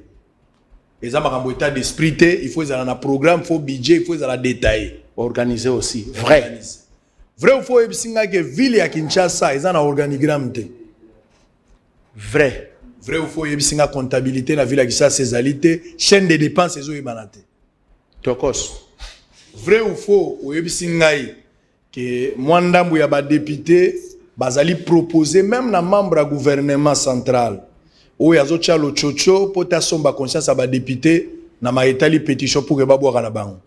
Eza makambo état d'esprit te, il faut ezala na programme, il faut budget, il faut ezala détaillé, organisé aussi. Vrai. Vrai ou faux ebisinga ke ville ya Kinshasa eza na organigramme te. Vrai. Vrai ou faux ebisinga comptabilité na ville ya Kinshasa ezali te, chaîne de dépenses ezo yebana te. Tokos. Vrai ou faux ebisinga que mwandambu ya ba député bazali proposer même na membre du gouvernement central oyo azotia lo chocho po ta somba conscience ba député na maetali pétition pour que babwa kana bango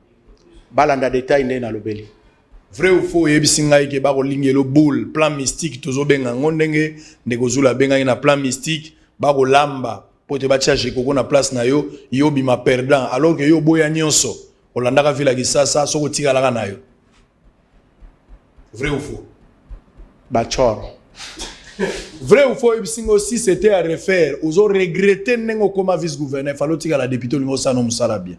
balanda détail ndé na lobeli. Vrai ou faux ebisinga ke ba ko lingelo boule plan mystique tozo benga ngondenge ndeko zula benga na plan mystique ba ko lamba po te ba tia jekoko na place na yo yo bima perdant alors que yo boya nyonso olandaka vila kisasa soko tika laka na yo. Vrai ou faux? Bachor. Vrai ou faux aussi c'était à refaire aux autres regretter nengo comme vice-gouverneur fallait tika la députée lingo ça non musala bien.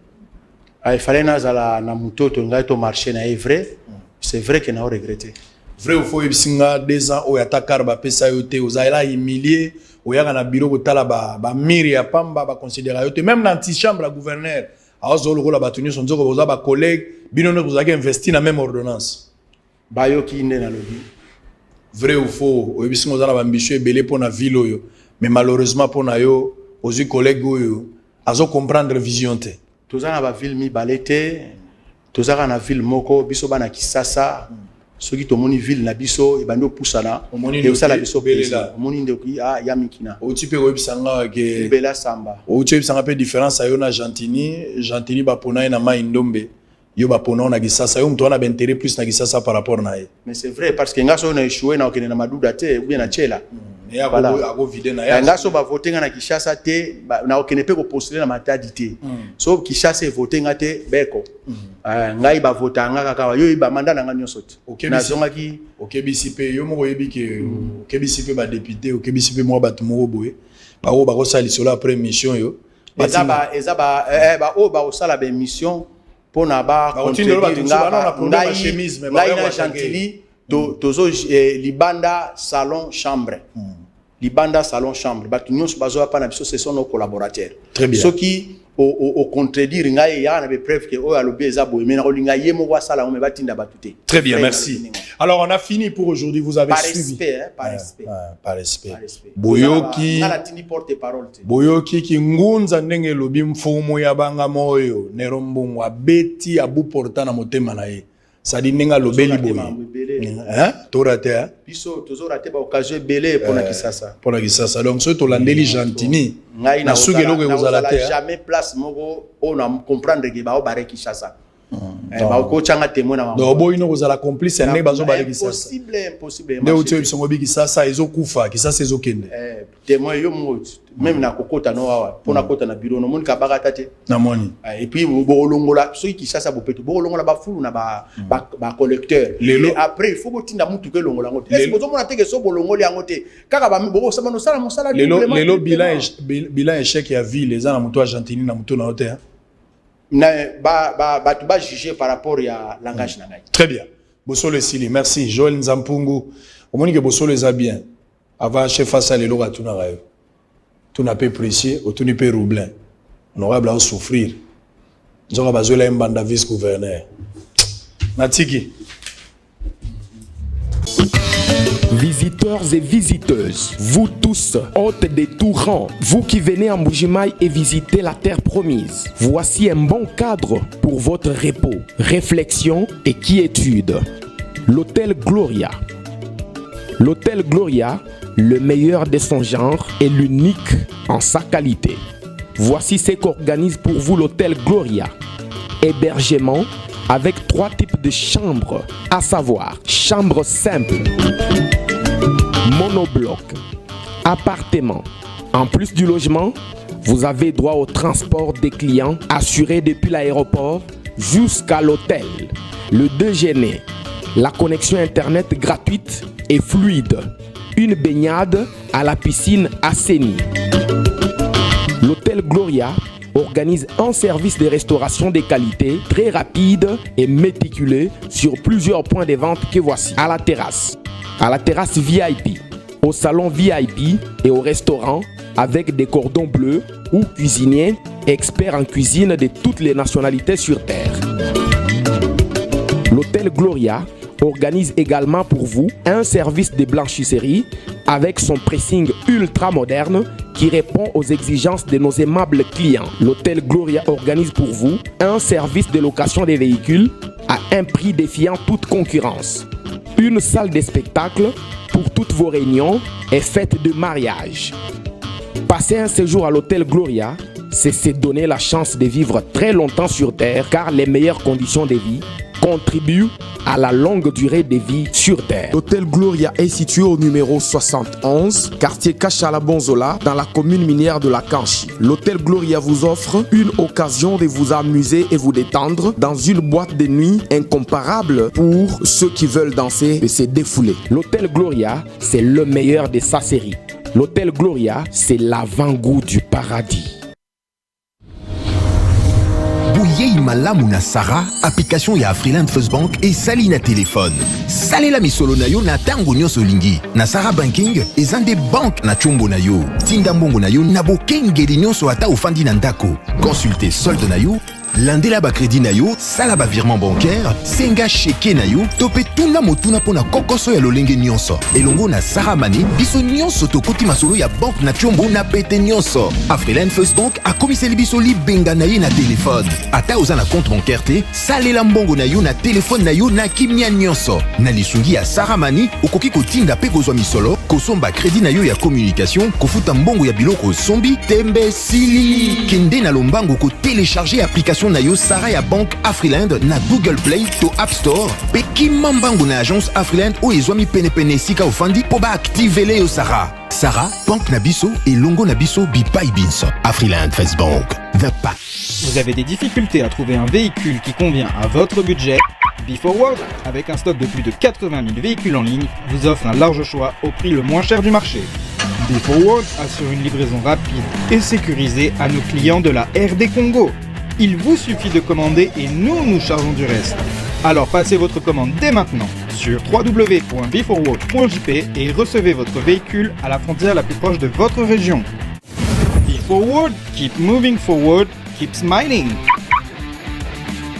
Il fallait nazala na mutoto ngai to marché na vrai. C'est vrai que na regretter. Vrai ou faux ibisinga 2 ans o yatakar ba pesa yote ozaila humilié oyaka na bureau kotala ba miri ya pamba ba considérer yote même dans antichambre la gouverneur azolo ko la batuni son nzoko boza ba collègue bino ne kozaka investir na même ordonnance. Bayoki inde na lobi. Vrai ou faux oyebisinga oza na bambisio ebele mpo na ville oyo mais malheureusement mpo na yo ozwi collègue oyo azo comprendre vision te. Toza na ba ville mibale te tozaka na ville moko biso bana Kisasa soki tomoni ville na biso ebandi opusana e osala biso belela omoni ndoki ya mikina otipe oyebisanga ke bela samba oyebisanga pe différence ayo na Jantini bapona ye na mai ndombe yo bapona na Kisasa yo mtu wana b'intérêt plus na Kisasa par rapport na ye. Mais c'est vrai parce que ngaso na échoué na okene na maduda te ou bien na chela et ako vide na ya ngaso ba voter na Kinshasa te na okene pe ko postuler na matadi te so Kinshasa e voter ngate beko ngai ba voter nga kaka yo ba mandat na nganyo soti na zonga ki okebisi pe yo moko yebi ke okebisi pe ba député okebisi pe mo batu mo boye ba o ba ko sali solo après mission yo ezaba o ba o sala ba mission pour na ba contredire ngai na Jantini tozo libanda salon chambre libanda salon chambre batu nyonso bazo pa na biso ce sont nos collaborateurs. Très bien. Ceux qui au contredire ngai ya na be preuve que o alobi eza boye mais na kolinga ye mo wa sala me batinda batute. Très bien, merci. Alors on a fini pour aujourd'hui, vous avez suivi par respect. Par respect. Boyoki Boyoki ki ngunza ndenge lobi mfumu ya banga moyo nerombungu abeti abu porta na motema na ye. Sadi nenga lobeli boye. Hein? Torate hein? Biso tozorate ba occasion belé pour na Kisasa. Pour la Kisasa. Donc ce to landeli Jantini. Na sugelo ke bozala te. Jamais place moko on a comprendre que ba o bare Kisasa. Ba ko changa témoin na. Donc boy no bozala complice ne bazo bare Kisasa. Impossible. Ne uti bisongo bi Kisasa ezokufa, Kisasa ezokende. Témoin yo mo même na kokota no awa pona kota na bureau no moni ka bagata te na moni et puis bo longola so Kisasa bo peto bo longola ba fulu na ba collecteur et après il faut que tinda mutu ke longola ngote est-ce que bozo mona te ke so bo longoli yangote kaka ba bo sama no sala mosala lelo bilan échec ya ville les na mutu Argentine na mutu na hotel na ba tu ba juger par rapport ya langage na ngai. Très bien. Bosolo Sili, merci. Joël Nzampungu omoni ke bosolo eza bien avant chef face à lelo katuna rayo tout n'a pas précieux, ou tout n'a pas roublin. On aura besoin de souffrir. Nous aurons besoin d'un bande vice-gouverneur. Natiki. Visiteurs et visiteuses, vous tous, hôtes des tout rangs, vous qui venez en Mbuji-Mayi et visitez la terre promise, voici un bon cadre pour votre repos, réflexion et quiétude. L'hôtel Gloria. L'hôtel Gloria, le meilleur de son genre et l'unique en sa qualité. Voici ce qu'organise pour vous l'hôtel Gloria. Hébergement avec 3 types de chambres, à savoir chambre simple, monobloc, appartement. En plus du logement, vous avez droit au transport des clients assuré depuis l'aéroport jusqu'à l'hôtel, le déjeuner, la connexion internet gratuite et fluide, une baignade à la piscine assainie. L'hôtel Gloria organise un service de restauration de qualité très rapide et méticuleux sur plusieurs points de vente que voici. À la terrasse VIP, au salon VIP et au restaurant avec des cordons bleus ou cuisiniers experts en cuisine de toutes les nationalités sur terre. L'hôtel Gloria organise également pour vous un service de blanchisserie avec son pressing ultra moderne qui répond aux exigences de nos aimables clients. L'hôtel Gloria organise pour vous un service de location des véhicules à un prix défiant toute concurrence. Une salle de spectacle pour toutes vos réunions et fêtes de mariage. Passer un séjour à l'hôtel Gloria, c'est se donner la chance de vivre très longtemps sur Terre car les meilleures conditions de vie contribuent à la longue durée de vie sur Terre. L'hôtel Gloria est situé au numéro 71, quartier Kachala-Bonzola, dans la commune minière de la Kanchi. L'hôtel Gloria vous offre une occasion de vous amuser et vous détendre dans une boîte de nuit incomparable pour ceux qui veulent danser et se défouler. L'hôtel Gloria, c'est le meilleur de sa série. L'hôtel Gloria, c'est l'avant-goût du paradis. Bouyei malamu na Sarah, application ya Afriland First Bank et sali na téléphone. Salela misolo na yo na tango nyonso lingi. Na Sarah Banking, ezande bank na chombo na yo. Tinda mbongo na yo na bokengeli nyonso ata ofandi na ndako. Consultez solde na yo, landela ba crédit na yo, sala ba virement bancaire, senga cheke na yo, tope tuna motuna pona kokoso ya lolenge nyonso. Elongo na Sarah Money, biso nyonso tokoti masolo ya bank na chombo na pete nyonso. Afriland First Bank a komiseli biso libenga na ye na téléphone. Ata oza na compte bancaire te, salela mbongo na yo na téléphone na yo na kimia nyonso. Na lisungi ya Sarah Money, okoki kotinda pe kozwa misolo, kosomba crédit na yo ya communication, kofuta mbongo ya biloko sombi, tembe sili. Kende na lombango ko télécharger application na yo Sarah ya Bank Afriland na Google Play to App Store. Pe kimambango na agence Afriland o ezwami pene sika ofandi po ba activele yo Sarah. Sarah, Bank Nabiso et Longo Nabiso Bipai Binso. Afriland First Bank, The Pack. Vous avez des difficultés à trouver un véhicule qui convient à votre budget? B4World, avec un stock de plus de 80 000 véhicules en ligne, vous offre un large choix au prix le moins cher du marché. B4World assure une livraison rapide et sécurisée à nos clients de la RD Congo. Il vous suffit de commander et nous chargeons du reste. Alors passez votre commande dès maintenant sur www.b4world.jp et recevez votre véhicule à la frontière la plus proche de votre région. B4World, keep moving forward, keep smiling.